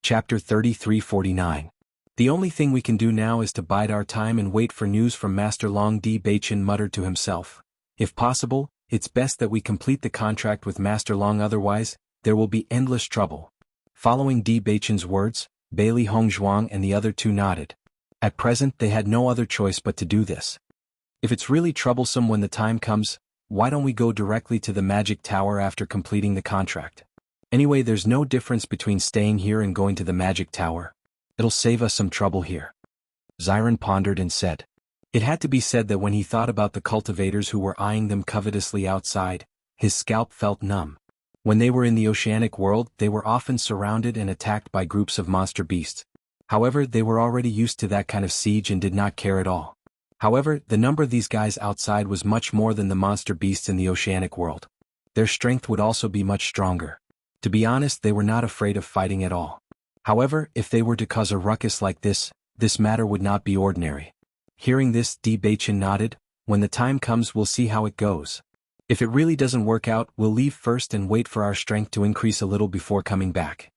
Chapter 3349. The only thing we can do now is to bide our time and wait for news from Master Long. Di Baichen muttered to himself. If possible, it's best that we complete the contract with Master Long, otherwise, there will be endless trouble. Following Di Baichen's words, Bailey Hongzhuang and the other two nodded. At present they had no other choice but to do this. If it's really troublesome when the time comes, why don't we go directly to the magic tower after completing the contract? Anyway, there's no difference between staying here and going to the magic tower. It'll save us some trouble here. Xiren pondered and said. It had to be said that when he thought about the cultivators who were eyeing them covetously outside, his scalp felt numb. When they were in the oceanic world, they were often surrounded and attacked by groups of monster beasts. However, they were already used to that kind of siege and did not care at all. However, the number of these guys outside was much more than the monster beasts in the oceanic world. Their strength would also be much stronger. To be honest, they were not afraid of fighting at all. However, if they were to cause a ruckus like this matter would not be ordinary. Hearing this, Di Baichen nodded. When the time comes, we'll see how it goes. If it really doesn't work out, we'll leave first and wait for our strength to increase a little before coming back.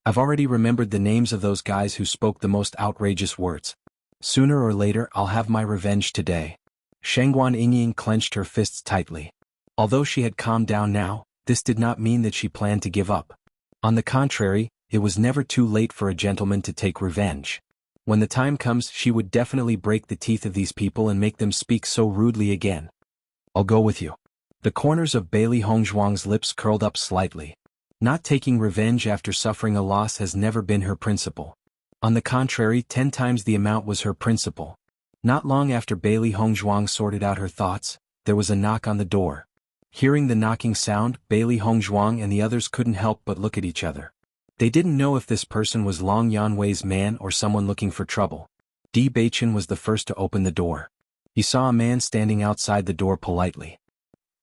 I've already remembered the names of those guys who spoke the most outrageous words. Sooner or later, I'll have my revenge today. Shangguan Yingying clenched her fists tightly. Although she had calmed down now, this did not mean that she planned to give up. On the contrary, it was never too late for a gentleman to take revenge. When the time comes, she would definitely break the teeth of these people and make them speak so rudely again. I'll go with you. The corners of Bailey Hongzhuang's lips curled up slightly. Not taking revenge after suffering a loss has never been her principle. On the contrary, 10 times the amount was her principle. Not long after Bailey Hongzhuang sorted out her thoughts, there was a knock on the door. Hearing the knocking sound, Bailey Hongzhuang and the others couldn't help but look at each other. They didn't know if this person was Long Yanwei's man or someone looking for trouble. Di Baichen was the first to open the door. He saw a man standing outside the door politely.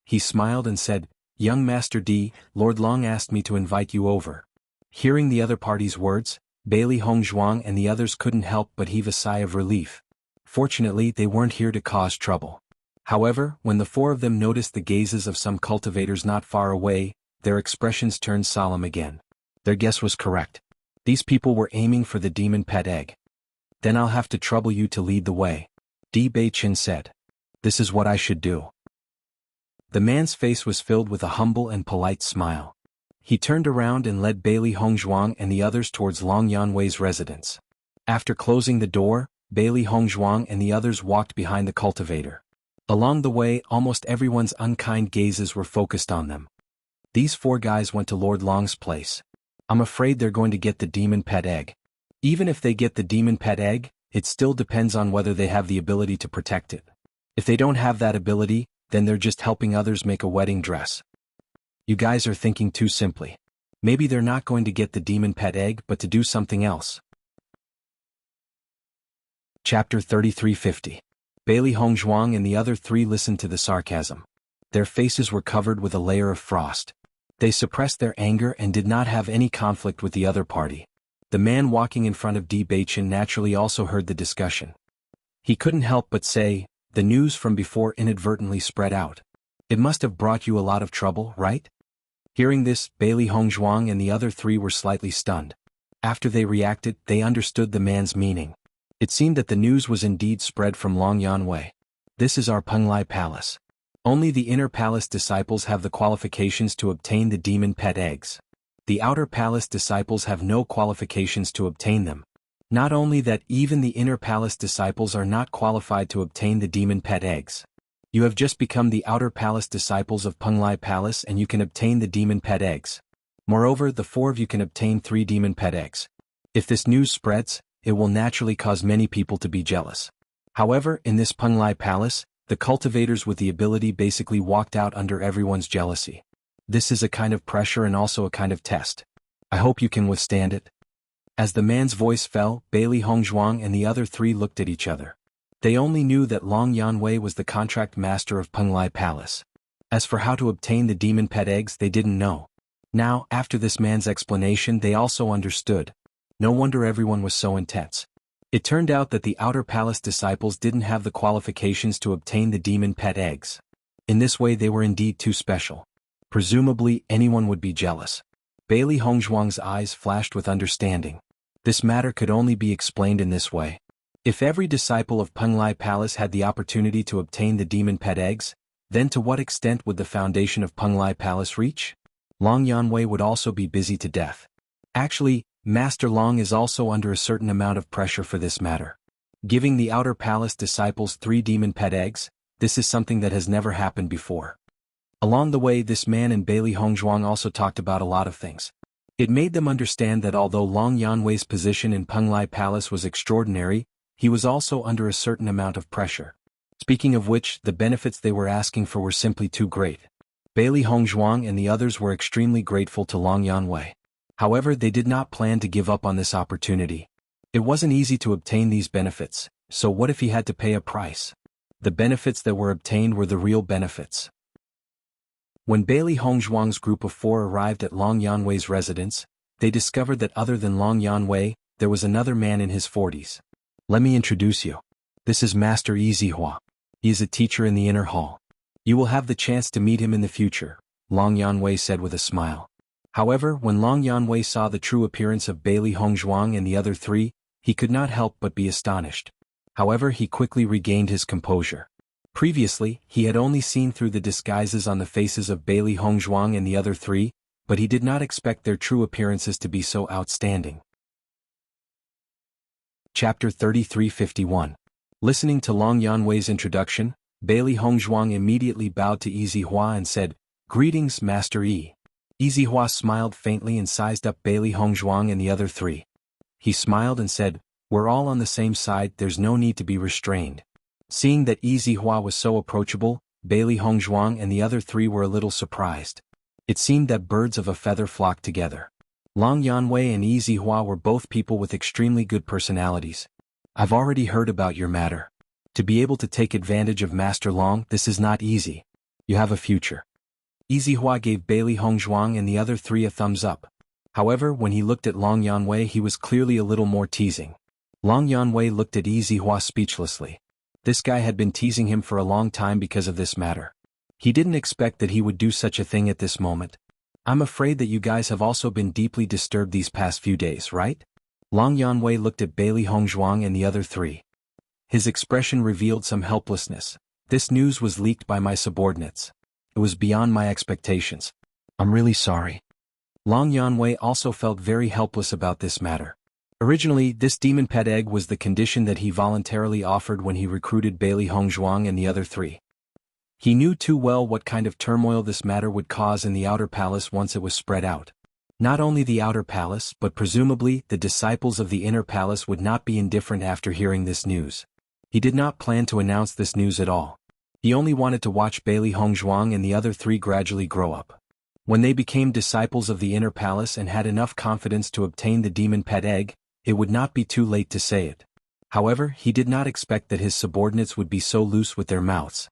He smiled and said, "Young Master Di, Lord Long asked me to invite you over." Hearing the other party's words, Bailey Hongzhuang and the others couldn't help but heave a sigh of relief. Fortunately, they weren't here to cause trouble. However, when the four of them noticed the gazes of some cultivators not far away, their expressions turned solemn again. Their guess was correct. These people were aiming for the demon pet egg. Then I'll have to trouble you to lead the way. Di Baichen said. This is what I should do. The man's face was filled with a humble and polite smile. He turned around and led Bailey Hongzhuang and the others towards Long Yanwei's residence. After closing the door, Bailey Hongzhuang and the others walked behind the cultivator. Along the way, almost everyone's unkind gazes were focused on them. These four guys went to Lord Long's place. I'm afraid they're going to get the demon pet egg. Even if they get the demon pet egg, it still depends on whether they have the ability to protect it. If they don't have that ability, then they're just helping others make a wedding dress. You guys are thinking too simply. Maybe they're not going to get the demon pet egg but to do something else. Chapter 3350. Bailey Hongzhuang and the other three listened to the sarcasm. Their faces were covered with a layer of frost. They suppressed their anger and did not have any conflict with the other party. The man walking in front of Di Baichen naturally also heard the discussion. He couldn't help but say, the news from before inadvertently spread out. It must have brought you a lot of trouble, right? Hearing this, Bailey Hongzhuang and the other three were slightly stunned. After they reacted, they understood the man's meaning. It seemed that the news was indeed spread from Long Yanwei. This is our Penglai Palace. Only the inner palace disciples have the qualifications to obtain the demon pet eggs. The outer palace disciples have no qualifications to obtain them. Not only that, even the inner palace disciples are not qualified to obtain the demon pet eggs. You have just become the outer palace disciples of Penglai Palace and you can obtain the demon pet eggs. Moreover, the four of you can obtain 3 demon pet eggs. If this news spreads, it will naturally cause many people to be jealous. However, in this Penglai Palace, the cultivators with the ability basically walked out under everyone's jealousy. This is a kind of pressure and also a kind of test. I hope you can withstand it. As the man's voice fell, Bailey Hongzhuang and the other three looked at each other. They only knew that Long Yanwei was the contract master of Penglai Palace. As for how to obtain the demon pet eggs, they didn't know. Now, after this man's explanation, they also understood. No wonder everyone was so intense. It turned out that the outer palace disciples didn't have the qualifications to obtain the demon pet eggs. In this way they were indeed too special. Presumably anyone would be jealous. Bailey Hongzhuang's eyes flashed with understanding. This matter could only be explained in this way. If every disciple of Penglai Palace had the opportunity to obtain the demon pet eggs, then to what extent would the foundation of Penglai Palace reach? Long Yanwei would also be busy to death. Actually, Master Long is also under a certain amount of pressure for this matter. Giving the Outer Palace disciples 3 demon pet eggs, this is something that has never happened before. Along the way, this man and Bailey Hongzhuang also talked about a lot of things. It made them understand that although Long Yanwei's position in Penglai Palace was extraordinary, he was also under a certain amount of pressure. Speaking of which, the benefits they were asking for were simply too great. Bailey Hongzhuang and the others were extremely grateful to Long Yanwei. However, they did not plan to give up on this opportunity. It wasn't easy to obtain these benefits, so what if he had to pay a price? The benefits that were obtained were the real benefits. When Bailey Hongzhuang's group of 4 arrived at Long Yanwei's residence, they discovered that other than Long Yanwei, there was another man in his 40s. Let me introduce you. This is Master Yi Zihua. He is a teacher in the inner hall. You will have the chance to meet him in the future, Long Yanwei said with a smile. However, when Long Yanwei saw the true appearance of Bailey Hongzhuang and the other 3, he could not help but be astonished. However, he quickly regained his composure. Previously, he had only seen through the disguises on the faces of Bailey Hongzhuang and the other 3, but he did not expect their true appearances to be so outstanding. Chapter 3351. Listening to Long Yanwei's introduction, Bailey Hongzhuang immediately bowed to Yi Zihua and said, "Greetings, Master Yi." Yi Zihua smiled faintly and sized up Bailey Hongzhuang and the other 3. He smiled and said, "We're all on the same side, there's no need to be restrained." Seeing that Yi Zihua was so approachable, Bailey Hongzhuang and the other 3 were a little surprised. It seemed that birds of a feather flocked together. Long Yanwei and Yi Zihua were both people with extremely good personalities. "I've already heard about your matter. To be able to take advantage of Master Long, this is not easy. You have a future." Yi Zihua gave Bailey Hongzhuang and the other 3 a thumbs up. However, when he looked at Long Yanwei, he was clearly a little more teasing. Long Yanwei looked at Yi Zihua speechlessly. This guy had been teasing him for a long time because of this matter. He didn't expect that he would do such a thing at this moment. "I'm afraid that you guys have also been deeply disturbed these past few days, right?" Long Yanwei looked at Bailey Hongzhuang and the other 3. His expression revealed some helplessness. "This news was leaked by my subordinates. It was beyond my expectations. I'm really sorry." Long Yanwei also felt very helpless about this matter. Originally, this demon pet egg was the condition that he voluntarily offered when he recruited Bailey Hongzhuang and the other 3. He knew too well what kind of turmoil this matter would cause in the outer palace once it was spread out. Not only the outer palace, but presumably the disciples of the inner palace would not be indifferent after hearing this news. He did not plan to announce this news at all. He only wanted to watch Bailey Hongzhuang and the other 3 gradually grow up. When they became disciples of the inner palace and had enough confidence to obtain the demon pet egg, it would not be too late to say it. However, he did not expect that his subordinates would be so loose with their mouths.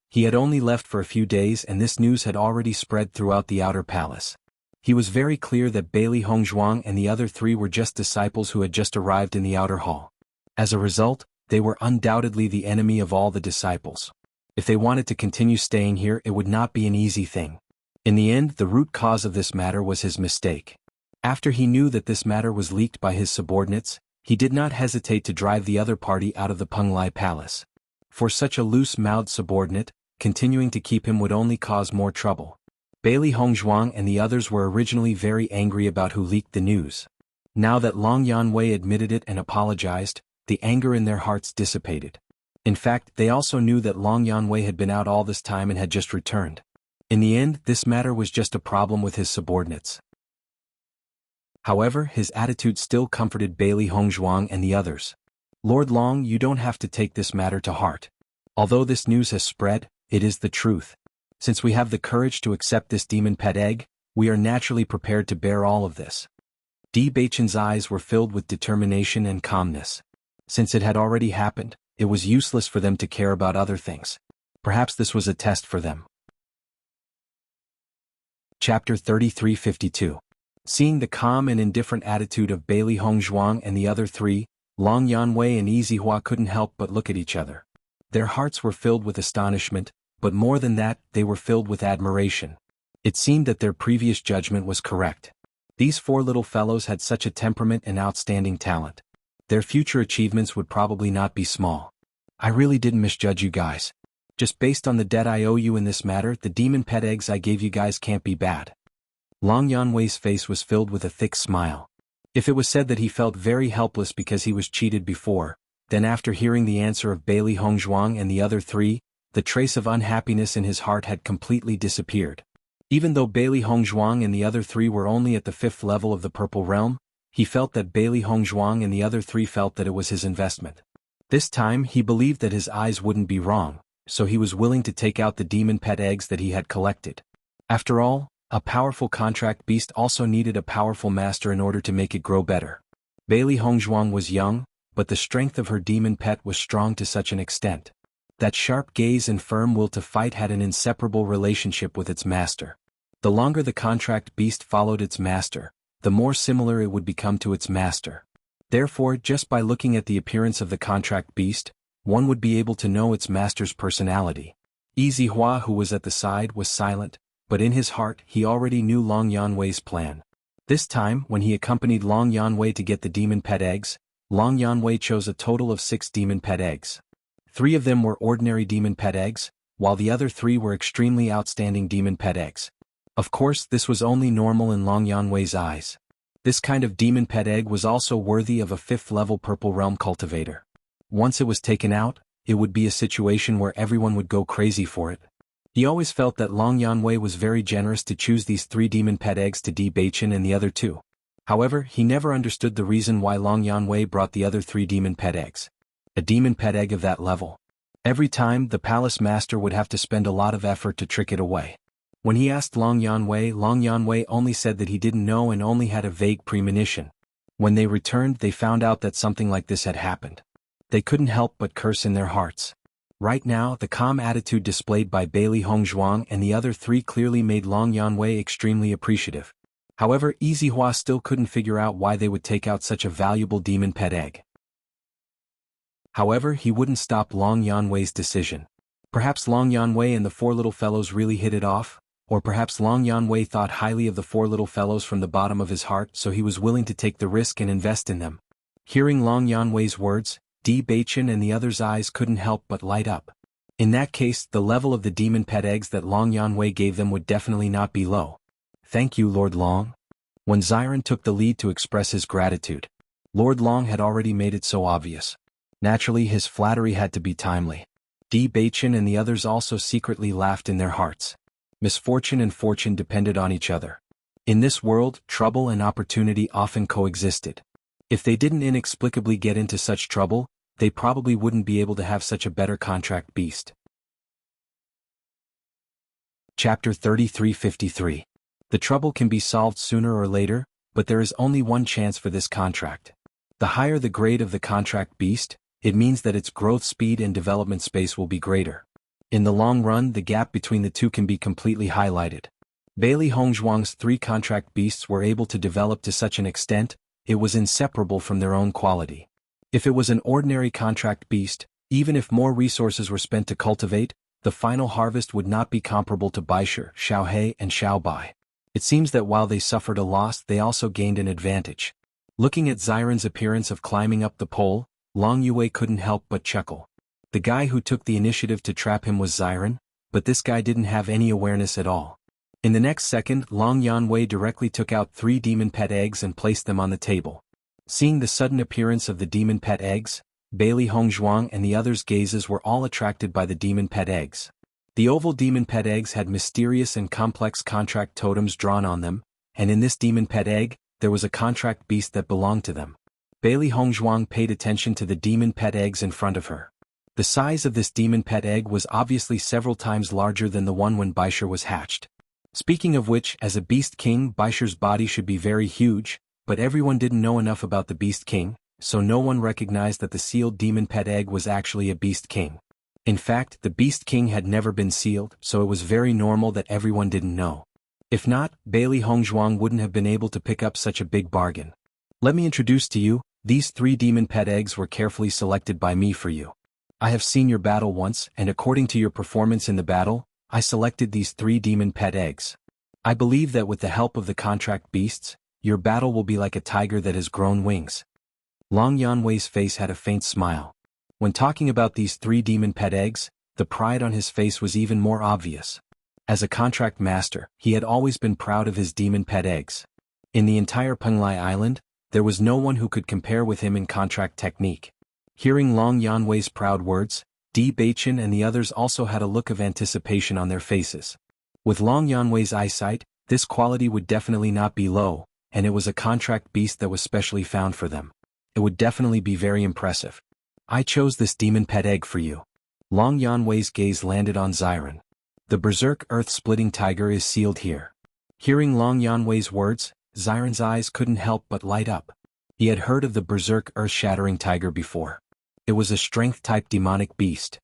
He had only left for a few days and this news had already spread throughout the outer palace. He was very clear that Bailey Hongzhuang and the other 3 were just disciples who had just arrived in the outer hall. As a result, they were undoubtedly the enemy of all the disciples. If they wanted to continue staying here, it would not be an easy thing. In the end, the root cause of this matter was his mistake. After he knew that this matter was leaked by his subordinates, he did not hesitate to drive the other party out of the Penglai Palace. For such a loose-mouthed subordinate, continuing to keep him would only cause more trouble. Bailey Hongzhuang and the others were originally very angry about who leaked the news. Now that Long Yanwei admitted it and apologized, the anger in their hearts dissipated. In fact, they also knew that Long Yanwei had been out all this time and had just returned. In the end, this matter was just a problem with his subordinates. However, his attitude still comforted Bailey Hongzhuang and the others. "Lord Long, you don't have to take this matter to heart. Although this news has spread, it is the truth. Since we have the courage to accept this demon pet egg, we are naturally prepared to bear all of this." Di Beichen's eyes were filled with determination and calmness. Since it had already happened, it was useless for them to care about other things. Perhaps this was a test for them. Chapter 3352. Seeing the calm and indifferent attitude of Bailey Hongzhuang and the other 3, Long Yanwei and Yi Zihua couldn't help but look at each other. Their hearts were filled with astonishment, but more than that, they were filled with admiration. It seemed that their previous judgment was correct. These four little fellows had such a temperament and outstanding talent. Their future achievements would probably not be small. I really didn't misjudge you guys. Just based on the debt I owe you in this matter, the demon pet eggs I gave you guys can't be bad. Long Yanwei's face was filled with a thick smile. If it was said that he felt very helpless because he was cheated before, then after hearing the answer of Bailey Hongzhuang and the other three, the trace of unhappiness in his heart had completely disappeared. Even though Bailey Hongzhuang and the other three were only at the 5th level of the Purple Realm, he felt that Bailey Hongzhuang and the other three felt that it was his investment. This time he believed that his eyes wouldn't be wrong, so he was willing to take out the demon pet eggs that he had collected. After all, a powerful contract beast also needed a powerful master in order to make it grow better. Bailey Hongzhuang was young, but the strength of her demon pet was strong to such an extent. That sharp gaze and firm will to fight had an inseparable relationship with its master. The longer the contract beast followed its master, the more similar it would become to its master. Therefore, just by looking at the appearance of the contract beast, one would be able to know its master's personality. Easy Hua, who was at the side, was silent, but in his heart he already knew Long Yanwei's plan. This time, when he accompanied Long Yanwei to get the demon pet eggs, Long Yanwei chose a total of 6 demon pet eggs. 3 of them were ordinary demon pet eggs, while the other 3 were extremely outstanding demon pet eggs. Of course, this was only normal in Long Yanwei's eyes. This kind of demon pet egg was also worthy of a 5th level Purple Realm cultivator. Once it was taken out, it would be a situation where everyone would go crazy for it. He always felt that Long Yanwei was very generous to choose these 3 demon pet eggs to Di Beichen and the other 2. However, he never understood the reason why Long Yanwei brought the other 3 demon pet eggs. A demon pet egg of that level. Every time, the palace master would have to spend a lot of effort to trick it away. When he asked Long Yanwei only said that he didn't know and only had a vague premonition. When they returned, they found out that something like this had happened. They couldn't help but curse in their hearts. Right now, the calm attitude displayed by Bailey Hongzhuang and the other 3 clearly made Long Yanwei extremely appreciative. However, Easy Hua still couldn't figure out why they would take out such a valuable demon pet egg. However, he wouldn't stop Long Yanwei's decision. Perhaps Long Yanwei and the 4 little fellows really hit it off, or perhaps Long Yanwei thought highly of the 4 little fellows from the bottom of his heart, so he was willing to take the risk and invest in them. Hearing Long Yanwei's words, Di Beichen and the others' eyes couldn't help but light up. In that case, the level of the demon pet eggs that Long Yanwei gave them would definitely not be low. Thank you, Lord Long. When Xiren took the lead to express his gratitude, Lord Long had already made it so obvious. Naturally, his flattery had to be timely. Di Beichen and the others also secretly laughed in their hearts. Misfortune and fortune depended on each other. In this world, trouble and opportunity often coexisted. If they didn't inexplicably get into such trouble, they probably wouldn't be able to have such a better contract beast. Chapter 3353. The trouble can be solved sooner or later, but there is only one chance for this contract. The higher the grade of the contract beast, it means that its growth speed and development space will be greater. In the long run, the gap between the two can be completely highlighted. Bailey Hongzhuang's 3 contract beasts were able to develop to such an extent, it was inseparable from their own quality. If it was an ordinary contract beast, even if more resources were spent to cultivate, the final harvest would not be comparable to Baisher, Xiaohe and Xiaobai. It seems that while they suffered a loss, they also gained an advantage. Looking at Xiren's appearance of climbing up the pole, Long Yue couldn't help but chuckle. The guy who took the initiative to trap him was Xiren, but this guy didn't have any awareness at all. In the next second, Long Yanwei directly took out 3 demon pet eggs and placed them on the table. Seeing the sudden appearance of the demon pet eggs, Bailey Hongzhuang and the others' gazes were all attracted by the demon pet eggs. The oval demon pet eggs had mysterious and complex contract totems drawn on them, and in this demon pet egg, there was a contract beast that belonged to them. Bailey Hongzhuang paid attention to the demon pet eggs in front of her. The size of this demon pet egg was obviously several times larger than the one when Baisher was hatched. Speaking of which, as a beast king, Baisher's body should be very huge, but everyone didn't know enough about the beast king, so no one recognized that the sealed demon pet egg was actually a beast king. In fact, the beast king had never been sealed, so it was very normal that everyone didn't know. If not, Bailey Hongzhuang wouldn't have been able to pick up such a big bargain. Let me introduce to you, these 3 demon pet eggs were carefully selected by me for you. I have seen your battle once, and according to your performance in the battle, I selected these 3 demon pet eggs. I believe that with the help of the contract beasts, Your battle will be like a tiger that has grown wings. Long Yanwei's face had a faint smile. When talking about these 3 demon pet eggs, the pride on his face was even more obvious. As a contract master, he had always been proud of his demon pet eggs. In the entire Penglai Island, there was no one who could compare with him in contract technique. Hearing Long Yanwei's proud words, Di Beichen and the others also had a look of anticipation on their faces. With Long Yanwei's eyesight, this quality would definitely not be low, and it was a contract beast that was specially found for them. It would definitely be very impressive. I chose this demon pet egg for you. Long Yanwei's gaze landed on Xiren. The berserk earth-splitting tiger is sealed here. Hearing Long Yanwei's words, Xiren's eyes couldn't help but light up. He had heard of the berserk earth-shattering tiger before. It was a strength-type demonic beast.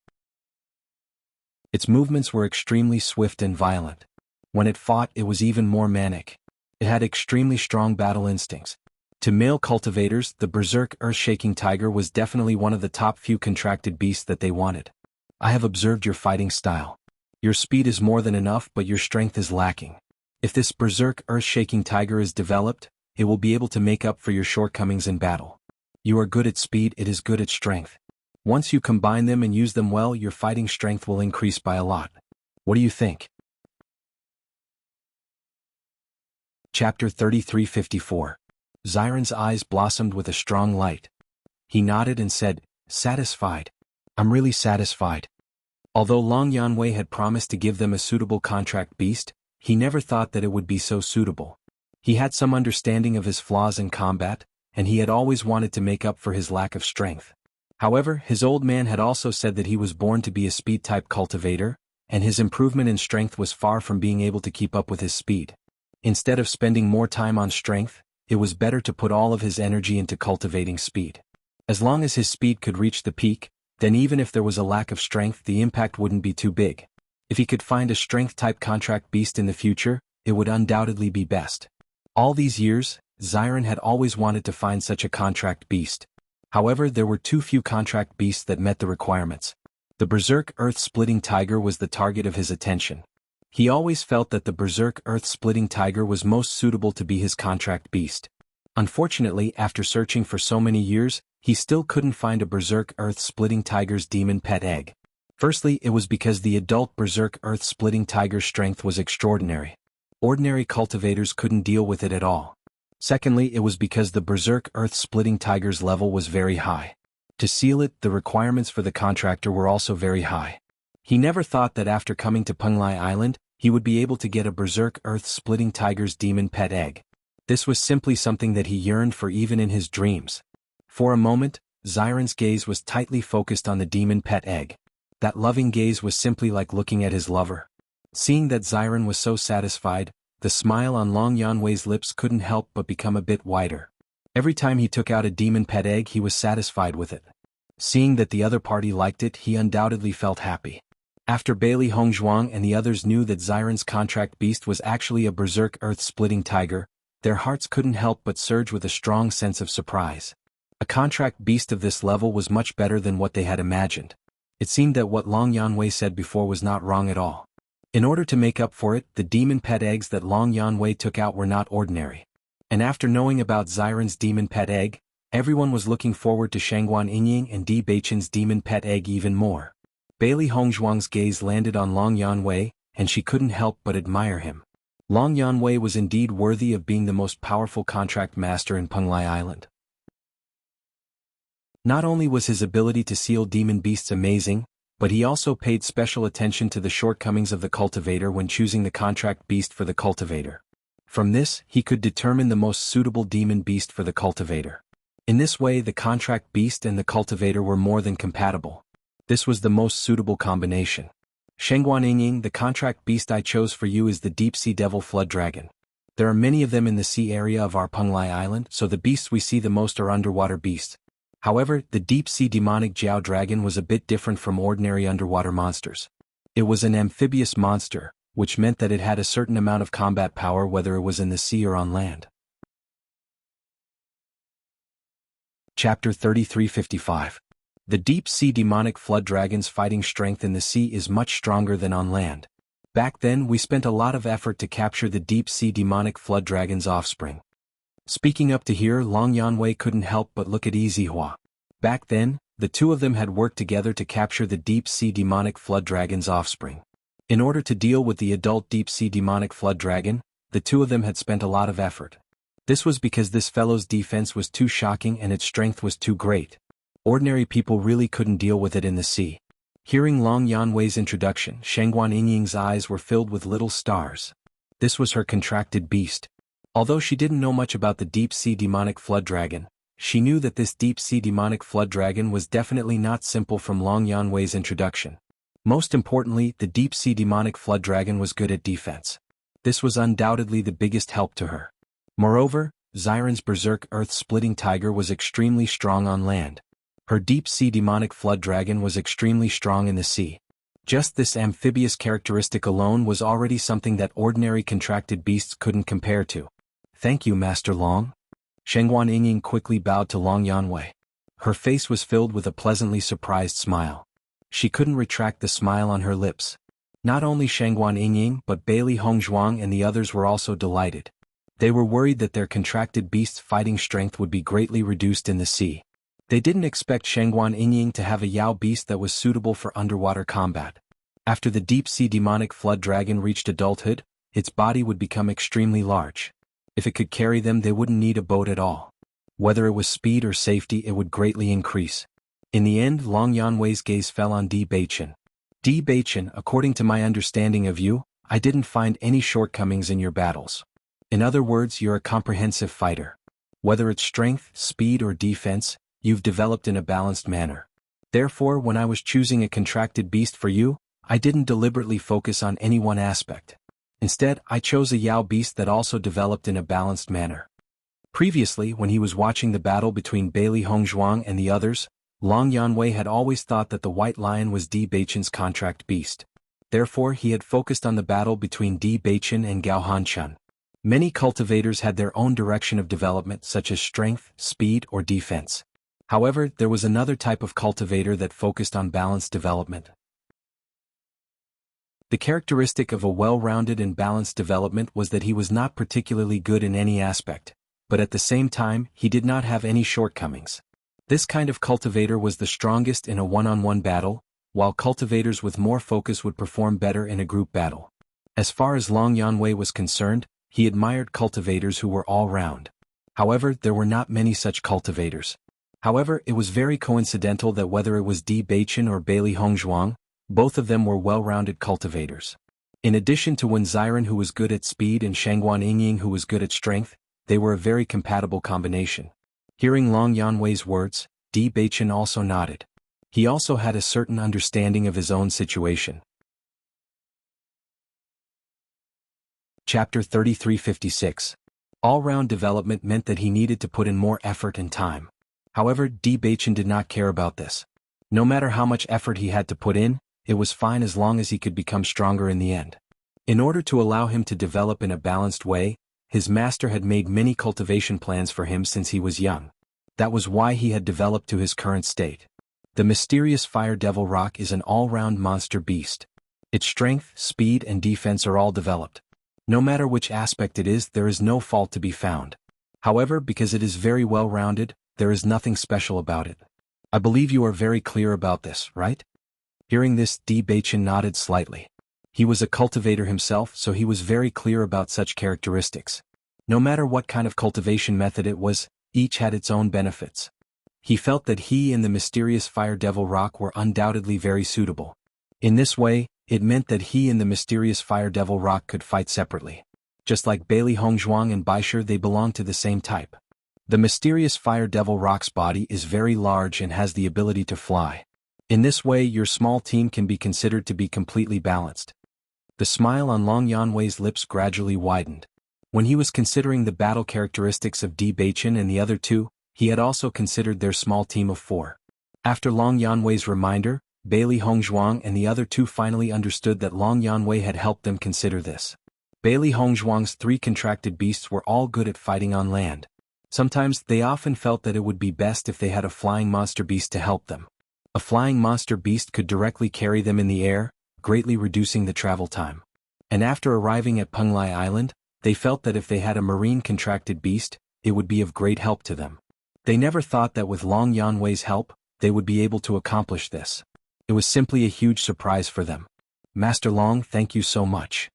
Its movements were extremely swift and violent. When it fought, it was even more manic. It had extremely strong battle instincts. To male cultivators, the berserk earth-shaking tiger was definitely one of the top few contracted beasts that they wanted. I have observed your fighting style. Your speed is more than enough, but your strength is lacking. If this berserk earth-shaking tiger is developed, it will be able to make up for your shortcomings in battle. You are good at speed, it is good at strength. Once you combine them and use them well, your fighting strength will increase by a lot. What do you think? Chapter 3354. Xiren's eyes blossomed with a strong light. He nodded and said, "Satisfied. I'm really satisfied." Although Long Yanwei had promised to give them a suitable contract beast, he never thought that it would be so suitable. He had some understanding of his flaws in combat, and he had always wanted to make up for his lack of strength. However, his old man had also said that he was born to be a speed-type cultivator, and his improvement in strength was far from being able to keep up with his speed. Instead of spending more time on strength, it was better to put all of his energy into cultivating speed. As long as his speed could reach the peak, then even if there was a lack of strength, the impact wouldn't be too big. If he could find a strength-type contract beast in the future, it would undoubtedly be best. All these years, Xiren had always wanted to find such a contract beast. However, there were too few contract beasts that met the requirements. The berserk earth-splitting tiger was the target of his attention. He always felt that the berserk earth-splitting tiger was most suitable to be his contract beast. Unfortunately, after searching for so many years, he still couldn't find a berserk earth-splitting tiger's demon pet egg. Firstly, it was because the adult berserk earth-splitting tiger's strength was extraordinary. Ordinary cultivators couldn't deal with it at all. Secondly, it was because the berserk earth-splitting tiger's level was very high. To seal it, the requirements for the contractor were also very high. He never thought that after coming to Penglai Island, he would be able to get a berserk earth-splitting tiger's demon pet egg. This was simply something that he yearned for even in his dreams. For a moment, Xiren's gaze was tightly focused on the demon pet egg. That loving gaze was simply like looking at his lover. Seeing that Xiren was so satisfied, the smile on Long Yanwei's lips couldn't help but become a bit wider. Every time he took out a demon pet egg, he was satisfied with it. Seeing that the other party liked it, he undoubtedly felt happy. After Bailey Hongzhuang and the others knew that Xiren's contract beast was actually a berserk earth-splitting tiger, their hearts couldn't help but surge with a strong sense of surprise. A contract beast of this level was much better than what they had imagined. It seemed that what Long Yanwei said before was not wrong at all. In order to make up for it, the demon pet eggs that Long Yanwei took out were not ordinary. And after knowing about Xiren's demon pet egg, everyone was looking forward to Shangguan Yingying and Di Beichen's demon pet egg even more. Bailey Hongzhuang's gaze landed on Long Yanwei, and she couldn't help but admire him. Long Yanwei was indeed worthy of being the most powerful contract master in Penglai Island. Not only was his ability to seal demon beasts amazing, but he also paid special attention to the shortcomings of the cultivator when choosing the contract beast for the cultivator. From this, he could determine the most suitable demon beast for the cultivator. In this way, the contract beast and the cultivator were more than compatible. This was the most suitable combination. Shangguan Yingying, the contract beast I chose for you is the deep-sea devil flood dragon. There are many of them in the sea area of our Penglai Island, so the beasts we see the most are underwater beasts. However, the deep-sea demonic Jiao dragon was a bit different from ordinary underwater monsters. It was an amphibious monster, which meant that it had a certain amount of combat power whether it was in the sea or on land. Chapter 3355. The deep-sea demonic flood dragon's fighting strength in the sea is much stronger than on land. Back then we spent a lot of effort to capture the deep-sea demonic flood dragon's offspring. Speaking up to here, Long Yanwei couldn't help but look at Izihua. Back then, the two of them had worked together to capture the deep-sea demonic flood dragon's offspring. In order to deal with the adult deep-sea demonic flood dragon, the two of them had spent a lot of effort. This was because this fellow's defense was too shocking and its strength was too great. Ordinary people really couldn't deal with it in the sea. Hearing Long Yanwei's introduction, Shangguan Yingying's eyes were filled with little stars. This was her contracted beast. Although she didn't know much about the deep-sea demonic flood dragon, she knew that this deep-sea demonic flood dragon was definitely not simple from Long Yanwei's introduction. Most importantly, the deep-sea demonic flood dragon was good at defense. This was undoubtedly the biggest help to her. Moreover, Xiren's berserk earth-splitting tiger was extremely strong on land. Her deep-sea demonic flood dragon was extremely strong in the sea. Just this amphibious characteristic alone was already something that ordinary contracted beasts couldn't compare to. Thank you, Master Long. Shangguan Yingying quickly bowed to Long Yanwei. Her face was filled with a pleasantly surprised smile. She couldn't retract the smile on her lips. Not only Shangguan Yingying but Bailey Hongzhuang and the others were also delighted. They were worried that their contracted beast's fighting strength would be greatly reduced in the sea. They didn't expect Shangguan Yingying to have a Yao beast that was suitable for underwater combat. After the deep-sea demonic flood dragon reached adulthood, its body would become extremely large. If it could carry them, they wouldn't need a boat at all. Whether it was speed or safety, it would greatly increase. In the end, Long Yanwei's gaze fell on Di Beichen. Di Beichen, according to my understanding of you, I didn't find any shortcomings in your battles. In other words, you're a comprehensive fighter. Whether it's strength, speed, or defense, you've developed in a balanced manner. Therefore, when I was choosing a contracted beast for you, I didn't deliberately focus on any one aspect. Instead, I chose a Yao beast that also developed in a balanced manner. Previously, when he was watching the battle between Bailey Hongzhuang and the others, Long Yanwei had always thought that the White Lion was Di Beichen's contract beast. Therefore, he had focused on the battle between Di Beichen and Gao Hanchun. Many cultivators had their own direction of development, such as strength, speed, or defense. However, there was another type of cultivator that focused on balanced development. The characteristic of a well-rounded and balanced development was that he was not particularly good in any aspect, but at the same time, he did not have any shortcomings. This kind of cultivator was the strongest in a one-on-one battle, while cultivators with more focus would perform better in a group battle. As far as Long Yanwei was concerned, he admired cultivators who were all-round. However, there were not many such cultivators. However, it was very coincidental that whether it was Di Beichen or Bailey Hongzhuang, both of them were well-rounded cultivators. In addition to Wen Xiren, who was good at speed, and Shangguan Yingying, who was good at strength, they were a very compatible combination. Hearing Long Yanwei's words, Di Beichen also nodded. He also had a certain understanding of his own situation. Chapter 3356. All-round development meant that he needed to put in more effort and time. However, Di Beichen did not care about this. No matter how much effort he had to put in, it was fine as long as he could become stronger in the end. In order to allow him to develop in a balanced way, his master had made many cultivation plans for him since he was young. That was why he had developed to his current state. The mysterious Fire Devil Rock is an all-round monster beast. Its strength, speed, and defense are all developed. No matter which aspect it is, there is no fault to be found. However, because it is very well-rounded, there is nothing special about it. I believe you are very clear about this, right? Hearing this, Di Beichen nodded slightly. He was a cultivator himself, so he was very clear about such characteristics. No matter what kind of cultivation method it was, each had its own benefits. He felt that he and the mysterious Fire Devil Rock were undoubtedly very suitable. In this way, it meant that he and the mysterious Fire Devil Rock could fight separately. Just like Bailey Hongzhuang and Baisher, they belonged to the same type. The mysterious Fire Devil Rock's body is very large and has the ability to fly. In this way, your small team can be considered to be completely balanced. The smile on Long Yanwei's lips gradually widened. When he was considering the battle characteristics of Di Beichen and the other two, he had also considered their small team of 4. After Long Yanwei's reminder, Bailey Hongzhuang and the other two finally understood that Long Yanwei had helped them consider this. Bailey Hongzhuang's 3 contracted beasts were all good at fighting on land. Sometimes they often felt that it would be best if they had a flying monster beast to help them. A flying monster beast could directly carry them in the air, greatly reducing the travel time. And after arriving at Penglai Island, they felt that if they had a marine contracted beast, it would be of great help to them. They never thought that with Long Yanwei's help, they would be able to accomplish this. It was simply a huge surprise for them. Master Long, thank you so much.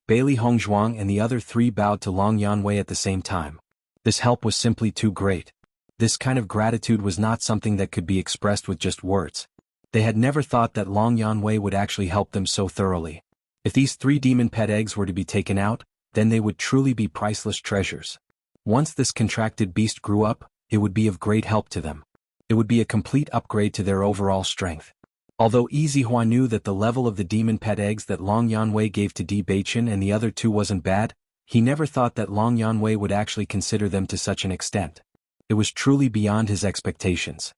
Bailey Hongzhuang and the other three bowed to Long Yanwei at the same time. This help was simply too great. This kind of gratitude was not something that could be expressed with just words. They had never thought that Long Yanwei would actually help them so thoroughly. If these 3 demon pet eggs were to be taken out, then they would truly be priceless treasures. Once this contracted beast grew up, it would be of great help to them. It would be a complete upgrade to their overall strength. Although Yizihua knew that the level of the demon pet eggs that Long Yanwei gave to Di Beichen and the other 2 wasn't bad, he never thought that Long Yanwei would actually consider them to such an extent. It was truly beyond his expectations.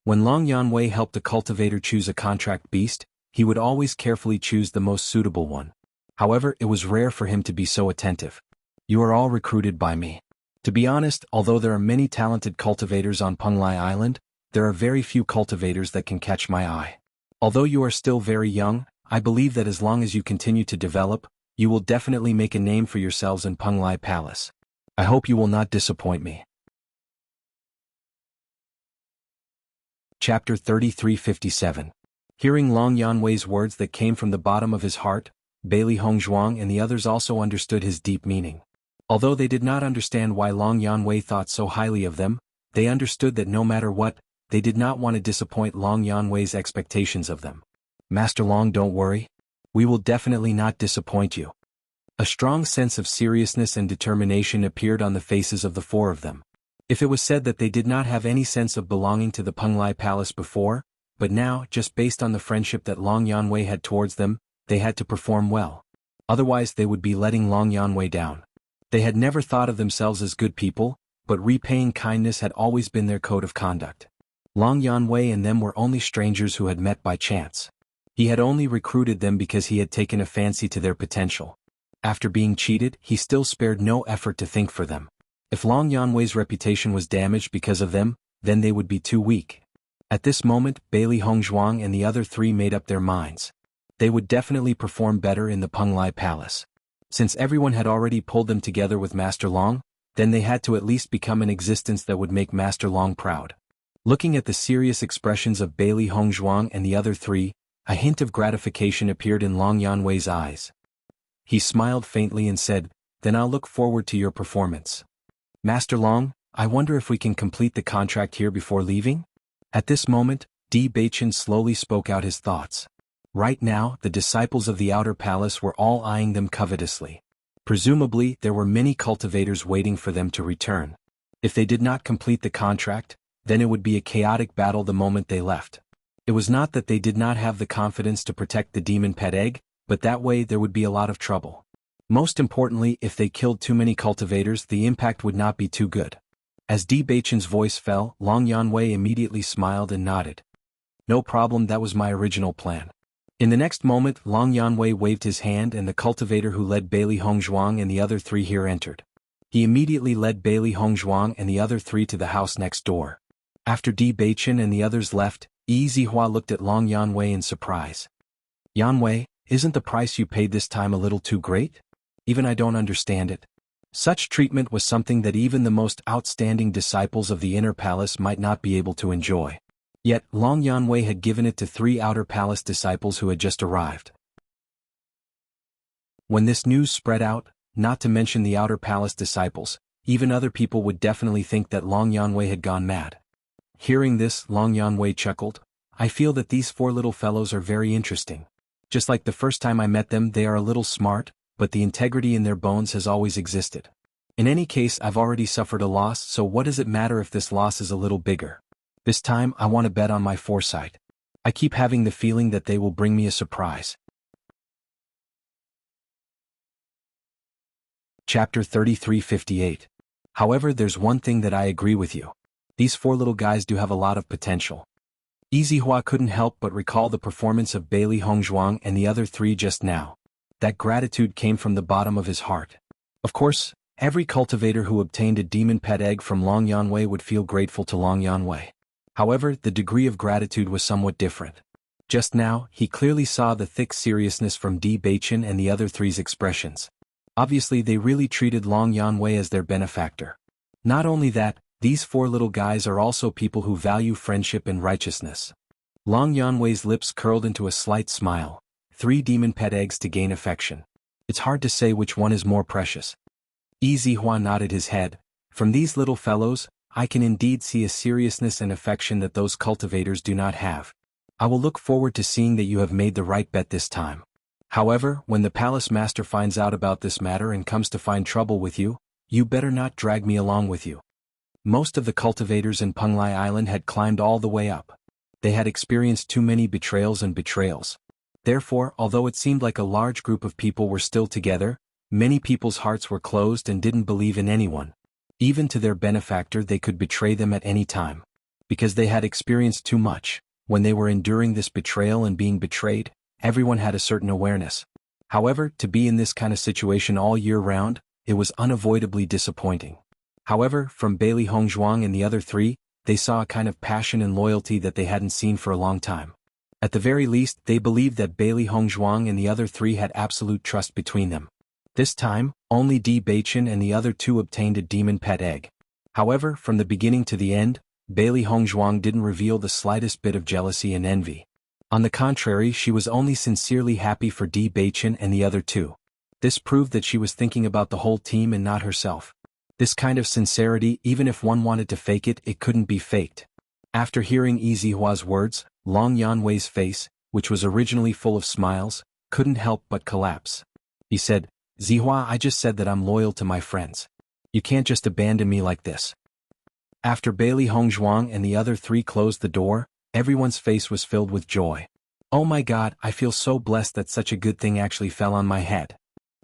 When Long Yanwei helped a cultivator choose a contract beast, he would always carefully choose the most suitable one. However, it was rare for him to be so attentive. You are all recruited by me. To be honest, although there are many talented cultivators on Penglai Island, there are very few cultivators that can catch my eye. Although you are still very young, I believe that as long as you continue to develop, you will definitely make a name for yourselves in Penglai Palace. I hope you will not disappoint me. Chapter 3357. Hearing Long Yanwei's words that came from the bottom of his heart, Bailey Hongzhuang and the others also understood his deep meaning. Although they did not understand why Long Yanwei thought so highly of them, they understood that no matter what, they did not want to disappoint Long Yanwei's expectations of them. Master Long, don't worry. We will definitely not disappoint you. A strong sense of seriousness and determination appeared on the faces of the 4 of them. If it was said that they did not have any sense of belonging to the Penglai Palace before, but now, just based on the friendship that Long Yanwei had towards them, they had to perform well. Otherwise they would be letting Long Yanwei down. They had never thought of themselves as good people, but repaying kindness had always been their code of conduct. Long Yanwei and them were only strangers who had met by chance. He had only recruited them because he had taken a fancy to their potential. After being cheated, he still spared no effort to think for them. If Long Yanwei's reputation was damaged because of them, then they would be too weak. At this moment, Bailey Hongzhuang and the other 3 made up their minds. They would definitely perform better in the Penglai Palace. Since everyone had already pulled them together with Master Long, then they had to at least become an existence that would make Master Long proud. Looking at the serious expressions of Bailey Hongzhuang and the other 3, a hint of gratification appeared in Long Yanwei's eyes. He smiled faintly and said, "Then I'll look forward to your performance. Master Long, I wonder if we can complete the contract here before leaving?" At this moment, Di Beichen slowly spoke out his thoughts. Right now, the disciples of the Outer Palace were all eyeing them covetously. Presumably, there were many cultivators waiting for them to return. If they did not complete the contract, then it would be a chaotic battle the moment they left. It was not that they did not have the confidence to protect the demon pet egg, but that way there would be a lot of trouble. Most importantly, if they killed too many cultivators, the impact would not be too good. As Di Beichen's voice fell, Long Yanwei immediately smiled and nodded. No problem, that was my original plan. In the next moment, Long Yanwei waved his hand and the cultivator who led Bailey Hongzhuang and the other 3 here entered. He immediately led Bailey Hongzhuang and the other 3 to the house next door. After Di Beichen and the others left, Yizihua looked at Long Yanwei in surprise. "Yanwei, isn't the price you paid this time a little too great? Even I don't understand it." Such treatment was something that even the most outstanding disciples of the Inner Palace might not be able to enjoy. Yet, Long Yanwei had given it to 3 Outer Palace disciples who had just arrived. When this news spread out, not to mention the Outer Palace disciples, even other people would definitely think that Long Yanwei had gone mad. Hearing this, Long Yanwei chuckled. "I feel that these 4 little fellows are very interesting. Just like the first time I met them, they are a little smart, but the integrity in their bones has always existed. In any case, I've already suffered a loss, so what does it matter if this loss is a little bigger? This time, I want to bet on my foresight. I keep having the feeling that they will bring me a surprise." Chapter 3358. However, there's one thing that I agree with you. These 4 little guys do have a lot of potential. Yizihua couldn't help but recall the performance of Bailey Hongzhuang and the other 3 just now. That gratitude came from the bottom of his heart. Of course, every cultivator who obtained a demon pet egg from Long Yanwei would feel grateful to Long Yanwei. However, the degree of gratitude was somewhat different. Just now, he clearly saw the thick seriousness from Di Beichen and the other 3's expressions. Obviously they really treated Long Yanwei as their benefactor. Not only that, these four little guys are also people who value friendship and righteousness. Long Yanwei's lips curled into a slight smile. 3 demon pet eggs to gain affection. It's hard to say which one is more precious. Zihua nodded his head. From these little fellows, I can indeed see a seriousness and affection that those cultivators do not have. I will look forward to seeing that you have made the right bet this time. However, when the palace master finds out about this matter and comes to find trouble with you, you better not drag me along with you. Most of the cultivators in Penglai Island had climbed all the way up. They had experienced too many betrayals. Therefore, although it seemed like a large group of people were still together, many people's hearts were closed and didn't believe in anyone. Even to their benefactor they could betray them at any time. Because they had experienced too much, when they were enduring this betrayal and being betrayed, everyone had a certain awareness. However, to be in this kind of situation all year round, it was unavoidably disappointing. However, from Bailey Hongzhuang and the other 3, they saw a kind of passion and loyalty that they hadn't seen for a long time. At the very least, they believed that Bailey Hongzhuang and the other 3 had absolute trust between them. This time, only Di Beichen and the other 2 obtained a demon pet egg. However, from the beginning to the end, Bailey Hongzhuang didn't reveal the slightest bit of jealousy and envy. On the contrary, she was only sincerely happy for Di Beichen and the other 2. This proved that she was thinking about the whole team and not herself. This kind of sincerity, even if one wanted to fake it, it couldn't be faked. After hearing Zihua's words, Long Yanwei's face, which was originally full of smiles, couldn't help but collapse. He said, Zihua, I just said that I'm loyal to my friends. You can't just abandon me like this. After Bailey Hongzhuang and the other 3 closed the door, everyone's face was filled with joy. Oh my God, I feel so blessed that such a good thing actually fell on my head.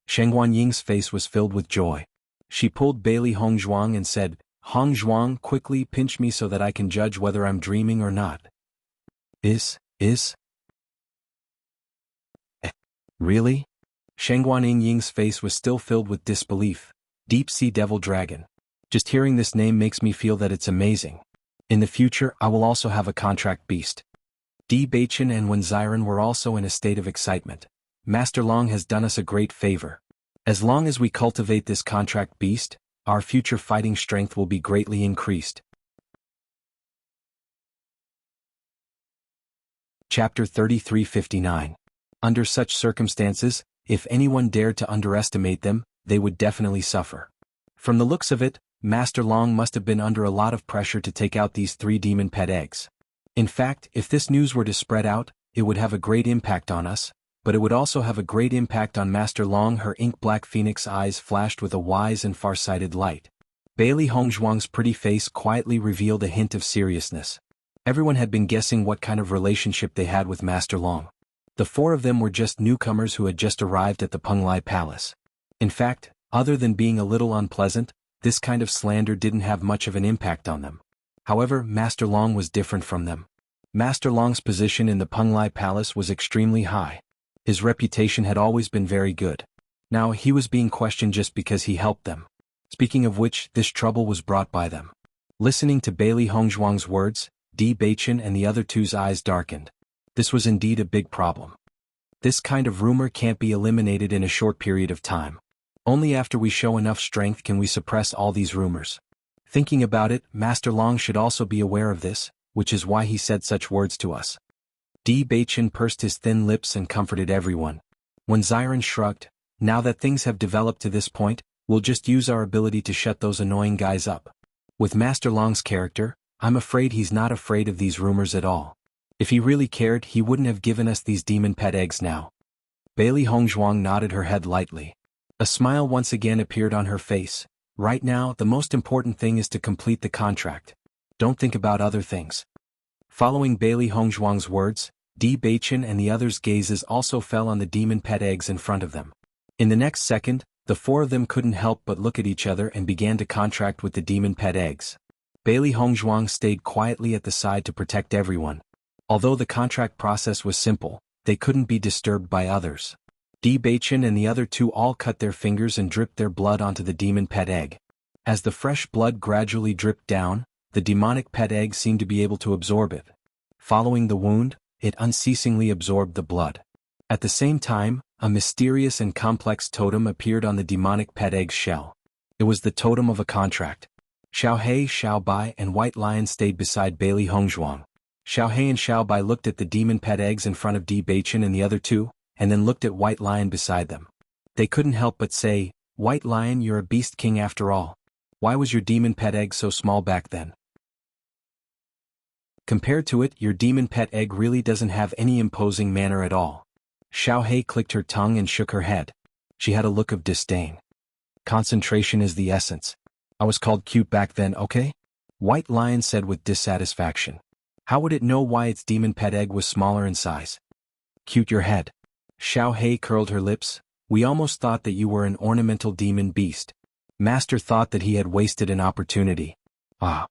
Sheng Guanying's face was filled with joy. She pulled Bailey Hongzhuang and said, Hongzhuang, quickly pinch me so that I can judge whether I'm dreaming or not. Really? Sheng Guanying's face was still filled with disbelief. Deep Sea Devil Dragon. Just hearing this name makes me feel that it's amazing. In the future, I will also have a contract beast. Di Beichen and Wen Ziren were also in a state of excitement. Master Long has done us a great favor. As long as we cultivate this contract beast, our future fighting strength will be greatly increased. Chapter 3359. Under such circumstances, if anyone dared to underestimate them, they would definitely suffer. From the looks of it, Master Long must have been under a lot of pressure to take out these 3 demon pet eggs. In fact, if this news were to spread out, it would have a great impact on us, but it would also have a great impact on Master Long. Her ink-black phoenix eyes flashed with a wise and far-sighted light. Bailey Hongzhuang's pretty face quietly revealed a hint of seriousness. Everyone had been guessing what kind of relationship they had with Master Long. The 4 of them were just newcomers who had just arrived at the Penglai Palace. In fact, other than being a little unpleasant, this kind of slander didn't have much of an impact on them. However, Master Long was different from them. Master Long's position in the Penglai Palace was extremely high. His reputation had always been very good. Now he was being questioned just because he helped them. Speaking of which, this trouble was brought by them. Listening to Bailey Hongzhuang's words, Di Beichen and the other 2's eyes darkened. This was indeed a big problem. This kind of rumor can't be eliminated in a short period of time. Only after we show enough strength can we suppress all these rumors. Thinking about it, Master Long should also be aware of this, which is why he said such words to us. Di Beichen pursed his thin lips and comforted everyone. When Ziren shrugged, now that things have developed to this point, we'll just use our ability to shut those annoying guys up. With Master Long's character, I'm afraid he's not afraid of these rumors at all. If he really cared, he wouldn't have given us these demon pet eggs now. Bailey Hongzhuang nodded her head lightly. A smile once again appeared on her face. Right now, the most important thing is to complete the contract. Don't think about other things. Following Bailey Hongzhuang's words, Di Beichen and the others' gazes also fell on the demon pet eggs in front of them. In the next second, the 4 of them couldn't help but look at each other and began to contract with the demon pet eggs. Bailey Hongzhuang stayed quietly at the side to protect everyone. Although the contract process was simple, they couldn't be disturbed by others. Di Beichen and the other 2 all cut their fingers and dripped their blood onto the demon pet egg. As the fresh blood gradually dripped down, the demonic pet egg seemed to be able to absorb it. Following the wound, it unceasingly absorbed the blood. At the same time, a mysterious and complex totem appeared on the demonic pet egg's shell. It was the totem of a contract. Xiao He, Xiao Bai, and White Lion stayed beside Bailey Hongzhuang. Xiao He and Xiao Bai looked at the demon pet eggs in front of Di Baichen and the other two, and then looked at White Lion beside them. They couldn't help but say, "White Lion, you're a beast king after all. Why was your demon pet egg so small back then? Compared to it, your demon pet egg really doesn't have any imposing manner at all." Xiao He clicked her tongue and shook her head. She had a look of disdain. "Concentration is the essence. I was called cute back then, okay?" White Lion said with dissatisfaction. "How would it know why its demon pet egg was smaller in size?" "Cute your head." Xiao He curled her lips. "We almost thought that you were an ornamental demon beast. Master thought that he had wasted an opportunity." Ah.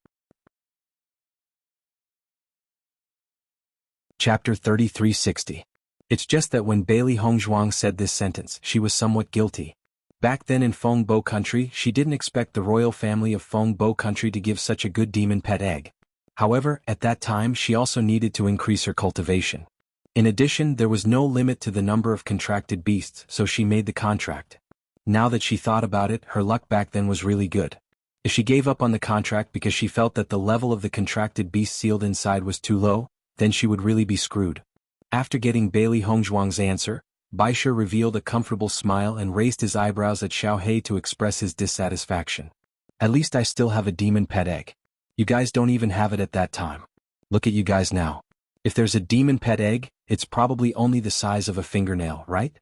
Chapter 3360. It's just that when Bailey Hongzhuang said this sentence, she was somewhat guilty. Back then in Fengbo country, she didn't expect the royal family of Fengbo country to give such a good demon pet egg. However, at that time she also needed to increase her cultivation. In addition, there was no limit to the number of contracted beasts, so she made the contract. Now that she thought about it, her luck back then was really good. If she gave up on the contract because she felt that the level of the contracted beast sealed inside was too low, then she would really be screwed. After getting Bailey Hongzhuang's answer, Baisha revealed a comfortable smile and raised his eyebrows at Xiao He to express his dissatisfaction. "At least I still have a demon pet egg. You guys don't even have it at that time. Look at you guys now. If there's a demon pet egg, it's probably only the size of a fingernail, right?"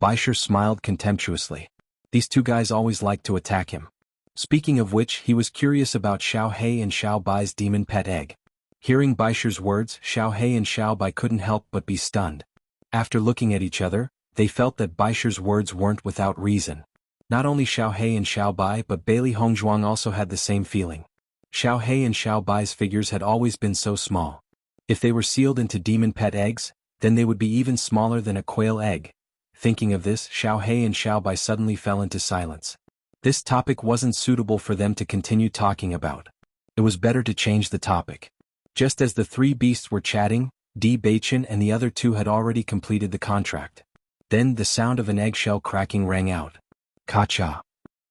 Baisha smiled contemptuously. These two guys always liked to attack him. Speaking of which, he was curious about Xiao He and Xiao Bai's demon pet egg. Hearing Baisha's words, Xiao He and Xiao Bai couldn't help but be stunned. After looking at each other, they felt that Baisha's words weren't without reason. Not only Xiao He and Xiao Bai but Bailey Hongzhuang also had the same feeling. Xiao He and Xiao Bai's figures had always been so small. If they were sealed into demon pet eggs, then they would be even smaller than a quail egg. Thinking of this, Xiao He and Xiao Bai suddenly fell into silence. This topic wasn't suitable for them to continue talking about. It was better to change the topic. Just as the three beasts were chatting, Di Baichen and the other two had already completed the contract. Then the sound of an eggshell cracking rang out. Ka-cha,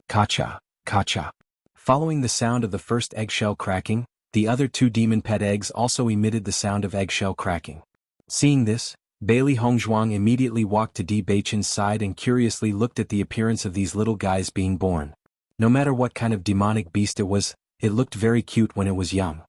ka-cha, ka-cha. Following the sound of the first eggshell cracking, the other two demon pet eggs also emitted the sound of eggshell cracking. Seeing this, Bailey Hongzhuang immediately walked to Di Baichen's side and curiously looked at the appearance of these little guys being born. No matter what kind of demonic beast it was, it looked very cute when it was young.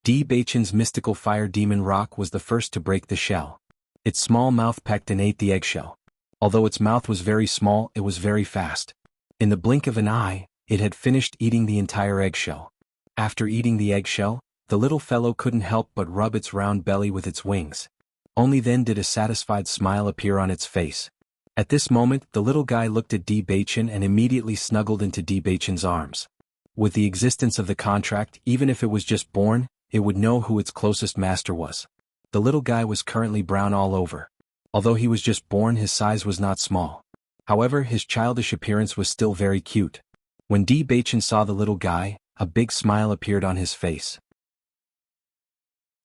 Di Baichen's mystical fire demon rock was the first to break the shell. Its small mouth pecked and ate the eggshell. Although its mouth was very small, it was very fast. In the blink of an eye, it had finished eating the entire eggshell. After eating the eggshell, the little fellow couldn't help but rub its round belly with its wings. Only then did a satisfied smile appear on its face. At this moment, the little guy looked at Di Baichen and immediately snuggled into Di Baichen's arms. With the existence of the contract, even if it was just born, it would know who its closest master was. The little guy was currently brown all over. Although he was just born, his size was not small. However, his childish appearance was still very cute. When Di Baichen saw the little guy, a big smile appeared on his face.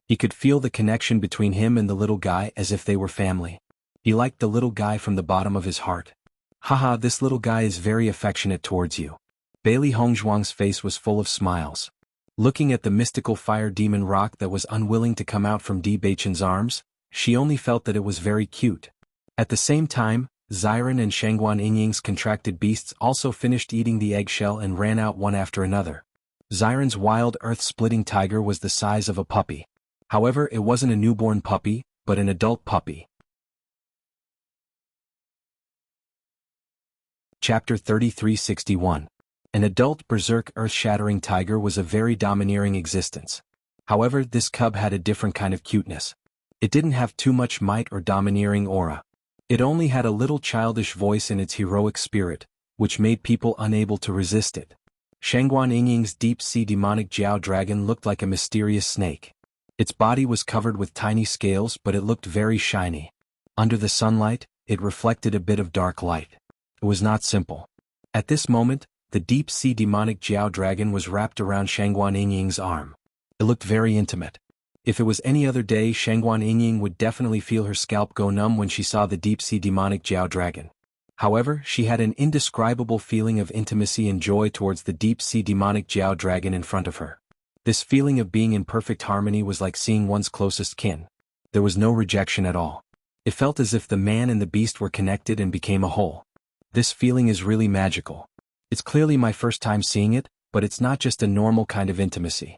He could feel the connection between him and the little guy as if they were family. He liked the little guy from the bottom of his heart. "Haha, this little guy is very affectionate towards you." Bailey Hongzhuang's face was full of smiles. Looking at the mystical fire demon rock that was unwilling to come out from Di Baichen's arms, she only felt that it was very cute. At the same time, Xiren and Shangguan Yingying's contracted beasts also finished eating the eggshell and ran out one after another. Xiren's wild earth-splitting tiger was the size of a puppy. However, it wasn't a newborn puppy, but an adult puppy. Chapter 3361. An adult berserk earth-shattering tiger was a very domineering existence. However, this cub had a different kind of cuteness. It didn't have too much might or domineering aura. It only had a little childish voice in its heroic spirit, which made people unable to resist it. Shangguan Yingying's deep-sea demonic Jiao dragon looked like a mysterious snake. Its body was covered with tiny scales, but it looked very shiny. Under the sunlight, it reflected a bit of dark light. It was not simple. At this moment, the deep-sea demonic Jiao dragon was wrapped around Shangguan Yingying's arm. It looked very intimate. If it was any other day, Shangguan Yingying would definitely feel her scalp go numb when she saw the deep-sea demonic Jiao dragon. However, she had an indescribable feeling of intimacy and joy towards the deep-sea demonic Jiao dragon in front of her. This feeling of being in perfect harmony was like seeing one's closest kin. There was no rejection at all. It felt as if the man and the beast were connected and became a whole. This feeling is really magical. It's clearly my first time seeing it, but it's not just a normal kind of intimacy.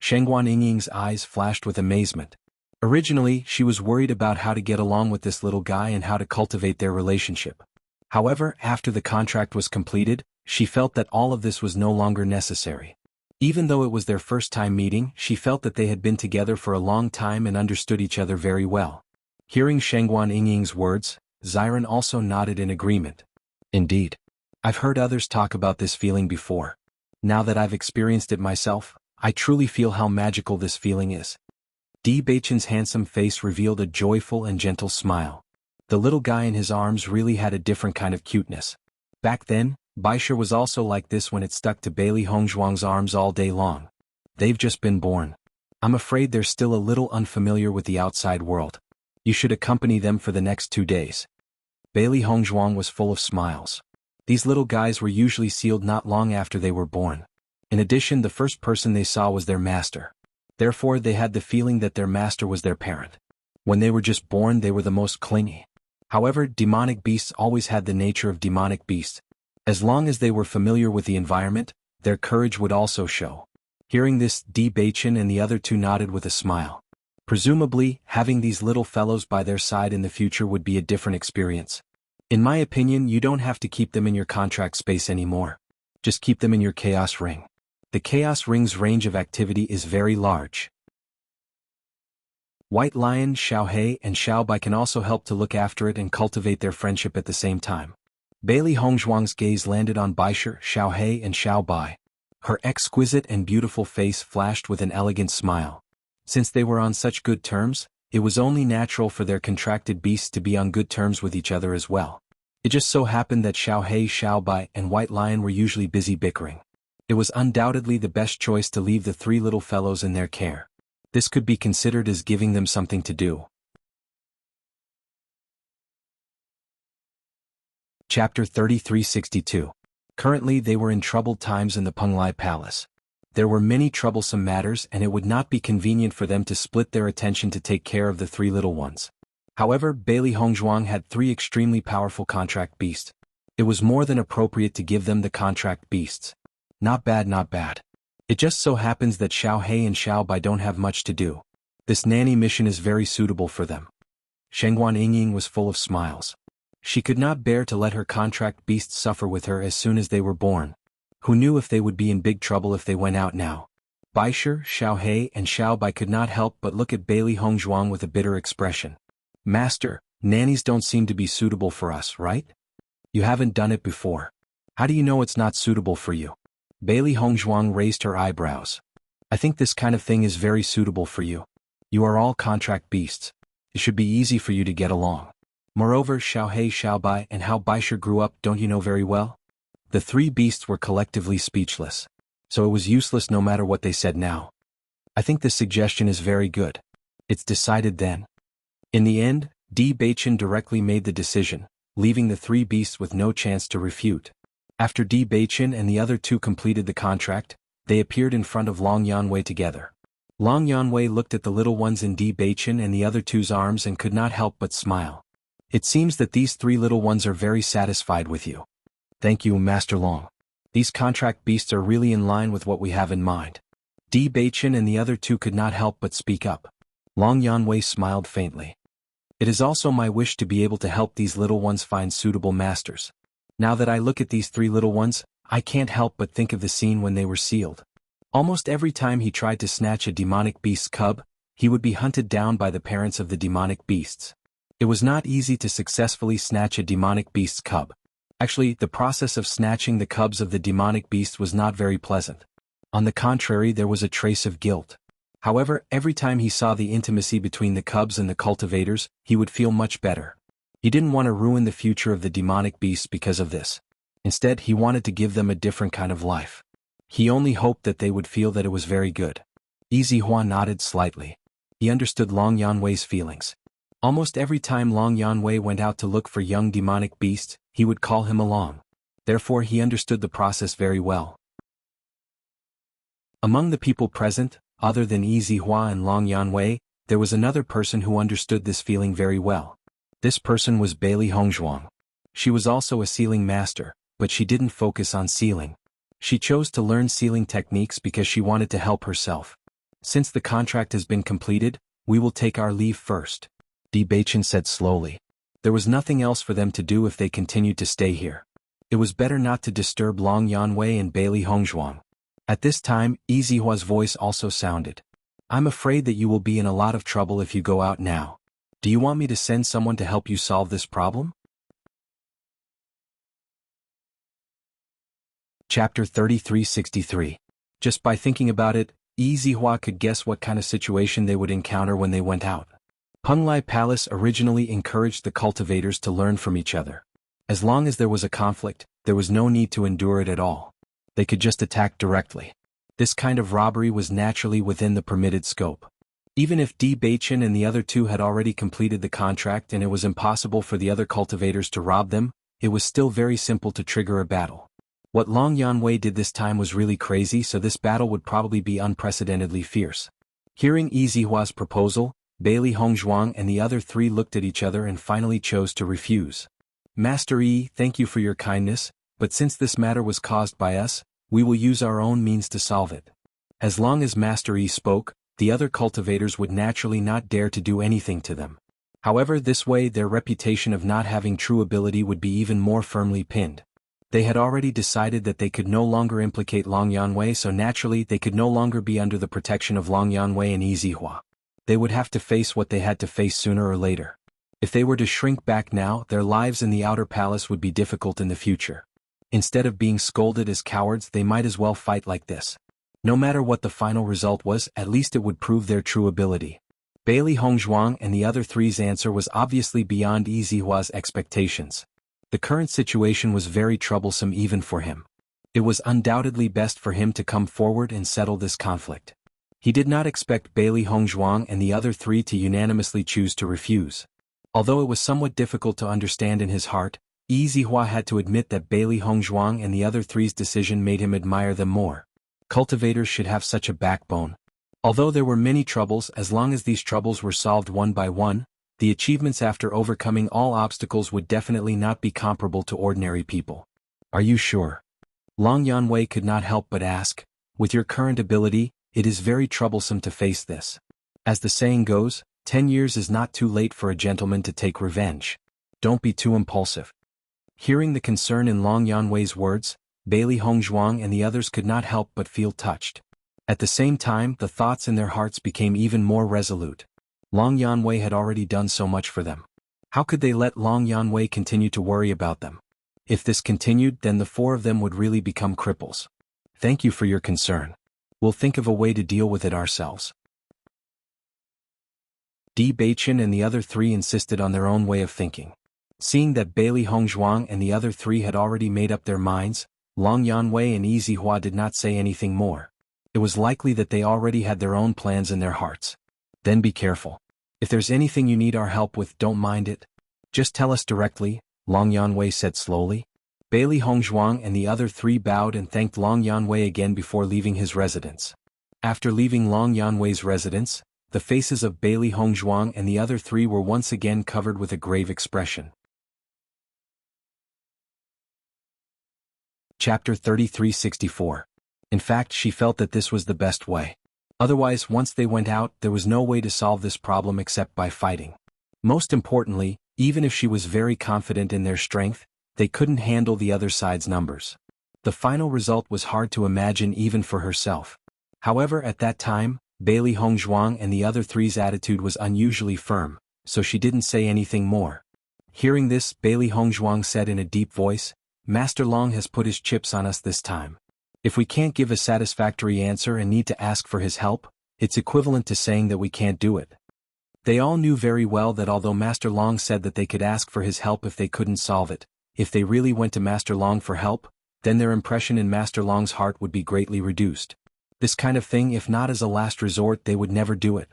Shangguan Yingying's eyes flashed with amazement. Originally, she was worried about how to get along with this little guy and how to cultivate their relationship. However, after the contract was completed, she felt that all of this was no longer necessary. Even though it was their first time meeting, she felt that they had been together for a long time and understood each other very well. Hearing Shangguan Yingying's words, Xiren also nodded in agreement. Indeed. I've heard others talk about this feeling before. Now that I've experienced it myself, I truly feel how magical this feeling is. Di Beichen's handsome face revealed a joyful and gentle smile. The little guy in his arms really had a different kind of cuteness. Back then, Baisha was also like this when it stuck to Bailey Hongzhuang's arms all day long. They've just been born. I'm afraid they're still a little unfamiliar with the outside world. You should accompany them for the next 2 days. Bailey Hongzhuang was full of smiles. These little guys were usually sealed not long after they were born. In addition, the first person they saw was their master. Therefore, they had the feeling that their master was their parent. When they were just born, they were the most clingy. However, demonic beasts always had the nature of demonic beasts. As long as they were familiar with the environment, their courage would also show. Hearing this, Di Beichen and the other two nodded with a smile. Presumably, having these little fellows by their side in the future would be a different experience. In my opinion, you don't have to keep them in your contract space anymore. Just keep them in your chaos ring. The Chaos Ring's range of activity is very large. White Lion, Xiaohei, and Xiaobai can also help to look after it and cultivate their friendship at the same time. Bailey Hongzhuang's gaze landed on Baisha, Xiaohei, and Xiaobai. Her exquisite and beautiful face flashed with an elegant smile. Since they were on such good terms, it was only natural for their contracted beasts to be on good terms with each other as well. It just so happened that Xiaohei, Xiaobai, and White Lion were usually busy bickering. It was undoubtedly the best choice to leave the 3 little fellows in their care. This could be considered as giving them something to do. Chapter 3362. Currently they were in troubled times in the Penglai Palace. There were many troublesome matters and it would not be convenient for them to split their attention to take care of the 3 little ones. However, Bailey Hongzhuang had 3 extremely powerful contract beasts. It was more than appropriate to give them the contract beasts. Not bad, not bad. It just so happens that Xiaohei and Xiaobai don't have much to do. This nanny mission is very suitable for them. Shangguan Yingying was full of smiles. She could not bear to let her contract beasts suffer with her as soon as they were born. Who knew if they would be in big trouble if they went out now? Baisha, Xiaohei, and Xiaobai could not help but look at Bailey Hongzhuang with a bitter expression. Master, nannies don't seem to be suitable for us, right? You haven't done it before. How do you know it's not suitable for you? Bailey Hongzhuang raised her eyebrows. I think this kind of thing is very suitable for you. You are all contract beasts. It should be easy for you to get along. Moreover, Xiaohei, Xiaobai, and how Baisha grew up don't you know very well? The 3 beasts were collectively speechless. So it was useless no matter what they said now. I think this suggestion is very good. It's decided then. In the end, Di Beichen directly made the decision, leaving the 3 beasts with no chance to refute. After Di Beichen and the other 2 completed the contract, they appeared in front of Long Yanwei together. Long Yanwei looked at the little ones in Di Beichen and the other 2's arms and could not help but smile. It seems that these 3 little ones are very satisfied with you. Thank you, Master Long. These contract beasts are really in line with what we have in mind. Di Beichen and the other 2 could not help but speak up. Long Yanwei smiled faintly. It is also my wish to be able to help these little ones find suitable masters. Now that I look at these 3 little ones, I can't help but think of the scene when they were sealed. Almost every time he tried to snatch a demonic beast's cub, he would be hunted down by the parents of the demonic beasts. It was not easy to successfully snatch a demonic beast's cub. Actually, the process of snatching the cubs of the demonic beast was not very pleasant. On the contrary, there was a trace of guilt. However, every time he saw the intimacy between the cubs and the cultivators, he would feel much better. He didn't want to ruin the future of the demonic beasts because of this. Instead, he wanted to give them a different kind of life. He only hoped that they would feel that it was very good. Easy Hua nodded slightly. He understood Long Yanwei's feelings. Almost every time Long Yanwei went out to look for young demonic beasts, he would call him along. Therefore he understood the process very well. Among the people present, other than Yi Zihua and Long Yanwei, there was another person who understood this feeling very well. This person was Bailey Hongzhuang. She was also a sealing master, but she didn't focus on sealing. She chose to learn sealing techniques because she wanted to help herself. Since the contract has been completed, we will take our leave first, Di Beichen said slowly. There was nothing else for them to do if they continued to stay here. It was better not to disturb Long Yanwei and Bailey Hongzhuang. At this time, Yi Zihua's voice also sounded. I'm afraid that you will be in a lot of trouble if you go out now. Do you want me to send someone to help you solve this problem? Chapter 3363. Just by thinking about it, Yi Zihua could guess what kind of situation they would encounter when they went out. Penglai Palace originally encouraged the cultivators to learn from each other. As long as there was a conflict, there was no need to endure it at all. They could just attack directly. This kind of robbery was naturally within the permitted scope. Even if Di Beichen and the other two had already completed the contract and it was impossible for the other cultivators to rob them, it was still very simple to trigger a battle. What Long Yanwei did this time was really crazy, so this battle would probably be unprecedentedly fierce. Hearing Yi Zihua's proposal, Bailey Hongzhuang and the other three looked at each other and finally chose to refuse. Master Yi, thank you for your kindness, but since this matter was caused by us, we will use our own means to solve it. As long as Master Yi spoke, the other cultivators would naturally not dare to do anything to them. However, this way their reputation of not having true ability would be even more firmly pinned. They had already decided that they could no longer implicate Long Yanwei, so naturally they could no longer be under the protection of Long Yanwei and Yi Zihua. They would have to face what they had to face sooner or later. If they were to shrink back now, their lives in the outer palace would be difficult in the future. Instead of being scolded as cowards, they might as well fight like this. No matter what the final result was, at least it would prove their true ability. Bailey Hongzhuang and the other three's answer was obviously beyond Yi Zihua's expectations. The current situation was very troublesome even for him. It was undoubtedly best for him to come forward and settle this conflict. He did not expect Bailey Hongzhuang and the other three to unanimously choose to refuse. Although it was somewhat difficult to understand in his heart, Yi Zihua had to admit that Bailey Hongzhuang and the other three's decision made him admire them more. Cultivators should have such a backbone. Although there were many troubles, as long as these troubles were solved one by one, the achievements after overcoming all obstacles would definitely not be comparable to ordinary people. Are you sure? Long Yanwei could not help but ask. With your current ability, it is very troublesome to face this. As the saying goes, 10 years is not too late for a gentleman to take revenge. Don't be too impulsive. Hearing the concern in Long Yanwei's words, Bailey Hongzhuang and the others could not help but feel touched. At the same time, the thoughts in their hearts became even more resolute. Long Yanwei had already done so much for them. How could they let Long Yanwei continue to worry about them? If this continued, then the four of them would really become cripples. Thank you for your concern. We'll think of a way to deal with it ourselves. Di Beichen and the other three insisted on their own way of thinking. Seeing that Bailey Hongzhuang and the other three had already made up their minds, Long Yanwei and Yi Zihua did not say anything more. It was likely that they already had their own plans in their hearts. Then be careful. If there's anything you need our help with, don't mind it. Just tell us directly, Long Yanwei said slowly. Bailey Hongzhuang and the other three bowed and thanked Long Yanwei again before leaving his residence. After leaving Long Yanwei's residence, the faces of Bailey Hongzhuang and the other three were once again covered with a grave expression. Chapter 3364. In fact, she felt that this was the best way. Otherwise, once they went out, there was no way to solve this problem except by fighting. Most importantly, even if she was very confident in their strength, they couldn't handle the other side's numbers. The final result was hard to imagine even for herself. However, at that time, Bailey Hongzhuang and the other three's attitude was unusually firm, so she didn't say anything more. Hearing this, Bailey Hongzhuang said in a deep voice, Master Long has put his chips on us this time. If we can't give a satisfactory answer and need to ask for his help, it's equivalent to saying that we can't do it. They all knew very well that although Master Long said that they could ask for his help if they couldn't solve it, if they really went to Master Long for help, then their impression in Master Long's heart would be greatly reduced. This kind of thing, if not as a last resort, they would never do it.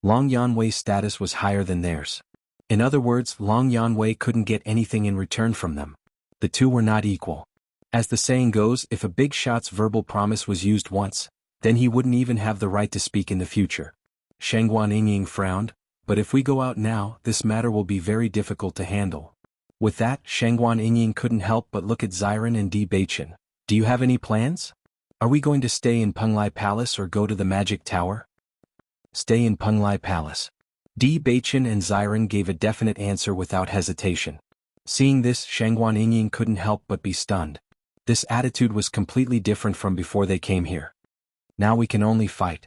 Long Yanwei's status was higher than theirs. In other words, Long Yanwei couldn't get anything in return from them. The two were not equal. As the saying goes, if a big shot's verbal promise was used once, then he wouldn't even have the right to speak in the future. Shangguan Yingying frowned, but if we go out now, this matter will be very difficult to handle. With that, Shangguan Yingying couldn't help but look at Ziren and Di Beichen. Do you have any plans? Are we going to stay in Penglai Palace or go to the Magic Tower? Stay in Penglai Palace. Di Beichen and Ziren gave a definite answer without hesitation. Seeing this, Shangguan Yingying couldn't help but be stunned. This attitude was completely different from before they came here. Now we can only fight.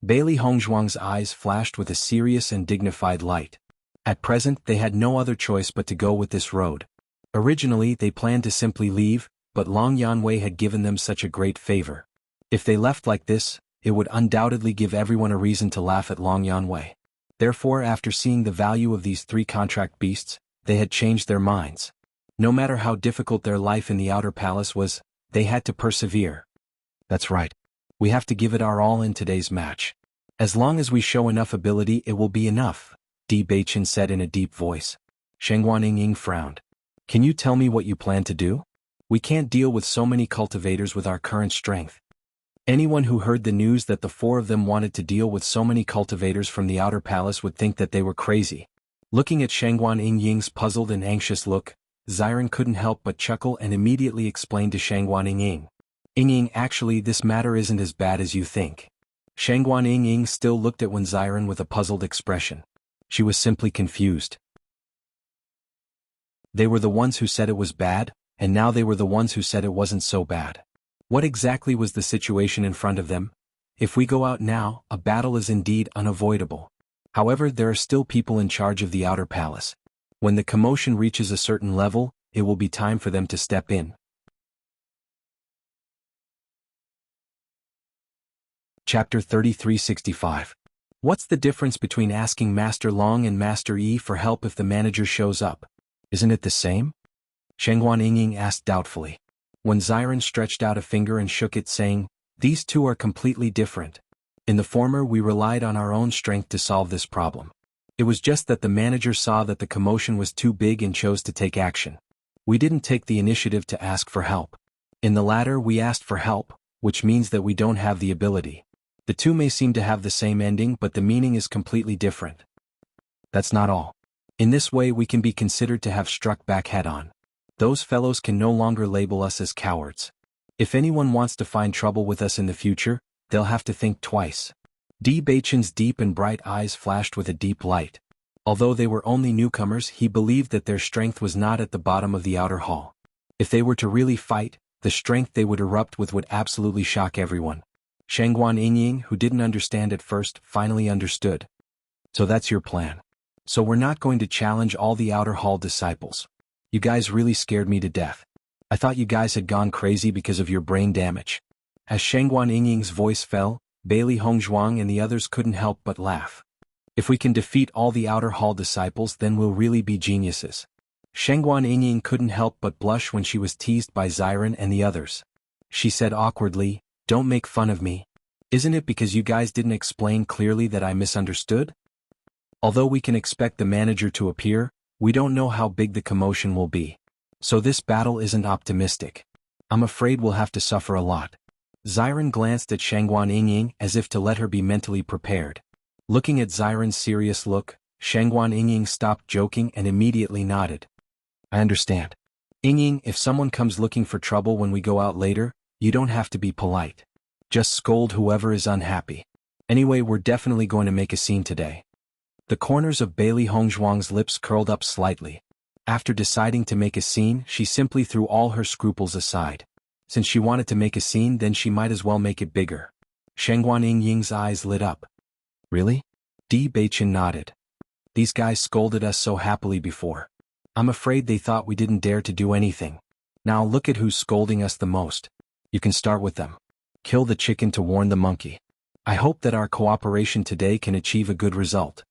Bailey Hongzhuang's eyes flashed with a serious and dignified light. At present, they had no other choice but to go with this road. Originally, they planned to simply leave, but Long Yanwei had given them such a great favor. If they left like this, it would undoubtedly give everyone a reason to laugh at Long Yanwei. Therefore, after seeing the value of these 3 contract beasts, they had changed their minds. No matter how difficult their life in the outer palace was, they had to persevere. That's right. We have to give it our all in today's match. As long as we show enough ability, it will be enough, Di Beichen said in a deep voice. Shangguan Yingying frowned. Can you tell me what you plan to do? We can't deal with so many cultivators with our current strength. Anyone who heard the news that the 4 of them wanted to deal with so many cultivators from the outer palace would think that they were crazy. Looking at Shangguan Yingying's puzzled and anxious look, Ziren couldn't help but chuckle and immediately explained to Shangguan Yingying. Yingying, actually, this matter isn't as bad as you think. Shangguan Yingying still looked at Ziren with a puzzled expression. She was simply confused. They were the ones who said it was bad, and now they were the ones who said it wasn't so bad. What exactly was the situation in front of them? If we go out now, a battle is indeed unavoidable. However, there are still people in charge of the outer palace. When the commotion reaches a certain level, it will be time for them to step in. Chapter 3365. What's the difference between asking Master Long and Master Yi for help if the manager shows up? Isn't it the same? Shangguan Yingying asked doubtfully. When Ziren stretched out a finger and shook it, saying, these two are completely different. In the former, we relied on our own strength to solve this problem. It was just that the manager saw that the commotion was too big and chose to take action. We didn't take the initiative to ask for help. In the latter, we asked for help, which means that we don't have the ability. The two may seem to have the same ending, but the meaning is completely different. That's not all. In this way, we can be considered to have struck back head-on. Those fellows can no longer label us as cowards. If anyone wants to find trouble with us in the future, they'll have to think twice. Di Beichen's deep and bright eyes flashed with a deep light. Although they were only newcomers, he believed that their strength was not at the bottom of the outer hall. If they were to really fight, the strength they would erupt with would absolutely shock everyone. Shangguan Yingying, who didn't understand at first, finally understood. So that's your plan. So we're not going to challenge all the outer hall disciples. You guys really scared me to death. I thought you guys had gone crazy because of your brain damage. As Shangguan Yingying's voice fell, Bailey Hongzhuang and the others couldn't help but laugh. If we can defeat all the outer hall disciples, then we'll really be geniuses. Shangguan Yingying couldn't help but blush when she was teased by Ziren and the others. She said awkwardly, don't make fun of me. Isn't it because you guys didn't explain clearly that I misunderstood? Although we can expect the manager to appear, we don't know how big the commotion will be. So this battle isn't optimistic. I'm afraid we'll have to suffer a lot. Ziren glanced at Shangguan Yingying as if to let her be mentally prepared. Looking at Ziren's serious look, Shangguan Yingying stopped joking and immediately nodded. I understand. Yingying, if someone comes looking for trouble when we go out later, you don't have to be polite. Just scold whoever is unhappy. Anyway, we're definitely going to make a scene today. The corners of Bailey Hongzhuang's lips curled up slightly. After deciding to make a scene, she simply threw all her scruples aside. Since she wanted to make a scene, then she might as well make it bigger. Shangguan Yingying's eyes lit up. Really? Di Beichen nodded. These guys scolded us so happily before. I'm afraid they thought we didn't dare to do anything. Now look at who's scolding us the most. You can start with them. Kill the chicken to warn the monkey. I hope that our cooperation today can achieve a good result.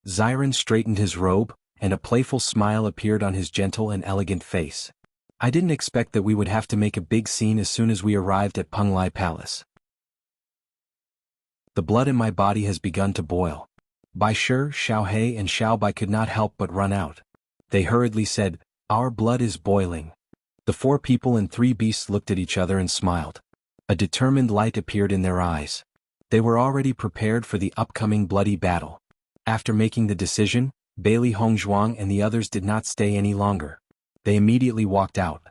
Ziren straightened his robe, and a playful smile appeared on his gentle and elegant face. I didn't expect that we would have to make a big scene as soon as we arrived at Penglai Palace. The blood in my body has begun to boil. Bai Shi, Xiao He and Xiao Bai could not help but run out. They hurriedly said, "Our blood is boiling." The 4 people and 3 beasts looked at each other and smiled. A determined light appeared in their eyes. They were already prepared for the upcoming bloody battle. After making the decision, Bailey Hongzhuang and the others did not stay any longer. They immediately walked out.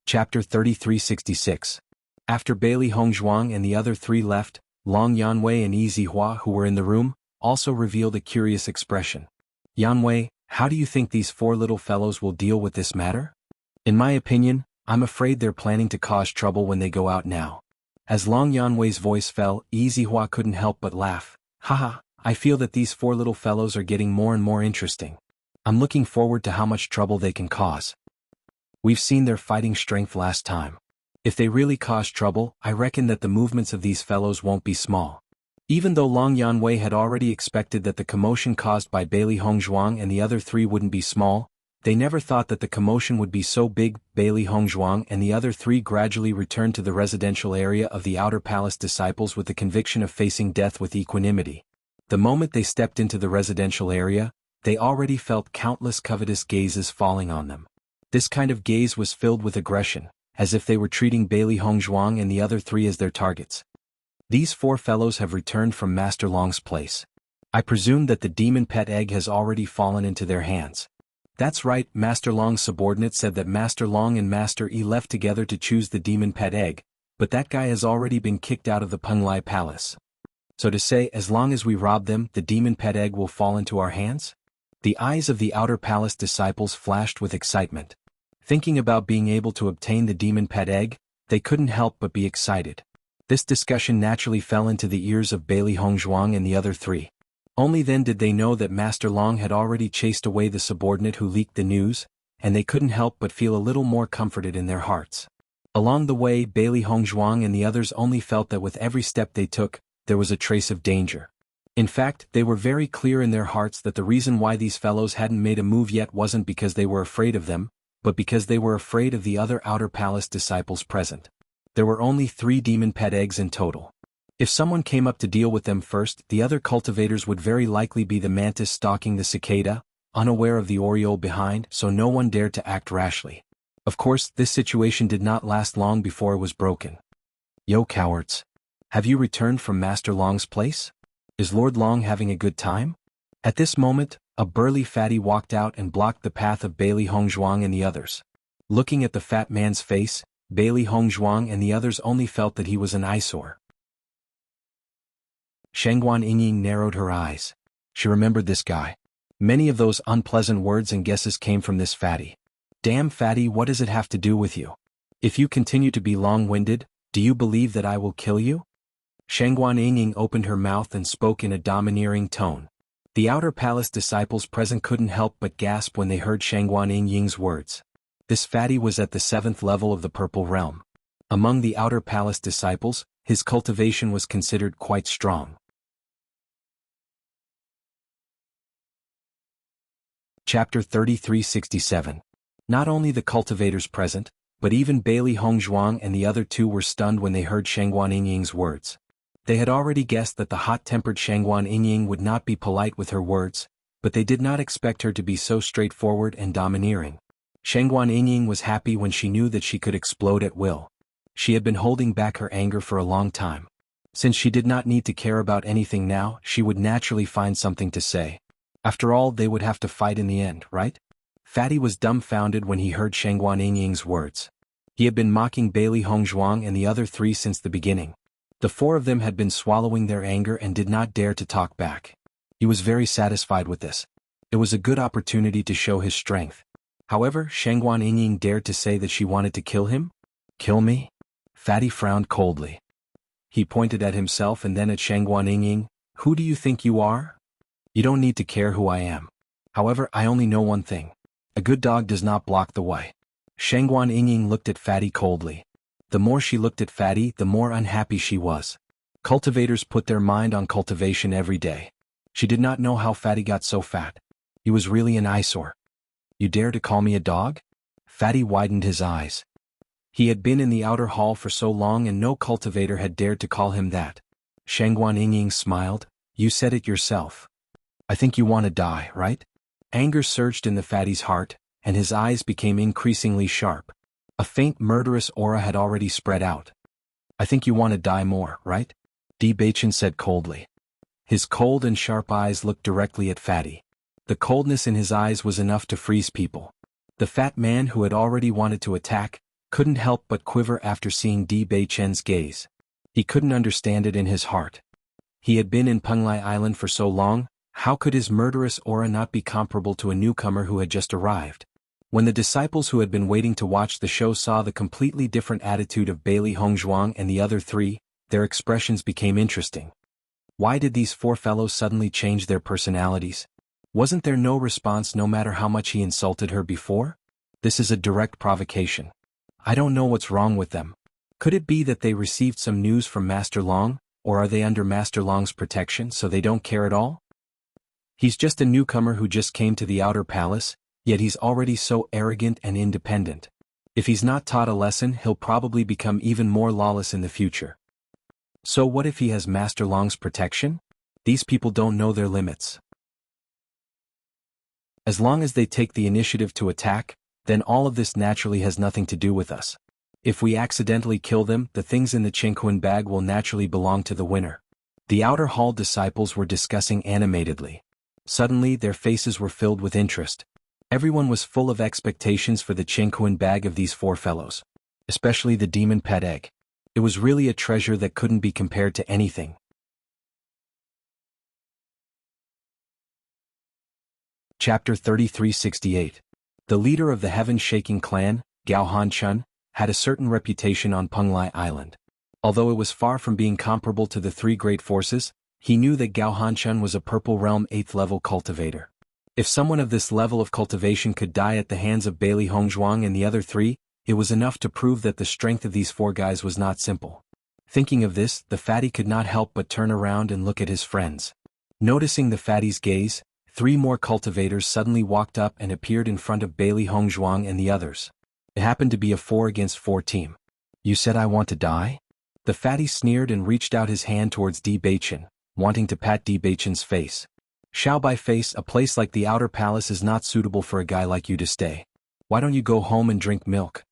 Chapter 3366. After Bailey Hongzhuang and the other 3 left, Long Yanwei and Yi Zihua, who were in the room, also revealed a curious expression. "Yanwei, how do you think these 4 little fellows will deal with this matter?" "In my opinion, I'm afraid they're planning to cause trouble when they go out now." As Long Yanwei's voice fell, Yi Zihua couldn't help but laugh. "Haha, I feel that these 4 little fellows are getting more and more interesting. I'm looking forward to how much trouble they can cause. We've seen their fighting strength last time. If they really cause trouble, I reckon that the movements of these fellows won't be small." Even though Long Yanwei had already expected that the commotion caused by Bailey Hongzhuang and the other 3 wouldn't be small, they never thought that the commotion would be so big. Bailey Hongzhuang and the other 3 gradually returned to the residential area of the Outer Palace disciples with the conviction of facing death with equanimity. The moment they stepped into the residential area, they already felt countless covetous gazes falling on them. This kind of gaze was filled with aggression, as if they were treating Bailey Hongzhuang and the other 3 as their targets. "These 4 fellows have returned from Master Long's place. I presume that the demon pet egg has already fallen into their hands." "That's right," Master Long's subordinate said that Master Long and Master Yi left together to choose the demon pet egg, but that guy has already been kicked out of the Penglai Palace. So to say, as long as we rob them, the demon pet egg will fall into our hands? The eyes of the Outer Palace disciples flashed with excitement. Thinking about being able to obtain the demon pet egg, they couldn't help but be excited. This discussion naturally fell into the ears of Bailey Hongzhuang and the other 3. Only then did they know that Master Long had already chased away the subordinate who leaked the news, and they couldn't help but feel a little more comforted in their hearts. Along the way, Bailey Hongzhuang and the others only felt that with every step they took, there was a trace of danger. In fact, they were very clear in their hearts that the reason why these fellows hadn't made a move yet wasn't because they were afraid of them, but because they were afraid of the other Outer Palace disciples present. There were only 3 demon pet eggs in total. If someone came up to deal with them first, the other cultivators would very likely be the mantis stalking the cicada, unaware of the oriole behind, so no one dared to act rashly. Of course, this situation did not last long before it was broken. "Yo cowards! Have you returned from Master Long's place? Is Lord Long having a good time?" At this moment, a burly fatty walked out and blocked the path of Bailey Hongzhuang and the others. Looking at the fat man's face, Bailey Hongzhuang and the others only felt that he was an eyesore. Shengguan Yingying narrowed her eyes. She remembered this guy. Many of those unpleasant words and guesses came from this fatty. "Damn fatty, what does it have to do with you? If you continue to be long-winded, do you believe that I will kill you?" Shengguan Yingying opened her mouth and spoke in a domineering tone. The Outer Palace disciples present couldn't help but gasp when they heard Shengguan Yingying's words. This fatty was at the 7th level of the Purple Realm. Among the Outer Palace disciples, his cultivation was considered quite strong. Chapter 3367. Not only the cultivators present, but even Bailey Hongzhuang and the other 2 were stunned when they heard Shengguan Yingying's words. They had already guessed that the hot-tempered Shengguan Yingying would not be polite with her words, but they did not expect her to be so straightforward and domineering. Shengguan Yingying was happy when she knew that she could explode at will. She had been holding back her anger for a long time. Since she did not need to care about anything now, she would naturally find something to say. After all, they would have to fight in the end, right? Fatty was dumbfounded when he heard Shengguan Yingying's words. He had been mocking Bailey Hongzhuang and the other 3 since the beginning. The 4 of them had been swallowing their anger and did not dare to talk back. He was very satisfied with this. It was a good opportunity to show his strength. However, Shengguan Yingying dared to say that she wanted to kill him? "Kill me?" Fatty frowned coldly. He pointed at himself and then at Shengguan Yingying. "Who do you think you are? You don't need to care who I am. However, I only know one thing. A good dog does not block the way." Shengguan Yingying looked at Fatty coldly. The more she looked at Fatty, the more unhappy she was. Cultivators put their mind on cultivation every day. She did not know how Fatty got so fat. He was really an eyesore. "You dare to call me a dog?" Fatty widened his eyes. He had been in the outer hall for so long and no cultivator had dared to call him that. Shangguan Yingying smiled. You said it yourself. I think you want to die, right? Anger surged in the fatty's heart, and his eyes became increasingly sharp. A faint murderous aura had already spread out. I think you want to die more, right? Di Beichen said coldly. His cold and sharp eyes looked directly at Fatty. The coldness in his eyes was enough to freeze people. The fat man who had already wanted to attack couldn't help but quiver after seeing Di Beichen's gaze. He couldn't understand it in his heart. He had been in Penglai Island for so long, how could his murderous aura not be comparable to a newcomer who had just arrived? When the disciples who had been waiting to watch the show saw the completely different attitude of Bailey Hongzhuang and the other three, their expressions became interesting. Why did these four fellows suddenly change their personalities? Wasn't there no response no matter how much he insulted her before? This is a direct provocation. I don't know what's wrong with them. Could it be that they received some news from Master Long, or are they under Master Long's protection so they don't care at all? He's just a newcomer who just came to the outer palace, yet he's already so arrogant and independent. If he's not taught a lesson, he'll probably become even more lawless in the future. So what if he has Master Long's protection? These people don't know their limits. As long as they take the initiative to attack, then all of this naturally has nothing to do with us. If we accidentally kill them, the things in the Qingquan bag will naturally belong to the winner. The outer hall disciples were discussing animatedly. Suddenly their faces were filled with interest. Everyone was full of expectations for the Qingquan bag of these four fellows. Especially the demon pet egg. It was really a treasure that couldn't be compared to anything. Chapter 3368. The leader of the heaven-shaking clan, Gao Hanchun, had a certain reputation on Penglai Island. Although it was far from being comparable to the three great forces, he knew that Gao Hanchun was a Purple Realm 8th level cultivator. If someone of this level of cultivation could die at the hands of Bailey Hongzhuang and the other three, it was enough to prove that the strength of these four guys was not simple. Thinking of this, the fatty could not help but turn around and look at his friends. Noticing the fatty's gaze, three more cultivators suddenly walked up and appeared in front of Bailey Hongzhuang and the others. It happened to be a 4-against-4 team. You said I want to die? The fatty sneered and reached out his hand towards Di Beichen, wanting to pat Di Beichen's face. Xiaobai face, a place like the outer palace is not suitable for a guy like you to stay. Why don't you go home and drink milk?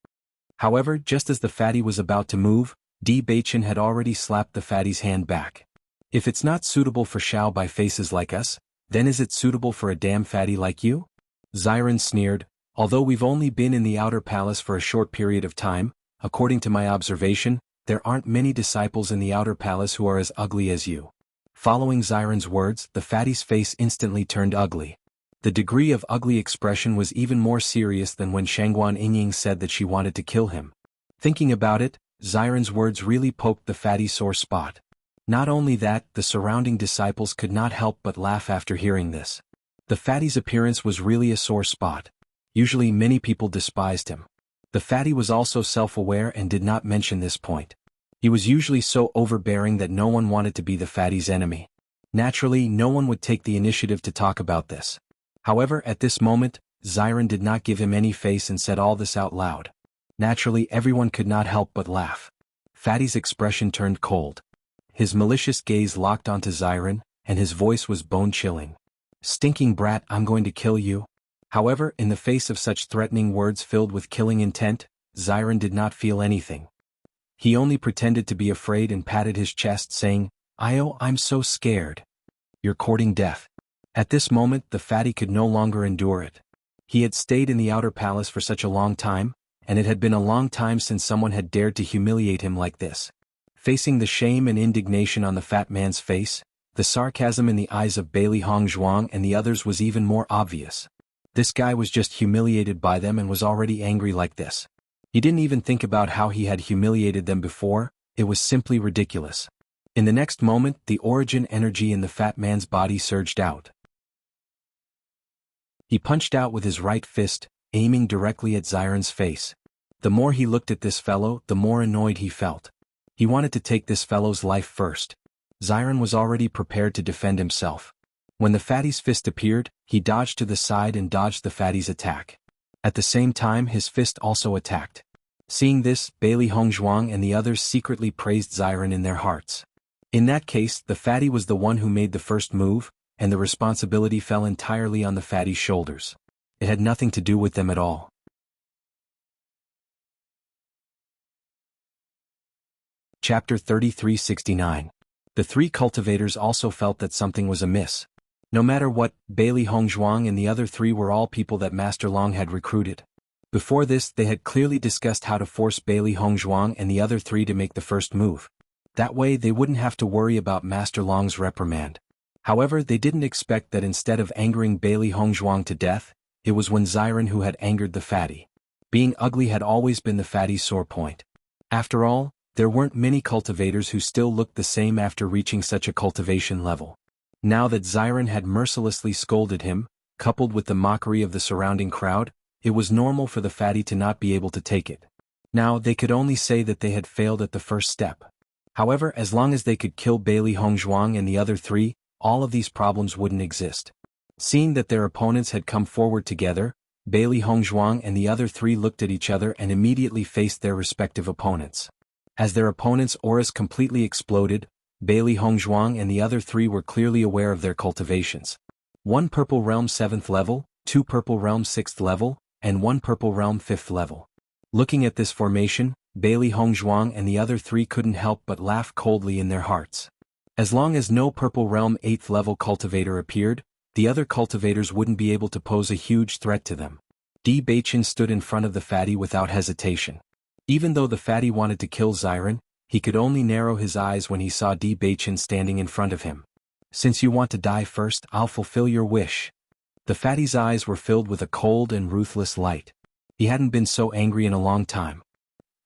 However, just as the fatty was about to move, Di Beichen had already slapped the fatty's hand back. If it's not suitable for Xiaobai faces like us, then is it suitable for a damn fatty like you? Xiren sneered. Although we've only been in the outer palace for a short period of time, according to my observation, there aren't many disciples in the outer palace who are as ugly as you. Following Xiren's words, the fatty's face instantly turned ugly. The degree of ugly expression was even more serious than when Shangguan Yingying said that she wanted to kill him. Thinking about it, Xiren's words really poked the fatty's sore spot. Not only that, the surrounding disciples could not help but laugh after hearing this. The fatty's appearance was really a sore spot. Usually many people despised him. The fatty was also self-aware and did not mention this point. He was usually so overbearing that no one wanted to be the fatty's enemy. Naturally, no one would take the initiative to talk about this. However, at this moment, Xiren did not give him any face and said all this out loud. Naturally, everyone could not help but laugh. Fatty's expression turned cold. His malicious gaze locked onto Xiren, and his voice was bone-chilling. Stinking brat, I'm going to kill you. However, in the face of such threatening words filled with killing intent, Xiren did not feel anything. He only pretended to be afraid and patted his chest saying, I'm so scared. You're courting death. At this moment the fatty could no longer endure it. He had stayed in the outer palace for such a long time, and it had been a long time since someone had dared to humiliate him like this. Facing the shame and indignation on the fat man's face, the sarcasm in the eyes of Bailey Hongzhuang and the others was even more obvious. This guy was just humiliated by them and was already angry like this. He didn't even think about how he had humiliated them before, it was simply ridiculous. In the next moment, the origin energy in the fat man's body surged out. He punched out with his right fist, aiming directly at Xiren's face. The more he looked at this fellow, the more annoyed he felt. He wanted to take this fellow's life first. Xiren was already prepared to defend himself. When the fatty's fist appeared, he dodged to the side and dodged the fatty's attack. At the same time his fist also attacked. Seeing this, Bailey Hongzhuang and the others secretly praised Xiren in their hearts. In that case, the fatty was the one who made the first move, and the responsibility fell entirely on the fatty's shoulders. It had nothing to do with them at all. Chapter 3369. The three cultivators also felt that something was amiss. No matter what, Bailey Hongzhuang and the other three were all people that Master Long had recruited. Before this, they had clearly discussed how to force Bailey Hongzhuang and the other three to make the first move. That way they wouldn't have to worry about Master Long's reprimand. However, they didn't expect that instead of angering Bailey Hongzhuang to death, it was when Xiren who had angered the fatty. Being ugly had always been the fatty's sore point. After all, there weren't many cultivators who still looked the same after reaching such a cultivation level. Now that Xiren had mercilessly scolded him, coupled with the mockery of the surrounding crowd, it was normal for the fatty to not be able to take it. Now they could only say that they had failed at the first step. However, as long as they could kill Bailey Hongzhuang and the other three, all of these problems wouldn't exist. Seeing that their opponents had come forward together, Bailey Hongzhuang and the other three looked at each other and immediately faced their respective opponents. As their opponents' auras completely exploded, Bailey Hongzhuang and the other three were clearly aware of their cultivations. 1 Purple Realm 7th level, 2 Purple Realm 6th level, and 1 Purple Realm 5th level. Looking at this formation, Bailey Hongzhuang and the other three couldn't help but laugh coldly in their hearts. As long as no Purple Realm 8th level cultivator appeared, the other cultivators wouldn't be able to pose a huge threat to them. Di Baichen stood in front of the fatty without hesitation. Even though the fatty wanted to kill Xiren, he could only narrow his eyes when he saw Di Baichen standing in front of him. Since you want to die first, I'll fulfill your wish. The fatty's eyes were filled with a cold and ruthless light. He hadn't been so angry in a long time.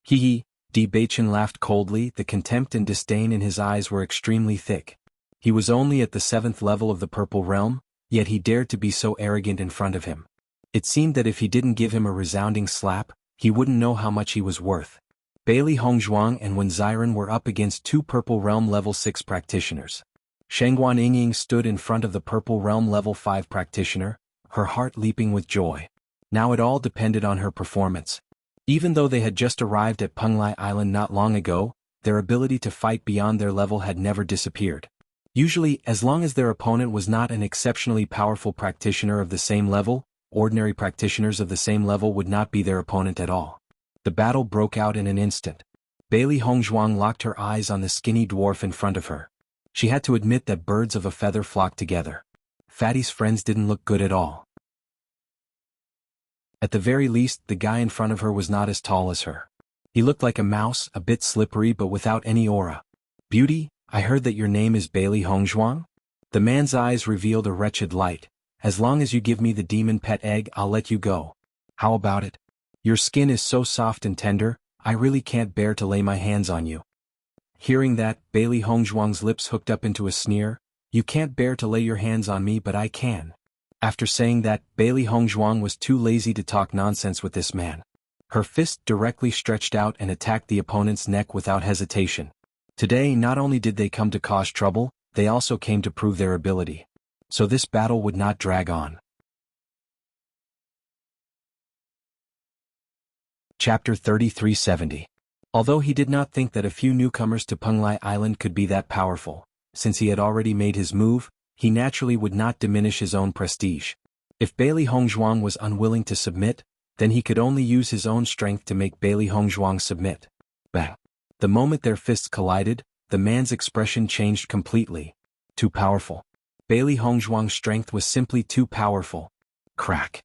Hee, Di Baichen laughed coldly. The contempt and disdain in his eyes were extremely thick. He was only at the 7th level of the Purple Realm, yet he dared to be so arrogant in front of him. It seemed that if he didn't give him a resounding slap, he wouldn't know how much he was worth. Bailey Hongzhuang and Wen Xiren were up against 2 Purple Realm level 6 practitioners. Shangguan Yingying stood in front of the Purple Realm level 5 practitioner, her heart leaping with joy. Now it all depended on her performance. Even though they had just arrived at Penglai Island not long ago, their ability to fight beyond their level had never disappeared. Usually, as long as their opponent was not an exceptionally powerful practitioner of the same level, ordinary practitioners of the same level would not be their opponent at all. The battle broke out in an instant. Bailey Hongzhuang locked her eyes on the skinny dwarf in front of her. She had to admit that birds of a feather flocked together. Fatty's friends didn't look good at all. At the very least, the guy in front of her was not as tall as her. He looked like a mouse, a bit slippery but without any aura. Beauty, I heard that your name is Bailey Hongzhuang? The man's eyes revealed a wretched light. As long as you give me the demon pet egg, I'll let you go. How about it? Your skin is so soft and tender, I really can't bear to lay my hands on you. Hearing that, Bailey Hongzhuang's lips hooked up into a sneer. You can't bear to lay your hands on me, but I can. After saying that, Bailey Hongzhuang was too lazy to talk nonsense with this man. Her fist directly stretched out and attacked the opponent's neck without hesitation. Today not only did they come to cause trouble, they also came to prove their ability. So this battle would not drag on. Chapter 3370. Although he did not think that a few newcomers to Penglai Island could be that powerful, since he had already made his move, he naturally would not diminish his own prestige. If Bailey Hongzhuang was unwilling to submit, then he could only use his own strength to make Bailey Hongzhuang submit. Bang! The moment their fists collided, the man's expression changed completely. Too powerful. Bailey Hongzhuang's strength was simply too powerful. Crack.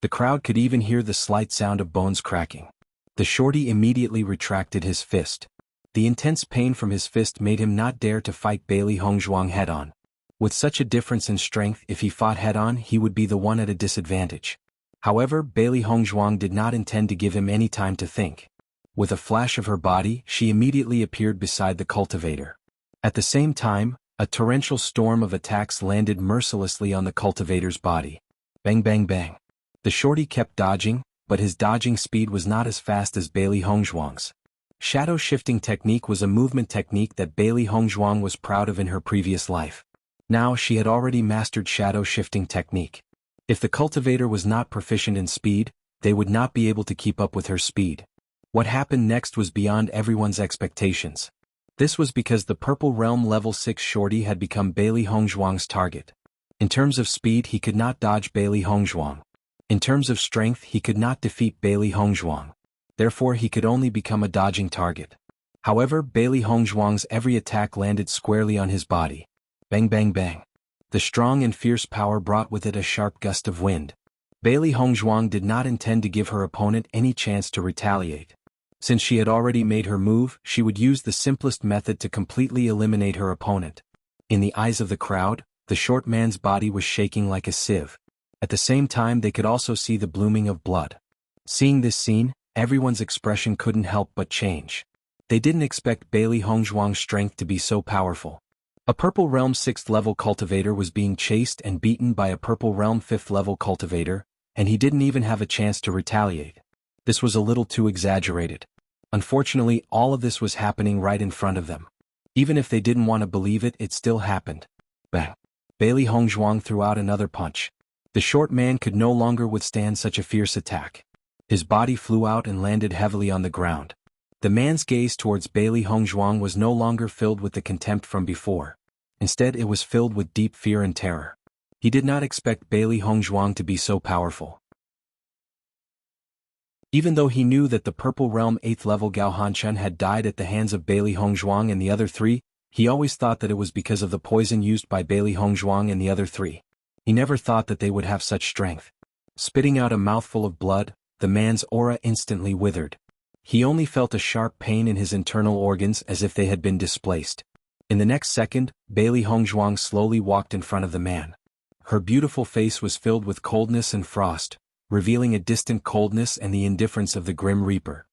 The crowd could even hear the slight sound of bones cracking. The shorty immediately retracted his fist. The intense pain from his fist made him not dare to fight Bailey Hongzhuang head-on. With such a difference in strength, if he fought head-on, he would be the one at a disadvantage. However, Bailey Hongzhuang did not intend to give him any time to think. With a flash of her body, she immediately appeared beside the cultivator. At the same time, a torrential storm of attacks landed mercilessly on the cultivator's body. Bang bang bang. The shorty kept dodging, but his dodging speed was not as fast as Bailey Hongzhuang's. Shadow shifting technique was a movement technique that Bailey Hongzhuang was proud of in her previous life. Now she had already mastered shadow shifting technique. If the cultivator was not proficient in speed, they would not be able to keep up with her speed. What happened next was beyond everyone's expectations. This was because the Purple Realm Level 6 shorty had become Bailey Hongzhuang's target. In terms of speed, he could not dodge Bailey Hongzhuang. In terms of strength, he could not defeat Bailey Hongzhuang. Therefore, he could only become a dodging target. However, Bailey Hongzhuang's every attack landed squarely on his body. Bang bang bang. The strong and fierce power brought with it a sharp gust of wind. Bailey Hongzhuang did not intend to give her opponent any chance to retaliate. Since she had already made her move, she would use the simplest method to completely eliminate her opponent. In the eyes of the crowd, the short man's body was shaking like a sieve. At the same time, they could also see the blooming of blood. Seeing this scene, everyone's expression couldn't help but change. They didn't expect Bailey Hongzhuang's strength to be so powerful. A Purple Realm 6th level cultivator was being chased and beaten by a Purple Realm 5th level cultivator, and he didn't even have a chance to retaliate. This was a little too exaggerated. Unfortunately, all of this was happening right in front of them. Even if they didn't want to believe it, it still happened. Bang! Bailey Hongzhuang threw out another punch. The short man could no longer withstand such a fierce attack. His body flew out and landed heavily on the ground. The man's gaze towards Bailey Hongzhuang was no longer filled with the contempt from before. Instead, it was filled with deep fear and terror. He did not expect Bailey Hongzhuang to be so powerful. Even though he knew that the Purple Realm 8th level Gao Hanchun had died at the hands of Bailey Hongzhuang and the other three, he always thought that it was because of the poison used by Bailey Hongzhuang and the other three. He never thought that they would have such strength. Spitting out a mouthful of blood, the man's aura instantly withered. He only felt a sharp pain in his internal organs as if they had been displaced. In the next second, Bailey Hongzhuang slowly walked in front of the man. Her beautiful face was filled with coldness and frost, revealing a distant coldness and the indifference of the Grim Reaper.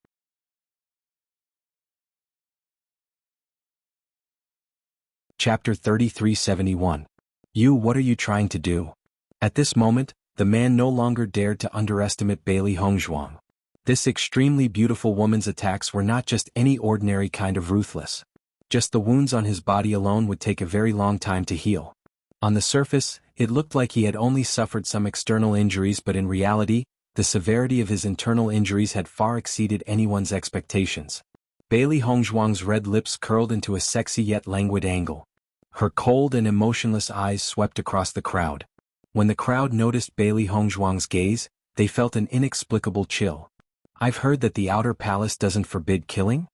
Chapter 3371. You, what are you trying to do? At this moment, the man no longer dared to underestimate Bailey Hongzhuang. This extremely beautiful woman's attacks were not just any ordinary kind of ruthless. Just the wounds on his body alone would take a very long time to heal. On the surface, it looked like he had only suffered some external injuries, but in reality, the severity of his internal injuries had far exceeded anyone's expectations. Bailey Hongzhuang's red lips curled into a sexy yet languid angle. Her cold and emotionless eyes swept across the crowd. When the crowd noticed Bailey Hongzhuang's gaze, they felt an inexplicable chill. I've heard that the Outer Palace doesn't forbid killing?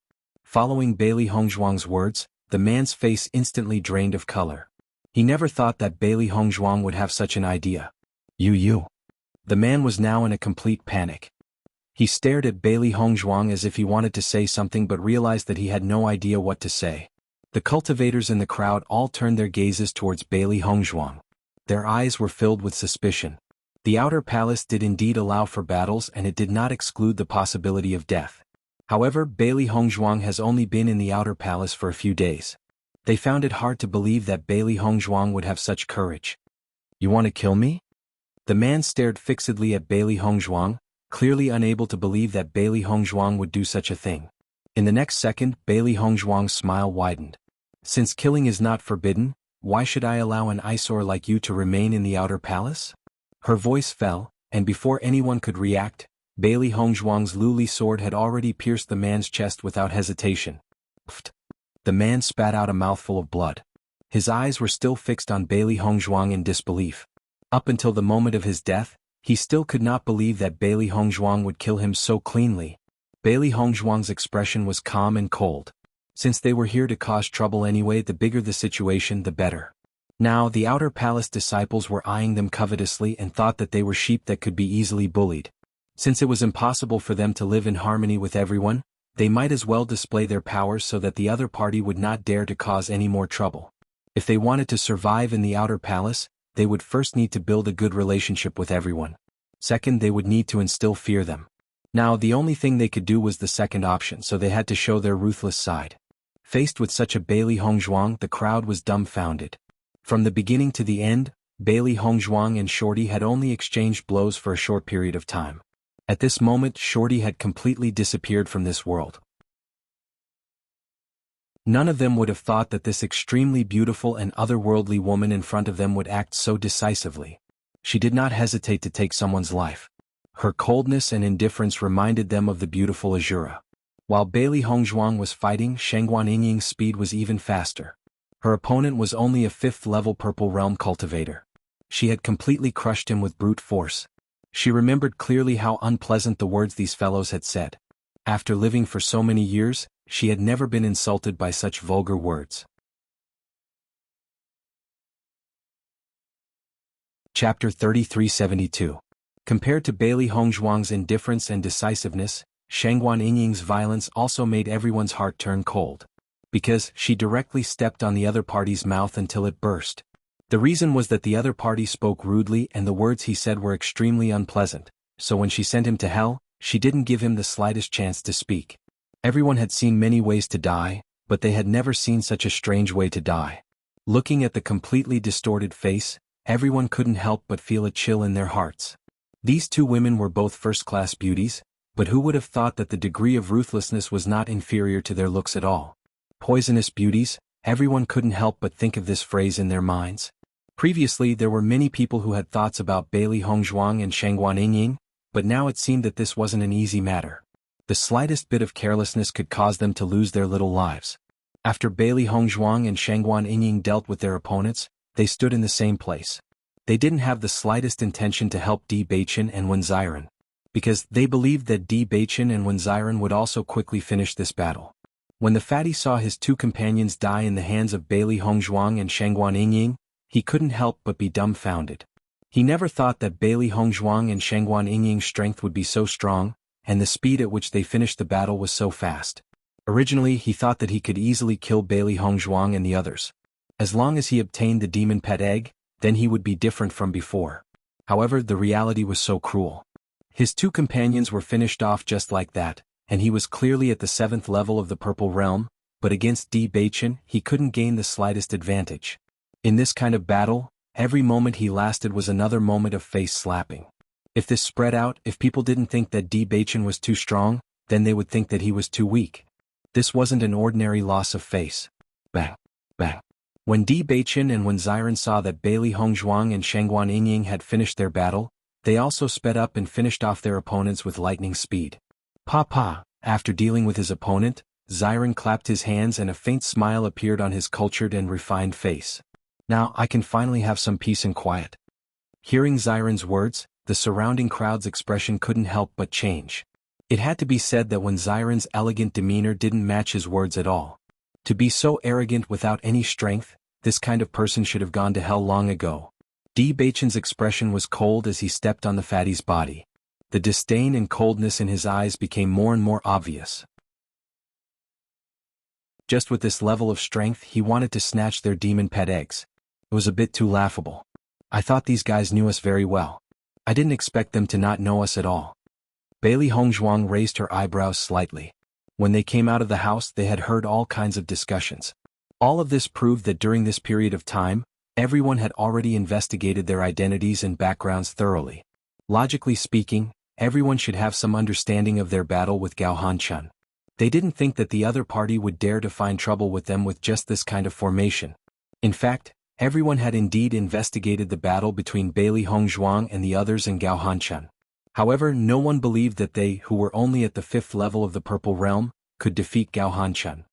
Following Bailey Hongzhuang's words, the man's face instantly drained of color. He never thought that Bailey Hongzhuang would have such an idea. You. The man was now in a complete panic. He stared at Bailey Hongzhuang as if he wanted to say something but realized that he had no idea what to say. The cultivators in the crowd all turned their gazes towards Bailey Hongzhuang. Their eyes were filled with suspicion. The Outer Palace did indeed allow for battles, and it did not exclude the possibility of death. However, Bailey Hongzhuang has only been in the Outer Palace for a few days. They found it hard to believe that Bailey Hongzhuang would have such courage. You want to kill me? The man stared fixedly at Bailey Hongzhuang, clearly unable to believe that Bailey Hongzhuang would do such a thing. In the next second, Bailey Hongzhuang's smile widened. Since killing is not forbidden, why should I allow an eyesore like you to remain in the Outer Palace? Her voice fell, and before anyone could react, Bailey Hongzhuang's luli sword had already pierced the man's chest without hesitation. Pfft. The man spat out a mouthful of blood. His eyes were still fixed on Bailey Hongzhuang in disbelief. Up until the moment of his death, he still could not believe that Bailey Hongzhuang would kill him so cleanly. Bailey Hongzhuang's expression was calm and cold. Since they were here to cause trouble anyway, the bigger the situation, the better. Now, the Outer Palace disciples were eyeing them covetously and thought that they were sheep that could be easily bullied. Since it was impossible for them to live in harmony with everyone, they might as well display their powers so that the other party would not dare to cause any more trouble. If they wanted to survive in the Outer Palace, they would first need to build a good relationship with everyone. Second, they would need to instill fear them. Now, the only thing they could do was the second option, so they had to show their ruthless side. Faced with such a Bailey Hongzhuang, the crowd was dumbfounded. From the beginning to the end, Bailey Hongzhuang and Shorty had only exchanged blows for a short period of time. At this moment, Shorty had completely disappeared from this world. None of them would have thought that this extremely beautiful and otherworldly woman in front of them would act so decisively. She did not hesitate to take someone's life. Her coldness and indifference reminded them of the beautiful Azura. While Bailey Hongzhuang was fighting, Shangguan Yingying's speed was even faster. Her opponent was only a 5th level Purple Realm cultivator. She had completely crushed him with brute force. She remembered clearly how unpleasant the words these fellows had said. After living for so many years, she had never been insulted by such vulgar words. Chapter 3372. Compared to Bailey Hongzhuang's indifference and decisiveness, Shangguan Yingying's violence also made everyone's heart turn cold. Because she directly stepped on the other party's mouth until it burst. The reason was that the other party spoke rudely and the words he said were extremely unpleasant, so when she sent him to hell, she didn't give him the slightest chance to speak. Everyone had seen many ways to die, but they had never seen such a strange way to die. Looking at the completely distorted face, everyone couldn't help but feel a chill in their hearts. These two women were both first-class beauties, but who would have thought that the degree of ruthlessness was not inferior to their looks at all? Poisonous beauties, everyone couldn't help but think of this phrase in their minds. Previously there were many people who had thoughts about Bailey Hongzhuang and Shangguan Yingying, but now it seemed that this wasn't an easy matter. The slightest bit of carelessness could cause them to lose their little lives. After Bailey Hongzhuang and Shangguan Yingying dealt with their opponents, they stood in the same place. They didn't have the slightest intention to help Di Beichen and Wen Xiren, because they believed that Di Beichen and Wen Xiren would also quickly finish this battle. When the fatty saw his two companions die in the hands of Bailey Hongzhuang and Shangguan Yingying, he couldn't help but be dumbfounded. He never thought that Bailey Hongzhuang and Shangguan Yingying's strength would be so strong, and the speed at which they finished the battle was so fast. Originally he thought that he could easily kill Bailey Hongzhuang and the others. As long as he obtained the demon pet egg, then he would be different from before. However, the reality was so cruel. His two companions were finished off just like that, and he was clearly at the 7th level of the Purple Realm, but against Di Beichen he couldn't gain the slightest advantage. In this kind of battle, every moment he lasted was another moment of face slapping. If this spread out, if people didn't think that Di Beichen was too strong, then they would think that he was too weak. This wasn't an ordinary loss of face. Bang, bang. When Di Beichen and Wen Xiren saw that Bailey Hongzhuang and Shangguan Yingying had finished their battle, they also sped up and finished off their opponents with lightning speed. Pa. After dealing with his opponent, Xiren clapped his hands and a faint smile appeared on his cultured and refined face. Now I can finally have some peace and quiet. Hearing Xiren's words, the surrounding crowd's expression couldn't help but change. It had to be said that Wen Xiren's elegant demeanor didn't match his words at all. To be so arrogant without any strength, this kind of person should have gone to hell long ago. Di Beichen's expression was cold as he stepped on the fatty's body. The disdain and coldness in his eyes became more and more obvious. Just with this level of strength he wanted to snatch their demon pet eggs. It was a bit too laughable. I thought these guys knew us very well. I didn't expect them to not know us at all. Bailey Hongzhuang raised her eyebrows slightly. When they came out of the house they had heard all kinds of discussions. All of this proved that during this period of time, everyone had already investigated their identities and backgrounds thoroughly. Logically speaking, everyone should have some understanding of their battle with Gao Hanchun. They didn't think that the other party would dare to find trouble with them with just this kind of formation. In fact, everyone had indeed investigated the battle between Bailey Hongzhuang and the others and Gao Hanchun. However, no one believed that they, who were only at the 5th level of the Purple Realm, could defeat Gao Hanchun.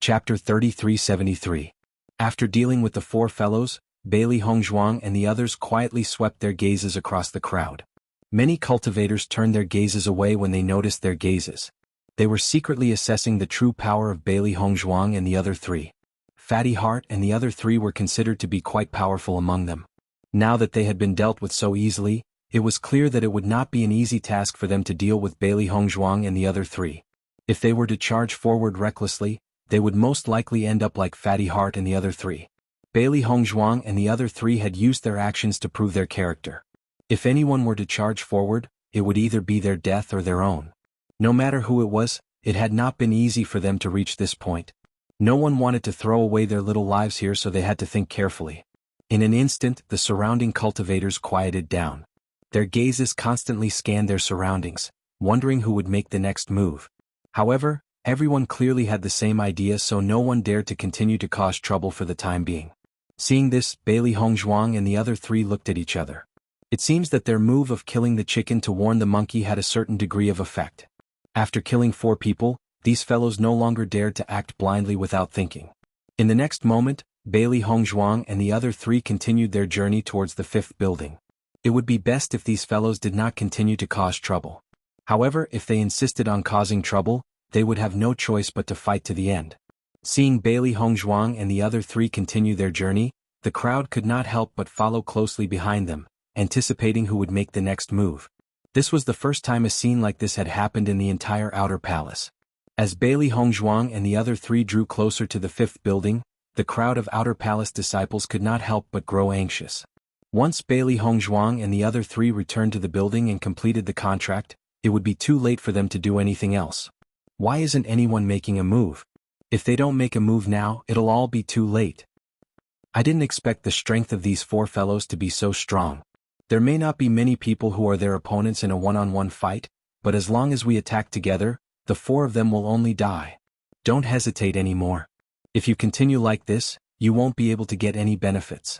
Chapter 3373. After dealing with the four fellows, Bailey Hongzhuang and the others quietly swept their gazes across the crowd. Many cultivators turned their gazes away when they noticed their gazes. They were secretly assessing the true power of Bailey Hongzhuang and the other three. Fatty Heart and the other three were considered to be quite powerful among them. Now that they had been dealt with so easily, it was clear that it would not be an easy task for them to deal with Bailey Hongzhuang and the other three. If they were to charge forward recklessly, they would most likely end up like Fatty Heart and the other three. Bailey Hongzhuang and the other three had used their actions to prove their character. If anyone were to charge forward, it would either be their death or their own. No matter who it was, it had not been easy for them to reach this point. No one wanted to throw away their little lives here, so they had to think carefully. In an instant, the surrounding cultivators quieted down. Their gazes constantly scanned their surroundings, wondering who would make the next move. However, everyone clearly had the same idea, so no one dared to continue to cause trouble for the time being. Seeing this, Bailey Hongzhuang and the other three looked at each other. It seems that their move of killing the chicken to warn the monkey had a certain degree of effect. After killing 4 people, these fellows no longer dared to act blindly without thinking. In the next moment, Bailey Hongzhuang and the other 3 continued their journey towards the 5th building. It would be best if these fellows did not continue to cause trouble. However, if they insisted on causing trouble, they would have no choice but to fight to the end. Seeing Bailey Hongzhuang and the other 3 continue their journey, the crowd could not help but follow closely behind them, anticipating who would make the next move. This was the first time a scene like this had happened in the entire outer palace. As Bailey Hongzhuang and the other 3 drew closer to the 5th building, the crowd of outer palace disciples could not help but grow anxious. Once Bailey Hongzhuang and the other 3 returned to the building and completed the contract, it would be too late for them to do anything else. Why isn't anyone making a move? If they don't make a move now, it'll all be too late. I didn't expect the strength of these 4 fellows to be so strong. There may not be many people who are their opponents in a one-on-one fight, but as long as we attack together, the 4 of them will only die. Don't hesitate anymore. If you continue like this, you won't be able to get any benefits.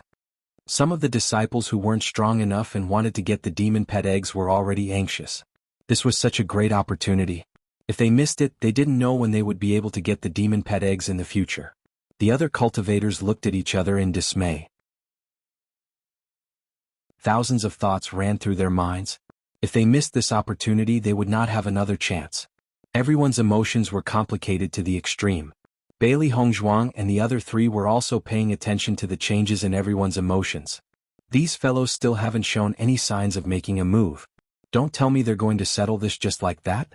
Some of the disciples who weren't strong enough and wanted to get the demon pet eggs were already anxious. This was such a great opportunity. If they missed it, they didn't know when they would be able to get the demon pet eggs in the future. The other cultivators looked at each other in dismay. Thousands of thoughts ran through their minds. If they missed this opportunity, they would not have another chance. Everyone's emotions were complicated to the extreme. Bailey Hongzhuang and the other 3 were also paying attention to the changes in everyone's emotions. These fellows still haven't shown any signs of making a move. Don't tell me they're going to settle this just like that?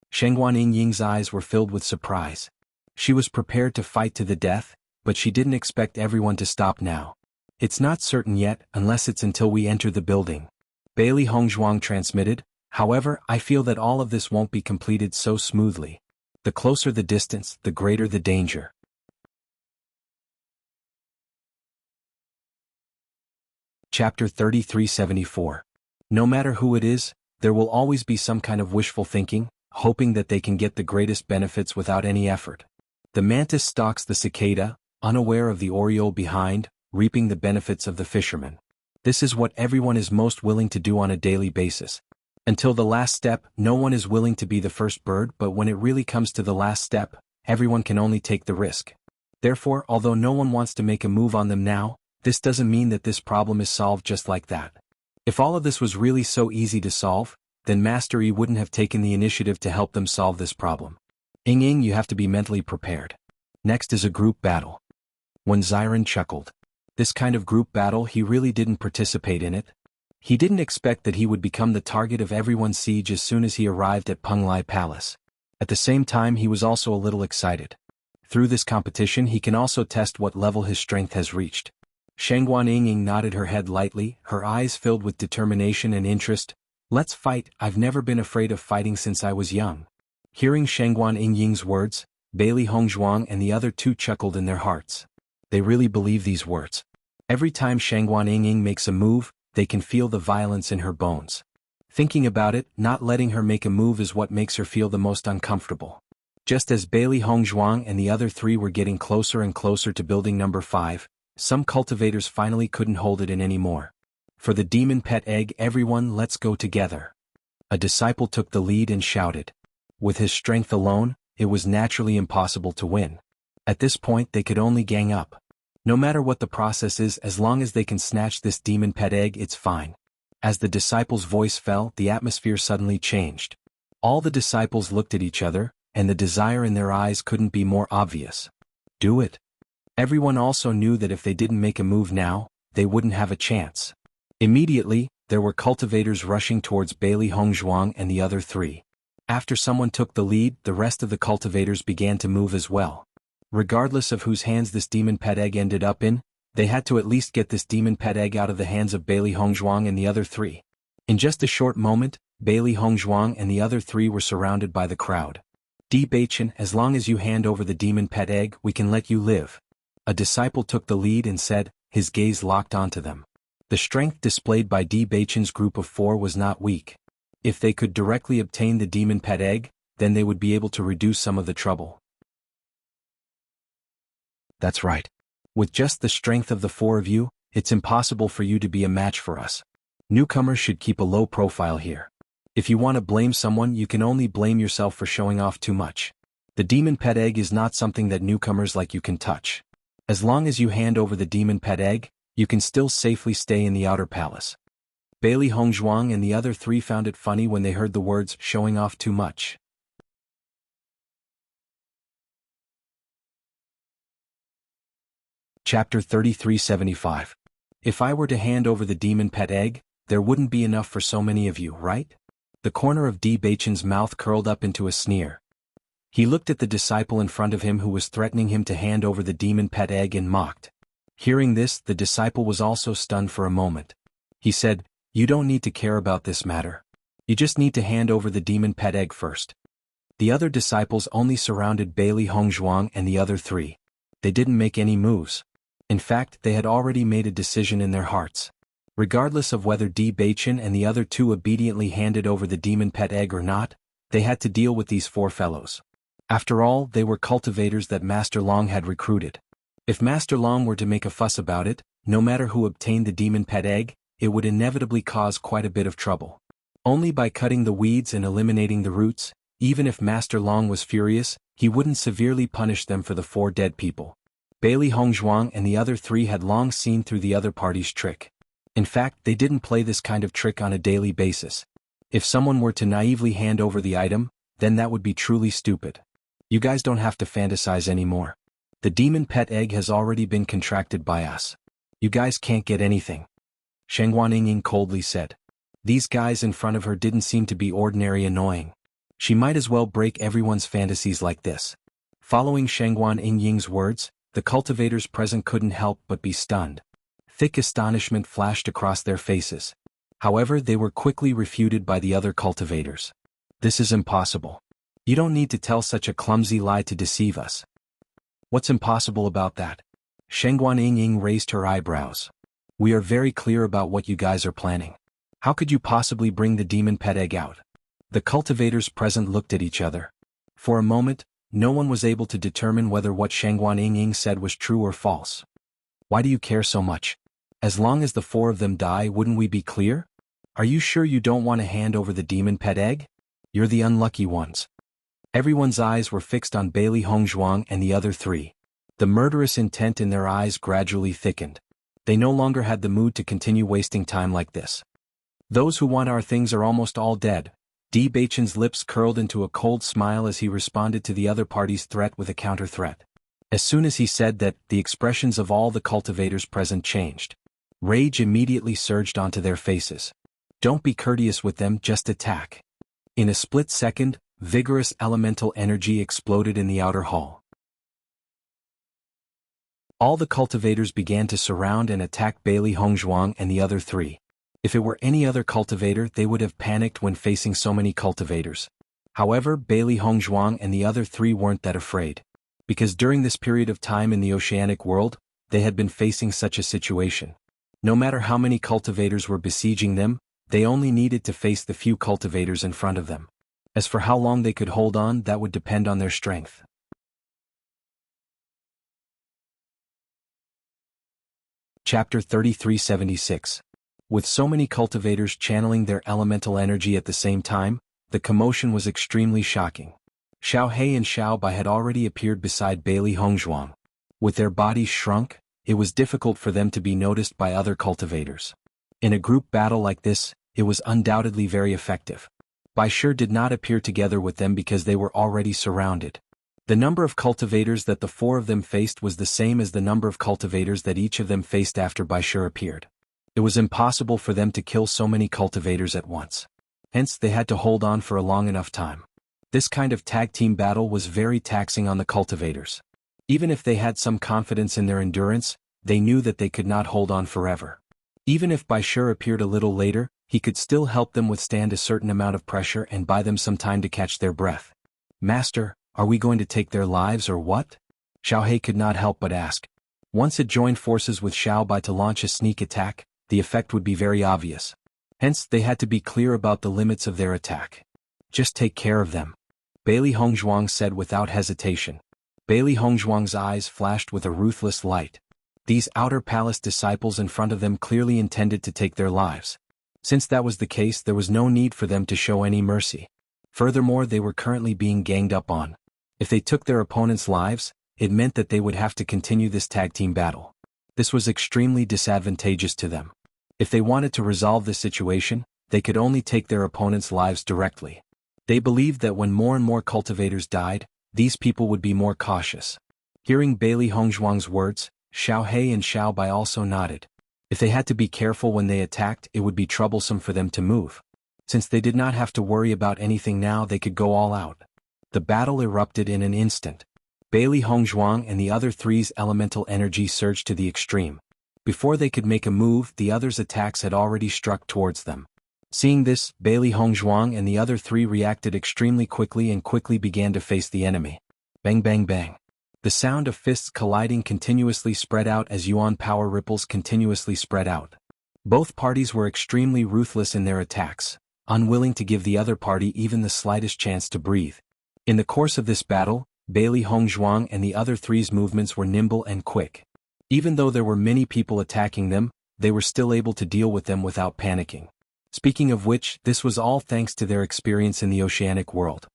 Shengguan Yingying's eyes were filled with surprise. She was prepared to fight to the death, but she didn't expect everyone to stop now. It's not certain yet, unless it's until we enter the building. Bailey Hongzhuang transmitted, however, I feel that all of this won't be completed so smoothly. The closer the distance, the greater the danger. Chapter 3374. No matter who it is, there will always be some kind of wishful thinking, hoping that they can get the greatest benefits without any effort. The mantis stalks the cicada, unaware of the oriole behind, reaping the benefits of the fisherman. This is what everyone is most willing to do on a daily basis. Until the last step, no one is willing to be the first bird, but when it really comes to the last step, everyone can only take the risk. Therefore, although no one wants to make a move on them now, this doesn't mean that this problem is solved just like that. If all of this was really so easy to solve, then Master Yi wouldn't have taken the initiative to help them solve this problem. Ying, you have to be mentally prepared. Next is a group battle. When Xiren chuckled. This kind of group battle, he really didn't participate in it. He didn't expect that he would become the target of everyone's siege as soon as he arrived at Penglai Palace. At the same time, he was also a little excited. Through this competition, he can also test what level his strength has reached. Shengguan Yingying nodded her head lightly, her eyes filled with determination and interest. Let's fight, I've never been afraid of fighting since I was young. Hearing Shengguan Yingying's words, Bailey Hongzhuang and the other 2 chuckled in their hearts. They really believe these words. Every time Shengguan Yingying makes a move, they can feel the violence in her bones. Thinking about it, not letting her make a move is what makes her feel the most uncomfortable. Just as Bailey Hongzhuang and the other 3 were getting closer and closer to building number 5, some cultivators finally couldn't hold it in anymore. For the demon pet egg, everyone, let's go together. A disciple took the lead and shouted. With his strength alone, it was naturally impossible to win. At this point, they could only gang up. No matter what the process is, as long as they can snatch this demon pet egg, it's fine. As the disciple's voice fell, the atmosphere suddenly changed. All the disciples looked at each other, and the desire in their eyes couldn't be more obvious. Do it. Everyone also knew that if they didn't make a move now, they wouldn't have a chance. Immediately, there were cultivators rushing towards Bailey Hongzhuang and the other 3. After someone took the lead, the rest of the cultivators began to move as well. Regardless of whose hands this demon pet egg ended up in, they had to at least get this demon pet egg out of the hands of Bailey Hongzhuang and the other 3. In just a short moment, Bailey Hongzhuang and the other 3 were surrounded by the crowd. Di Baichen, as long as you hand over the demon pet egg, we can let you live. A disciple took the lead and said, his gaze locked onto them. The strength displayed by Di Baichen's group of 4 was not weak. If they could directly obtain the demon pet egg, then they would be able to reduce some of the trouble. That's right. With just the strength of the 4 of you, it's impossible for you to be a match for us. Newcomers should keep a low profile here. If you want to blame someone, you can only blame yourself for showing off too much. The demon pet egg is not something that newcomers like you can touch. As long as you hand over the demon pet egg, you can still safely stay in the outer palace. Bailey Hongzhuang and the other three found it funny when they heard the words showing off too much. Chapter 3375. If I were to hand over the demon pet egg, there wouldn't be enough for so many of you, right? The corner of Di Beichen's mouth curled up into a sneer. He looked at the disciple in front of him who was threatening him to hand over the demon pet egg and mocked. Hearing this, the disciple was also stunned for a moment. He said, "You don't need to care about this matter. You just need to hand over the demon pet egg first." The other disciples only surrounded Bailey Hongzhuang and the other three. They didn't make any moves. In fact, they had already made a decision in their hearts. Regardless of whether Di Beichen and the other two obediently handed over the demon pet egg or not, they had to deal with these four fellows. After all, they were cultivators that Master Long had recruited. If Master Long were to make a fuss about it, no matter who obtained the demon pet egg, it would inevitably cause quite a bit of trouble. Only by cutting the weeds and eliminating the roots, even if Master Long was furious, he wouldn't severely punish them for the four dead people. Bailey Hongzhuang and the other three had long seen through the other party's trick. In fact, they didn't play this kind of trick on a daily basis. If someone were to naively hand over the item, then that would be truly stupid. You guys don't have to fantasize anymore. The demon pet egg has already been contracted by us. You guys can't get anything. Shangguan Yingying coldly said. These guys in front of her didn't seem to be ordinary annoying. She might as well break everyone's fantasies like this. Following Shangguan Yingying's words, the cultivators present couldn't help but be stunned. Thick astonishment flashed across their faces. However, they were quickly refuted by the other cultivators. This is impossible. You don't need to tell such a clumsy lie to deceive us. What's impossible about that? Shangguan Yingying raised her eyebrows. We are very clear about what you guys are planning. How could you possibly bring the demon pet egg out? The cultivators present looked at each other. For a moment, no one was able to determine whether what Shangguan Yingying said was true or false. Why do you care so much? As long as the four of them die, wouldn't we be clear? Are you sure you don't want to hand over the demon pet egg? You're the unlucky ones. Everyone's eyes were fixed on Bailey Hongzhuang and the other three. The murderous intent in their eyes gradually thickened. They no longer had the mood to continue wasting time like this. Those who want our things are almost all dead. Di Beichen's lips curled into a cold smile as he responded to the other party's threat with a counter-threat. As soon as he said that, the expressions of all the cultivators present changed. Rage immediately surged onto their faces. Don't be courteous with them, just attack. In a split second, vigorous elemental energy exploded in the outer hall. All the cultivators began to surround and attack Bailey Hongzhuang and the other three. If it were any other cultivator, they would have panicked when facing so many cultivators. However, Bailey Hongzhuang and the other three weren't that afraid. Because during this period of time in the oceanic world, they had been facing such a situation. No matter how many cultivators were besieging them, they only needed to face the few cultivators in front of them. As for how long they could hold on, that would depend on their strength. Chapter 3376. With so many cultivators channeling their elemental energy at the same time, the commotion was extremely shocking. Xiao He and Xiao Bai had already appeared beside Bailey Hongzhuang. With their bodies shrunk, it was difficult for them to be noticed by other cultivators. In a group battle like this, it was undoubtedly very effective. Bai Shi did not appear together with them because they were already surrounded. The number of cultivators that the four of them faced was the same as the number of cultivators that each of them faced after Bai Shi appeared. It was impossible for them to kill so many cultivators at once. Hence, they had to hold on for a long enough time. This kind of tag-team battle was very taxing on the cultivators. Even if they had some confidence in their endurance, they knew that they could not hold on forever. Even if Bai Shi appeared a little later, he could still help them withstand a certain amount of pressure and buy them some time to catch their breath. Master, are we going to take their lives or what? Xiao He could not help but ask. Once it joined forces with Xiao Bai to launch a sneak attack, the effect would be very obvious. Hence, they had to be clear about the limits of their attack. Just take care of them. Bailey Hongzhuang said without hesitation. Bailey Hongzhuang's eyes flashed with a ruthless light. These outer palace disciples in front of them clearly intended to take their lives. Since that was the case, there was no need for them to show any mercy. Furthermore, they were currently being ganged up on. If they took their opponents' lives, it meant that they would have to continue this tag team battle. This was extremely disadvantageous to them. If they wanted to resolve this situation, they could only take their opponents' lives directly. They believed that when more and more cultivators died, these people would be more cautious. Hearing Bailey Hongzhuang's words, Xiao He and Xiao Bai also nodded. If they had to be careful when they attacked, it would be troublesome for them to move. Since they did not have to worry about anything now, they could go all out. The battle erupted in an instant. Bailey Hongzhuang and the other three's elemental energy surged to the extreme. Before they could make a move, the others' attacks had already struck towards them. Seeing this, Bailey Hongzhuang and the other three reacted extremely quickly and quickly began to face the enemy. Bang bang bang. The sound of fists colliding continuously spread out as yuan power ripples continuously spread out. Both parties were extremely ruthless in their attacks, unwilling to give the other party even the slightest chance to breathe. In the course of this battle, Bailey Hongzhuang and the other three's movements were nimble and quick. Even though there were many people attacking them, they were still able to deal with them without panicking. Speaking of which, this was all thanks to their experience in the oceanic world.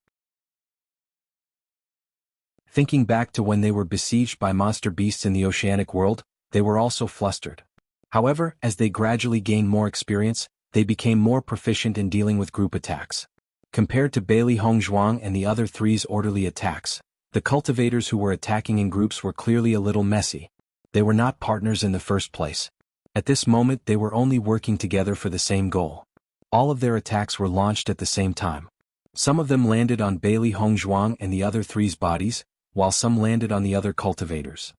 Thinking back to when they were besieged by monster beasts in the oceanic world, they were also flustered. However, as they gradually gained more experience, they became more proficient in dealing with group attacks. Compared to Bailey Hongzhuang and the other three's orderly attacks, the cultivators who were attacking in groups were clearly a little messy. They were not partners in the first place. At this moment, they were only working together for the same goal. All of their attacks were launched at the same time. Some of them landed on Bailey Hongzhuang and the other three's bodies, while some landed on the other cultivators.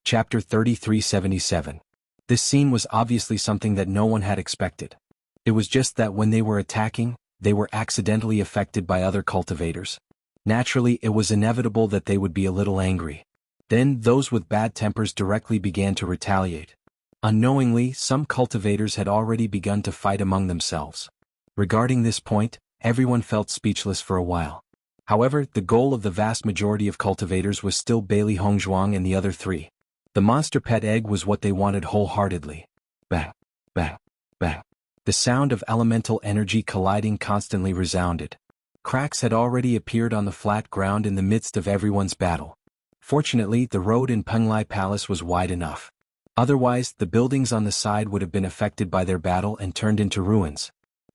Chapter 3377. This scene was obviously something that no one had expected. It was just that when they were attacking, they were accidentally affected by other cultivators. Naturally, it was inevitable that they would be a little angry. Then, those with bad tempers directly began to retaliate. Unknowingly, some cultivators had already begun to fight among themselves. Regarding this point, everyone felt speechless for a while. However, the goal of the vast majority of cultivators was still Bailey Hongzhuang and the other three. The monster pet egg was what they wanted wholeheartedly. Bang, bang, bang. The sound of elemental energy colliding constantly resounded. Cracks had already appeared on the flat ground in the midst of everyone's battle. Fortunately, the road in Penglai Palace was wide enough. Otherwise, the buildings on the side would have been affected by their battle and turned into ruins.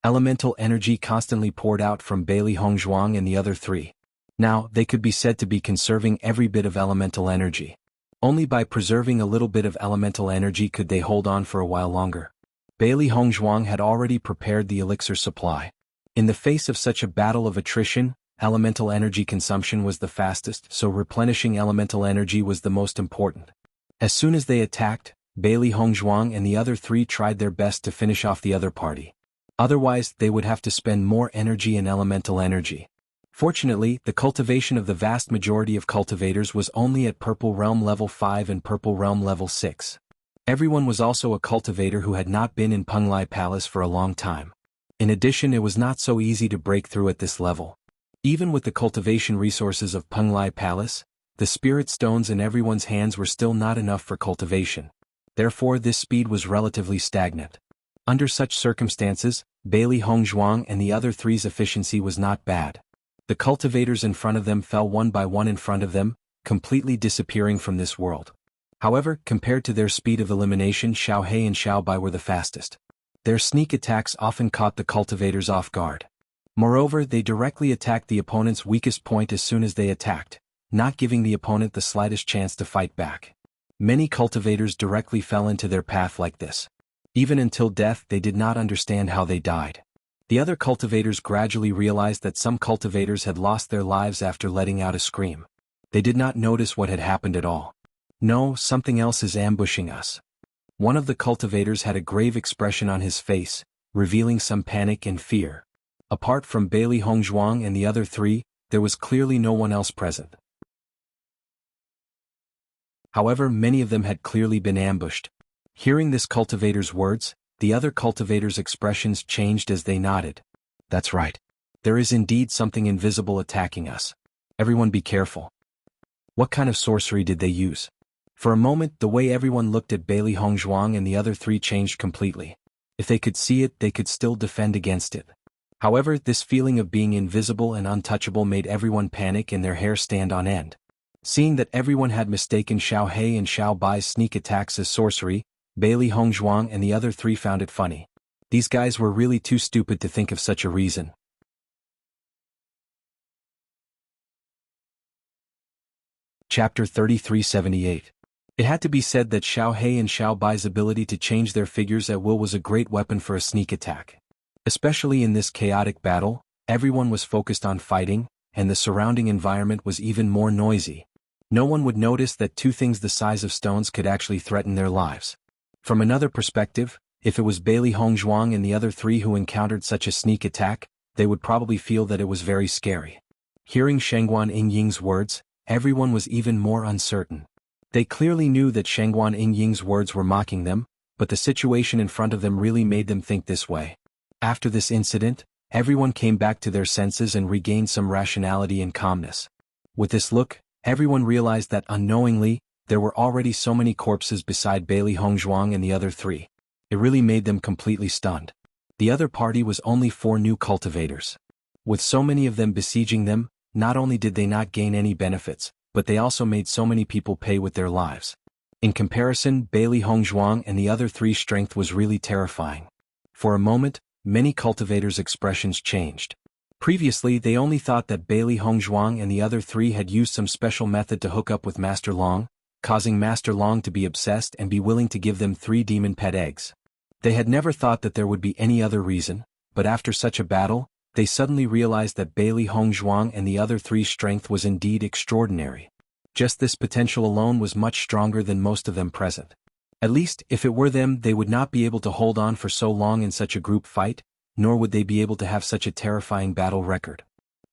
Elemental energy constantly poured out from Bailey Hongzhuang and the other three. Now, they could be said to be conserving every bit of elemental energy. Only by preserving a little bit of elemental energy could they hold on for a while longer. Bailey Hongzhuang had already prepared the elixir supply. In the face of such a battle of attrition, elemental energy consumption was the fastest, so replenishing elemental energy was the most important. As soon as they attacked, Bailey Hongzhuang and the other three tried their best to finish off the other party. Otherwise, they would have to spend more energy and elemental energy. Fortunately, the cultivation of the vast majority of cultivators was only at Purple Realm level 5 and Purple Realm level 6. Everyone was also a cultivator who had not been in Penglai Palace for a long time. In addition, it was not so easy to break through at this level. Even with the cultivation resources of Penglai Palace, the spirit stones in everyone's hands were still not enough for cultivation. Therefore, this speed was relatively stagnant. Under such circumstances, Bailey Hongzhuang and the other three's efficiency was not bad. The cultivators in front of them fell one by one in front of them, completely disappearing from this world. However, compared to their speed of elimination, Xiao He and Xiao Bai were the fastest. Their sneak attacks often caught the cultivators off guard. Moreover, they directly attacked the opponent's weakest point as soon as they attacked, not giving the opponent the slightest chance to fight back. Many cultivators directly fell into their path like this. Even until death, they did not understand how they died. The other cultivators gradually realized that some cultivators had lost their lives after letting out a scream. They did not notice what had happened at all. No, something else is ambushing us. One of the cultivators had a grave expression on his face, revealing some panic and fear. Apart from Bailey Hongzhuang and the other three, there was clearly no one else present. However, many of them had clearly been ambushed. Hearing this cultivator's words, the other cultivators' expressions changed as they nodded. That's right. There is indeed something invisible attacking us. Everyone be careful. What kind of sorcery did they use? For a moment, the way everyone looked at Bailey Hongzhuang and the other three changed completely. If they could see it, they could still defend against it. However, this feeling of being invisible and untouchable made everyone panic and their hair stand on end. Seeing that everyone had mistaken Xiao He and Xiao Bai's sneak attacks as sorcery, Bailey Hongzhuang and the other three found it funny. These guys were really too stupid to think of such a reason. Chapter 3378. It had to be said that Xiao He and Xiao Bai's ability to change their figures at will was a great weapon for a sneak attack. Especially in this chaotic battle, everyone was focused on fighting, and the surrounding environment was even more noisy. No one would notice that two things the size of stones could actually threaten their lives. From another perspective, if it was Bailey Hongzhuang and the other three who encountered such a sneak attack, they would probably feel that it was very scary. Hearing Shengguan Yingying's words, everyone was even more uncertain. They clearly knew that Shengguan Yingying's words were mocking them, but the situation in front of them really made them think this way. After this incident, everyone came back to their senses and regained some rationality and calmness. With this look, everyone realized that unknowingly, there were already so many corpses beside Bailey Hongzhuang and the other three. It really made them completely stunned. The other party was only 4 new cultivators. With so many of them besieging them, not only did they not gain any benefits, but they also made so many people pay with their lives. In comparison, Bailey Hongzhuang and the other three strength was really terrifying. For a moment, many cultivators' expressions changed. Previously, they only thought that Bailey Hongzhuang and the other three had used some special method to hook up with Master Long, causing Master Long to be obsessed and be willing to give them 3 demon pet eggs. They had never thought that there would be any other reason, but after such a battle, they suddenly realized that Bailey Hongzhuang and the other three's strength was indeed extraordinary. Just this potential alone was much stronger than most of them present. At least, if it were them, they would not be able to hold on for so long in such a group fight, nor would they be able to have such a terrifying battle record.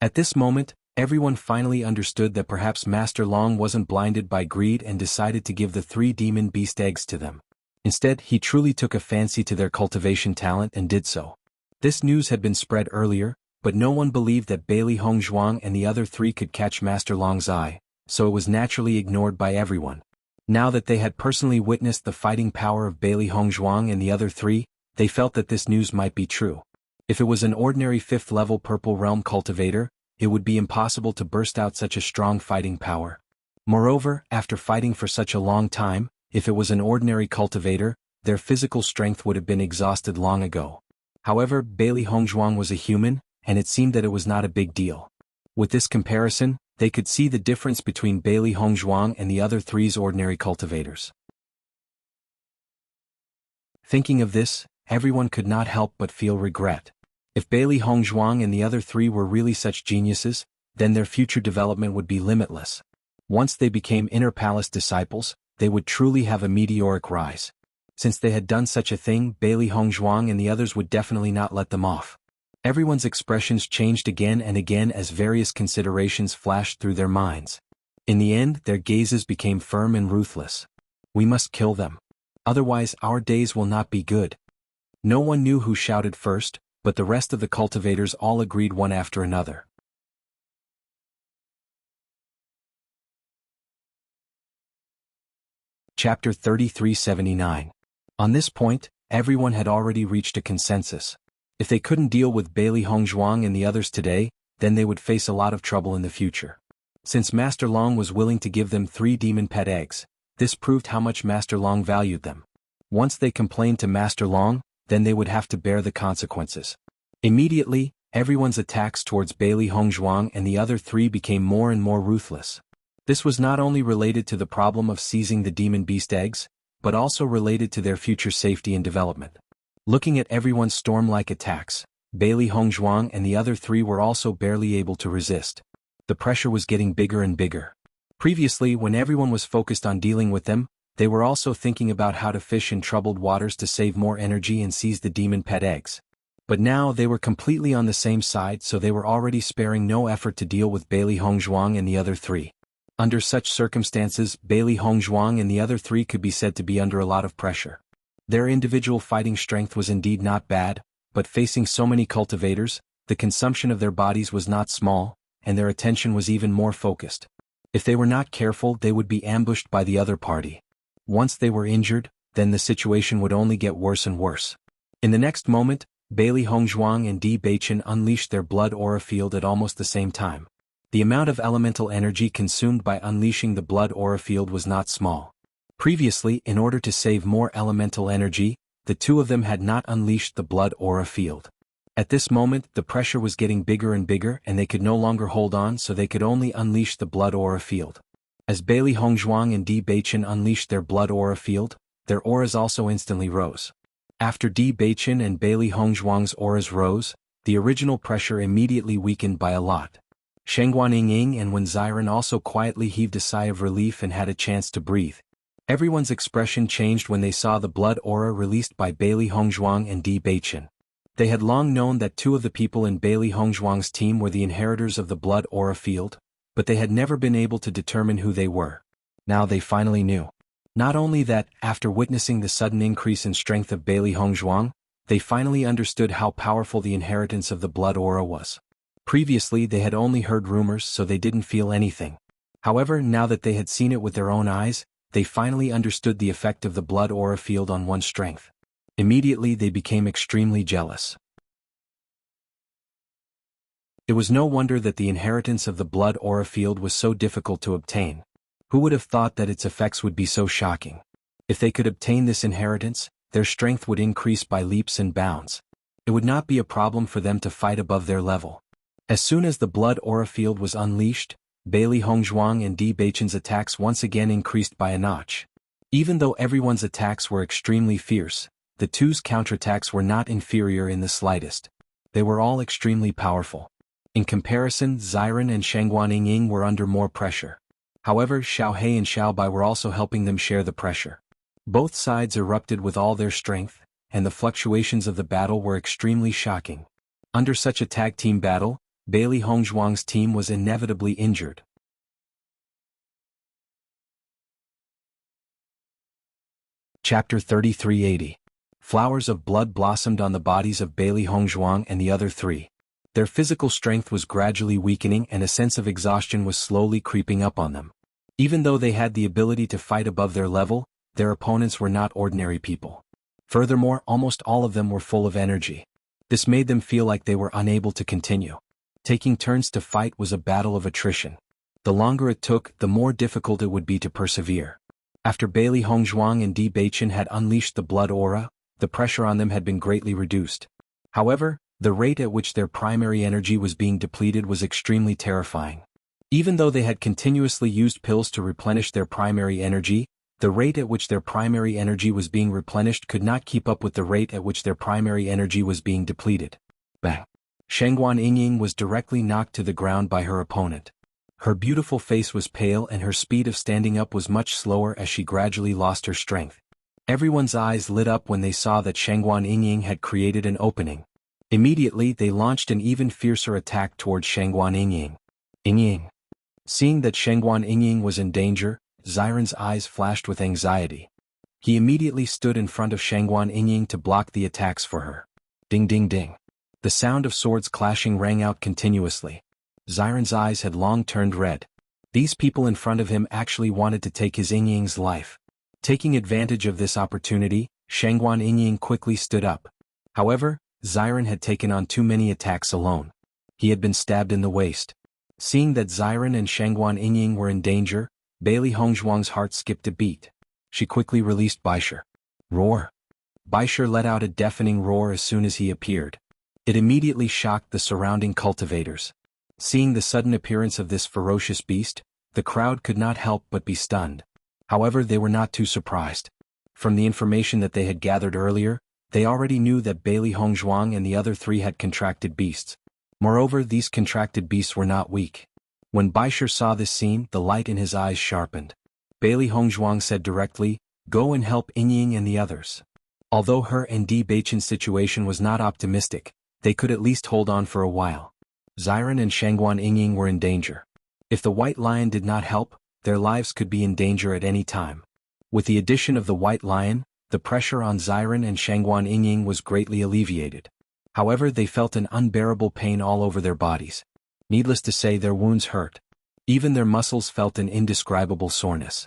At this moment, everyone finally understood that perhaps Master Long wasn't blinded by greed and decided to give the 3 demon beast eggs to them. Instead, he truly took a fancy to their cultivation talent and did so. This news had been spread earlier, but no one believed that Bailey Hongzhuang and the other three could catch Master Long's eye, so it was naturally ignored by everyone. Now that they had personally witnessed the fighting power of Bailey Hongzhuang and the other three, they felt that this news might be true. If it was an ordinary 5th level Purple Realm cultivator, it would be impossible to burst out such a strong fighting power. Moreover, after fighting for such a long time, if it was an ordinary cultivator, their physical strength would have been exhausted long ago. However, Bailey Hongzhuang was a human, and it seemed that it was not a big deal. With this comparison, they could see the difference between Bailey Hongzhuang and the other three's ordinary cultivators. Thinking of this, everyone could not help but feel regret. If Bailey Hongzhuang and the other three were really such geniuses, then their future development would be limitless. Once they became Inner Palace disciples, they would truly have a meteoric rise. Since they had done such a thing, Bailey Hongzhuang and the others would definitely not let them off. Everyone's expressions changed again and again as various considerations flashed through their minds. In the end, their gazes became firm and ruthless. We must kill them. Otherwise, our days will not be good. No one knew who shouted first, but the rest of the cultivators all agreed one after another. Chapter 3379. On this point, everyone had already reached a consensus. If they couldn't deal with Bailey Hongzhuang and the others today, then they would face a lot of trouble in the future. Since Master Long was willing to give them 3 demon pet eggs, this proved how much Master Long valued them. Once they complained to Master Long, then they would have to bear the consequences. Immediately, everyone's attacks towards Bailey Hongzhuang and the other 3 became more and more ruthless. This was not only related to the problem of seizing the demon beast eggs, but also related to their future safety and development. Looking at everyone's storm-like attacks, Bailey Hongzhuang and the other 3 were also barely able to resist. The pressure was getting bigger and bigger. Previously, when everyone was focused on dealing with them, they were also thinking about how to fish in troubled waters to save more energy and seize the demon pet eggs. But now they were completely on the same side, so they were already sparing no effort to deal with Bailey Hongzhuang and the other 3. Under such circumstances, Bailey Hongzhuang and the other 3 could be said to be under a lot of pressure. Their individual fighting strength was indeed not bad, but facing so many cultivators, the consumption of their bodies was not small, and their attention was even more focused. If they were not careful, they would be ambushed by the other party. Once they were injured, then the situation would only get worse and worse. In the next moment, Bailey Hongzhuang and Di Beichen unleashed their blood aura field at almost the same time. The amount of elemental energy consumed by unleashing the blood aura field was not small. Previously, in order to save more elemental energy, the two of them had not unleashed the blood aura field. At this moment, the pressure was getting bigger and bigger and they could no longer hold on, so they could only unleash the blood aura field. As Bailey Hongzhuang and Di Beichen unleashed their blood aura field, their auras also instantly rose. After Di Beichen and Bailey Hongzhuang's auras rose, the original pressure immediately weakened by a lot. Shengguan Ying and Wen Ziren also quietly heaved a sigh of relief and had a chance to breathe. Everyone's expression changed when they saw the blood aura released by Bailey Hongzhuang and Di Beichen. They had long known that two of the people in Bailey Hongzhuang's team were the inheritors of the blood aura field, but they had never been able to determine who they were. Now they finally knew. Not only that, after witnessing the sudden increase in strength of Bailey Hongzhuang, they finally understood how powerful the inheritance of the blood aura was. Previously they had only heard rumors, so they didn't feel anything. However, now that they had seen it with their own eyes, they finally understood the effect of the blood aura field on one's strength. Immediately they became extremely jealous. It was no wonder that the inheritance of the blood aura field was so difficult to obtain. Who would have thought that its effects would be so shocking? If they could obtain this inheritance, their strength would increase by leaps and bounds. It would not be a problem for them to fight above their level. As soon as the blood aura field was unleashed, Bailey Hongzhuang and Di Beichen's attacks once again increased by a notch. Even though everyone's attacks were extremely fierce, the two's counterattacks were not inferior in the slightest. They were all extremely powerful. In comparison, Ziren and Shengguan Ying were under more pressure. However, Xiao He and Xiao Bai were also helping them share the pressure. Both sides erupted with all their strength, and the fluctuations of the battle were extremely shocking. Under such a tag team battle, Bailey Hongzhuang's team was inevitably injured. Chapter 3380. Flowers of blood blossomed on the bodies of Bailey Hongzhuang and the other three. Their physical strength was gradually weakening and a sense of exhaustion was slowly creeping up on them. Even though they had the ability to fight above their level, their opponents were not ordinary people. Furthermore, almost all of them were full of energy. This made them feel like they were unable to continue. Taking turns to fight was a battle of attrition. The longer it took, the more difficult it would be to persevere. After Bailey Hongzhuang and Di Beichen had unleashed the blood aura, the pressure on them had been greatly reduced. However, the rate at which their primary energy was being depleted was extremely terrifying. Even though they had continuously used pills to replenish their primary energy, the rate at which their primary energy was being replenished could not keep up with the rate at which their primary energy was being depleted. Bang! Shengguan Ying was directly knocked to the ground by her opponent. Her beautiful face was pale and her speed of standing up was much slower as she gradually lost her strength. Everyone's eyes lit up when they saw that Shengguan Ying had created an opening. Immediately they launched an even fiercer attack towards Shengguan Ying. Ying. Seeing that Shengguan Ying was in danger, Ziren's eyes flashed with anxiety. He immediately stood in front of Shengguan Ying to block the attacks for her. Ding ding ding. The sound of swords clashing rang out continuously. Ziren's eyes had long turned red. These people in front of him actually wanted to take his Ying's life. Taking advantage of this opportunity, Shengguan Ying quickly stood up. However, Ziren had taken on too many attacks alone. He had been stabbed in the waist. Seeing that Ziren and Shengguan Ying were in danger, Bailey Hongzhuang's heart skipped a beat. She quickly released Baisher. Roar! Baisher let out a deafening roar as soon as he appeared. It immediately shocked the surrounding cultivators. Seeing the sudden appearance of this ferocious beast, the crowd could not help but be stunned. However, they were not too surprised. From the information that they had gathered earlier, they already knew that Bailey Hongzhuang and the other three had contracted beasts. Moreover, these contracted beasts were not weak. When Baisher saw this scene, the light in his eyes sharpened. Bailey Hongzhuang said directly, "Go and help Ying and the others." Although her and Di Beichen's situation was not optimistic, they could at least hold on for a while. Ziren and Shengguan Ying were in danger. If the White Lion did not help, their lives could be in danger at any time. With the addition of the White Lion, the pressure on Ziren and Shengguan Ying was greatly alleviated. However, they felt an unbearable pain all over their bodies. Needless to say, their wounds hurt. Even their muscles felt an indescribable soreness.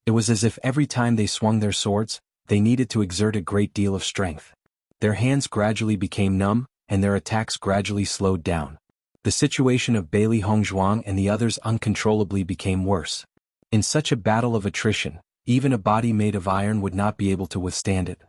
It was as if every time they swung their swords, they needed to exert a great deal of strength. Their hands gradually became numb, and their attacks gradually slowed down. The situation of Bailey Hongzhuang and the others uncontrollably became worse. In such a battle of attrition, even a body made of iron would not be able to withstand it.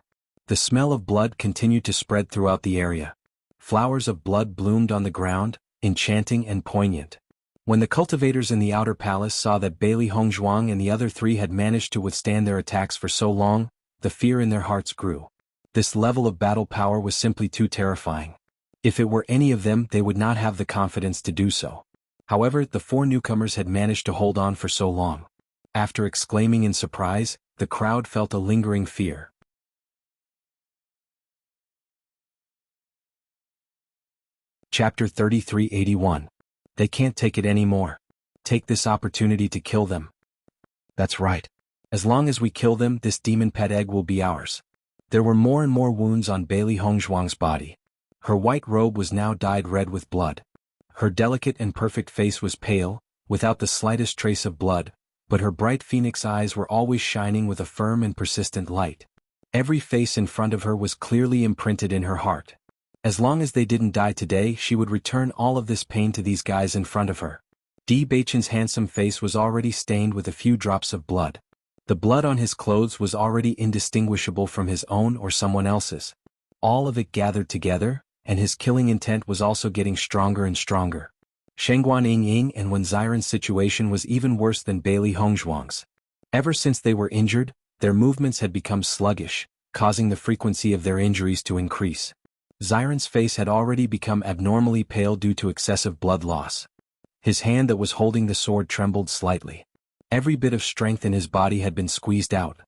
The smell of blood continued to spread throughout the area. Flowers of blood bloomed on the ground, enchanting and poignant. When the cultivators in the outer palace saw that Bailey Hongzhuang and the other three had managed to withstand their attacks for so long, the fear in their hearts grew. This level of battle power was simply too terrifying. If it were any of them, they would not have the confidence to do so. However, the four newcomers had managed to hold on for so long. After exclaiming in surprise, the crowd felt a lingering fear. Chapter 3381. They can't take it anymore. Take this opportunity to kill them. That's right. As long as we kill them, this demon pet egg will be ours. There were more and more wounds on Bailey Hongzhuang's body. Her white robe was now dyed red with blood. Her delicate and perfect face was pale, without the slightest trace of blood, but her bright phoenix eyes were always shining with a firm and persistent light. Every face in front of her was clearly imprinted in her heart. As long as they didn't die today, she would return all of this pain to these guys in front of her. Di Beichen's handsome face was already stained with a few drops of blood. The blood on his clothes was already indistinguishable from his own or someone else's. All of it gathered together, and his killing intent was also getting stronger and stronger. Shengguan Yingying and Wen Xiren's situation was even worse than Bailey Hongzhuang's. Ever since they were injured, their movements had become sluggish, causing the frequency of their injuries to increase. Xiren's face had already become abnormally pale due to excessive blood loss. His hand that was holding the sword trembled slightly. Every bit of strength in his body had been squeezed out.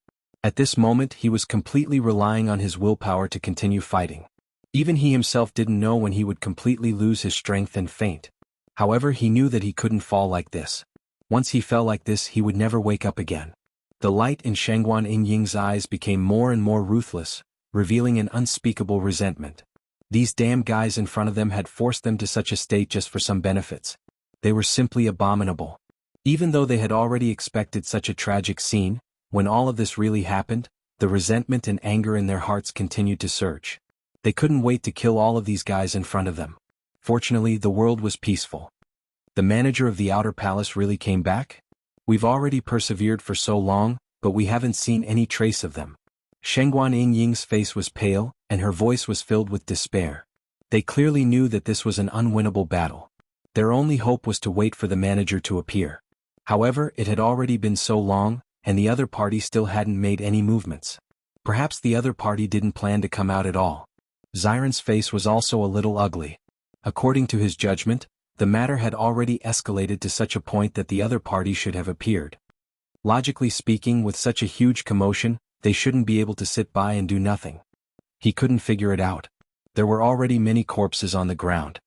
At this moment he was completely relying on his willpower to continue fighting. Even he himself didn't know when he would completely lose his strength and faint. However, he knew that he couldn't fall like this. Once he fell like this, he would never wake up again. The light in Shengguan Yingying's eyes became more and more ruthless, revealing an unspeakable resentment. These damn guys in front of them had forced them to such a state just for some benefits. They were simply abominable. Even though they had already expected such a tragic scene, when all of this really happened, the resentment and anger in their hearts continued to surge. They couldn't wait to kill all of these guys in front of them. Fortunately, the world was peaceful. The manager of the outer palace really came back? We've already persevered for so long, but we haven't seen any trace of them. Shengguan Yingying's face was pale, and her voice was filled with despair. They clearly knew that this was an unwinnable battle. Their only hope was to wait for the manager to appear. However, it had already been so long, and the other party still hadn't made any movements. Perhaps the other party didn't plan to come out at all. Xiren's face was also a little ugly. According to his judgment, the matter had already escalated to such a point that the other party should have appeared. Logically speaking, with such a huge commotion, they shouldn't be able to sit by and do nothing. He couldn't figure it out. There were already many corpses on the ground.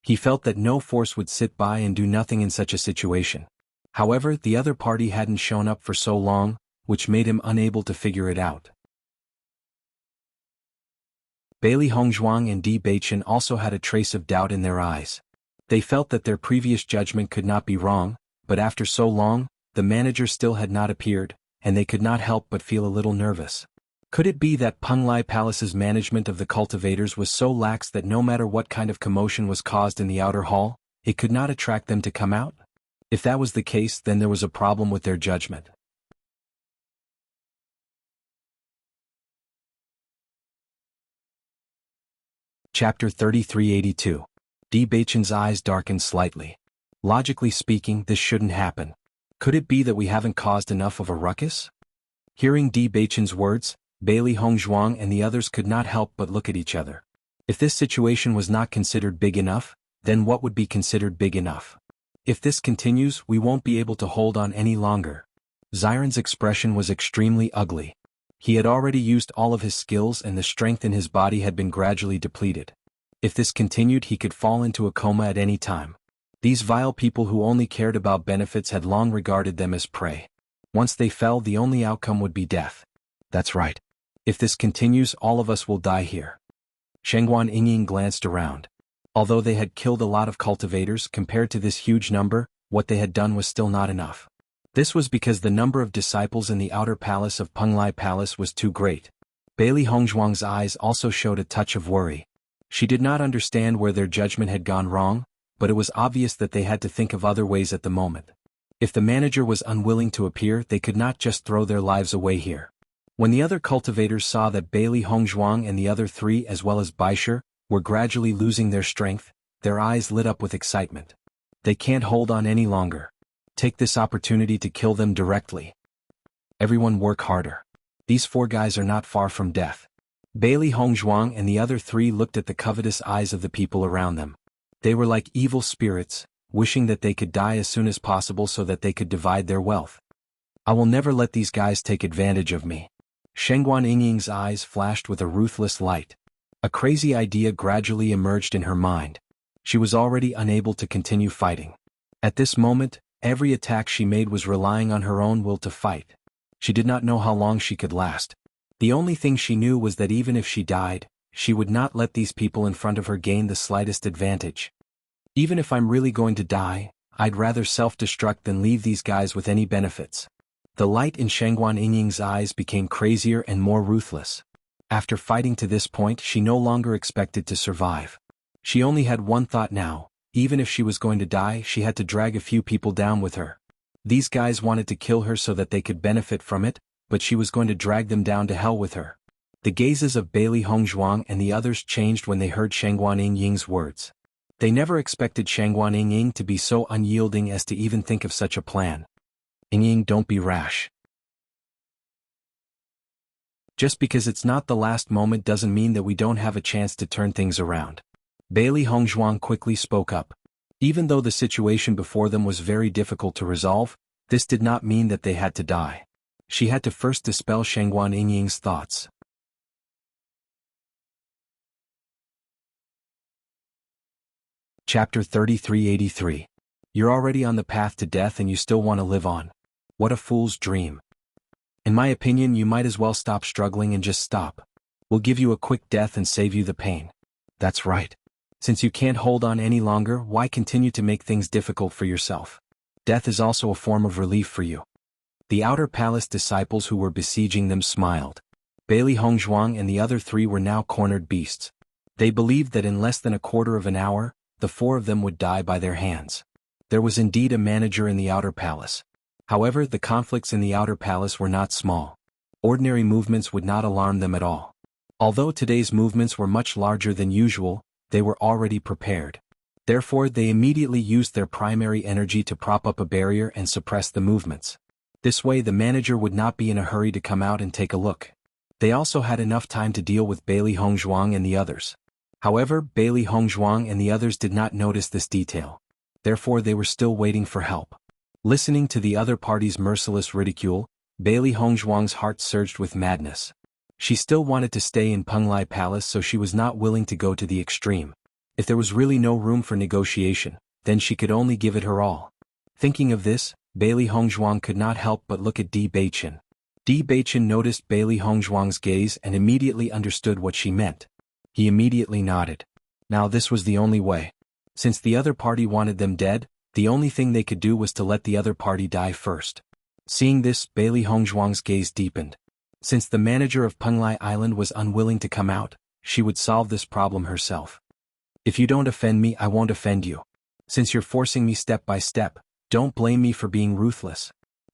He felt that no force would sit by and do nothing in such a situation. However, the other party hadn't shown up for so long, which made him unable to figure it out. Bailey Hongzhuang and Di Beichen also had a trace of doubt in their eyes. They felt that their previous judgment could not be wrong, but after so long, the manager still had not appeared, and they could not help but feel a little nervous. Could it be that Penglai Palace's management of the cultivators was so lax that no matter what kind of commotion was caused in the outer hall, it could not attract them to come out? If that was the case, then there was a problem with their judgment. Chapter 3382. Di Beichen's eyes darkened slightly. Logically speaking, this shouldn't happen. Could it be that we haven't caused enough of a ruckus? Hearing Di Beichen's words, Bailey Hongzhuang and the others could not help but look at each other. If this situation was not considered big enough, then what would be considered big enough? If this continues, we won't be able to hold on any longer. Xiren's expression was extremely ugly. He had already used all of his skills and the strength in his body had been gradually depleted. If this continued, he could fall into a coma at any time. These vile people who only cared about benefits had long regarded them as prey. Once they fell, the only outcome would be death. That's right. If this continues, all of us will die here. Shengguan Yingying glanced around. Although they had killed a lot of cultivators compared to this huge number, what they had done was still not enough. This was because the number of disciples in the outer palace of Penglai Palace was too great. Bailey Hongzhuang's eyes also showed a touch of worry. She did not understand where their judgment had gone wrong, but it was obvious that they had to think of other ways at the moment. If the manager was unwilling to appear, they could not just throw their lives away here. When the other cultivators saw that Bailey Hongzhuang and the other three as well as Baisher were gradually losing their strength, their eyes lit up with excitement. They can't hold on any longer. Take this opportunity to kill them directly. Everyone work harder. These 4 guys are not far from death. Bailey Hongzhuang and the other 3 looked at the covetous eyes of the people around them. They were like evil spirits, wishing that they could die as soon as possible so that they could divide their wealth. I will never let these guys take advantage of me. Shengguan Yingying's eyes flashed with a ruthless light. A crazy idea gradually emerged in her mind. She was already unable to continue fighting. At this moment, every attack she made was relying on her own will to fight. She did not know how long she could last. The only thing she knew was that even if she died, she would not let these people in front of her gain the slightest advantage. Even if I'm really going to die, I'd rather self-destruct than leave these guys with any benefits. The light in Shengguan Yingying's eyes became crazier and more ruthless. After fighting to this point, she no longer expected to survive. She only had one thought now: even if she was going to die, she had to drag a few people down with her. These guys wanted to kill her so that they could benefit from it, but she was going to drag them down to hell with her. The gazes of Bailey Hongzhuang and the others changed when they heard Shengguan Yingying's words. They never expected Shengguan Yingying to be so unyielding as to even think of such a plan. Yingying, don't be rash. Just because it's not the last moment doesn't mean that we don't have a chance to turn things around. Bailey Hongzhuang quickly spoke up. Even though the situation before them was very difficult to resolve, this did not mean that they had to die. She had to first dispel Shengguan Yingying's thoughts. Chapter 3383. You're already on the path to death and you still want to live on. What a fool's dream. In my opinion, you might as well stop struggling and just stop. We'll give you a quick death and save you the pain. That's right. Since you can't hold on any longer, why continue to make things difficult for yourself? Death is also a form of relief for you. The outer palace disciples who were besieging them smiled. Bailey Hongzhuang and the other 3 were now cornered beasts. They believed that in less than a quarter of an hour, the 4 of them would die by their hands. There was indeed a manager in the outer palace. However, the conflicts in the outer palace were not small. Ordinary movements would not alarm them at all. Although today's movements were much larger than usual, they were already prepared. Therefore, they immediately used their primary energy to prop up a barrier and suppress the movements. This way the manager would not be in a hurry to come out and take a look. They also had enough time to deal with Bailey Hongzhuang and the others. However, Bailey Hongzhuang and the others did not notice this detail. Therefore, they were still waiting for help. Listening to the other party's merciless ridicule, Bailey Hongzhuang's heart surged with madness. She still wanted to stay in Penglai Palace, so she was not willing to go to the extreme. If there was really no room for negotiation, then she could only give it her all. Thinking of this, Bailey Hongzhuang could not help but look at Di Beichen. Di Beichen noticed Bailey Hongzhuang's gaze and immediately understood what she meant. He immediately nodded. Now this was the only way. Since the other party wanted them dead, the only thing they could do was to let the other party die first. Seeing this, Bailey Hongzhuang's gaze deepened. Since the manager of Penglai Island was unwilling to come out, she would solve this problem herself. If you don't offend me, I won't offend you. Since you're forcing me step by step, don't blame me for being ruthless.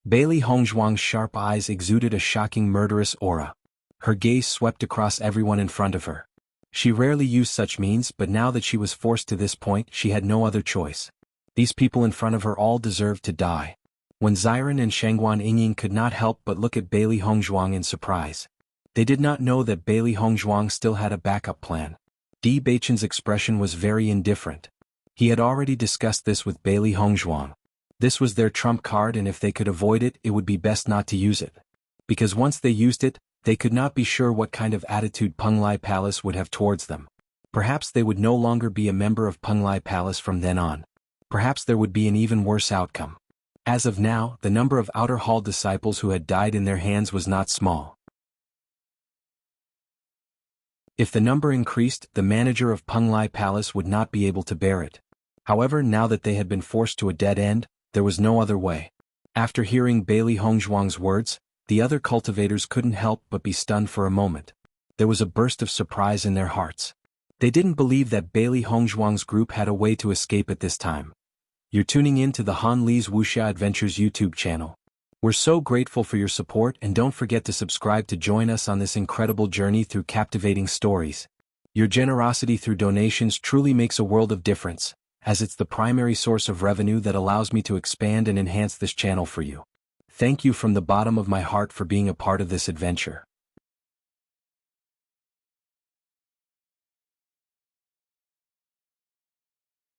Bailey Hongzhuang's sharp eyes exuded a shocking murderous aura. Her gaze swept across everyone in front of her. She rarely used such means, but now that she was forced to this point, she had no other choice. These people in front of her all deserved to die. When Xiren and Shengguan Yingying could not help but look at Bailey Hongzhuang in surprise. They did not know that Bailey Hongzhuang still had a backup plan. Di Beichen's expression was very indifferent. He had already discussed this with Bailey Hongzhuang. This was their trump card, and if they could avoid it, it would be best not to use it. Because once they used it, they could not be sure what kind of attitude Penglai Palace would have towards them. Perhaps they would no longer be a member of Penglai Palace from then on. Perhaps there would be an even worse outcome. As of now, the number of outer hall disciples who had died in their hands was not small. If the number increased, the manager of Penglai Palace would not be able to bear it. However, now that they had been forced to a dead end, there was no other way. After hearing Bailey Hongzhuang's words, the other cultivators couldn't help but be stunned for a moment. There was a burst of surprise in their hearts. They didn't believe that Bailey Hongzhuang's group had a way to escape at this time. You're tuning in to the Han Li's Wuxia Adventures YouTube channel. We're so grateful for your support, and don't forget to subscribe to join us on this incredible journey through captivating stories. Your generosity through donations truly makes a world of difference, as it's the primary source of revenue that allows me to expand and enhance this channel for you. Thank you from the bottom of my heart for being a part of this adventure.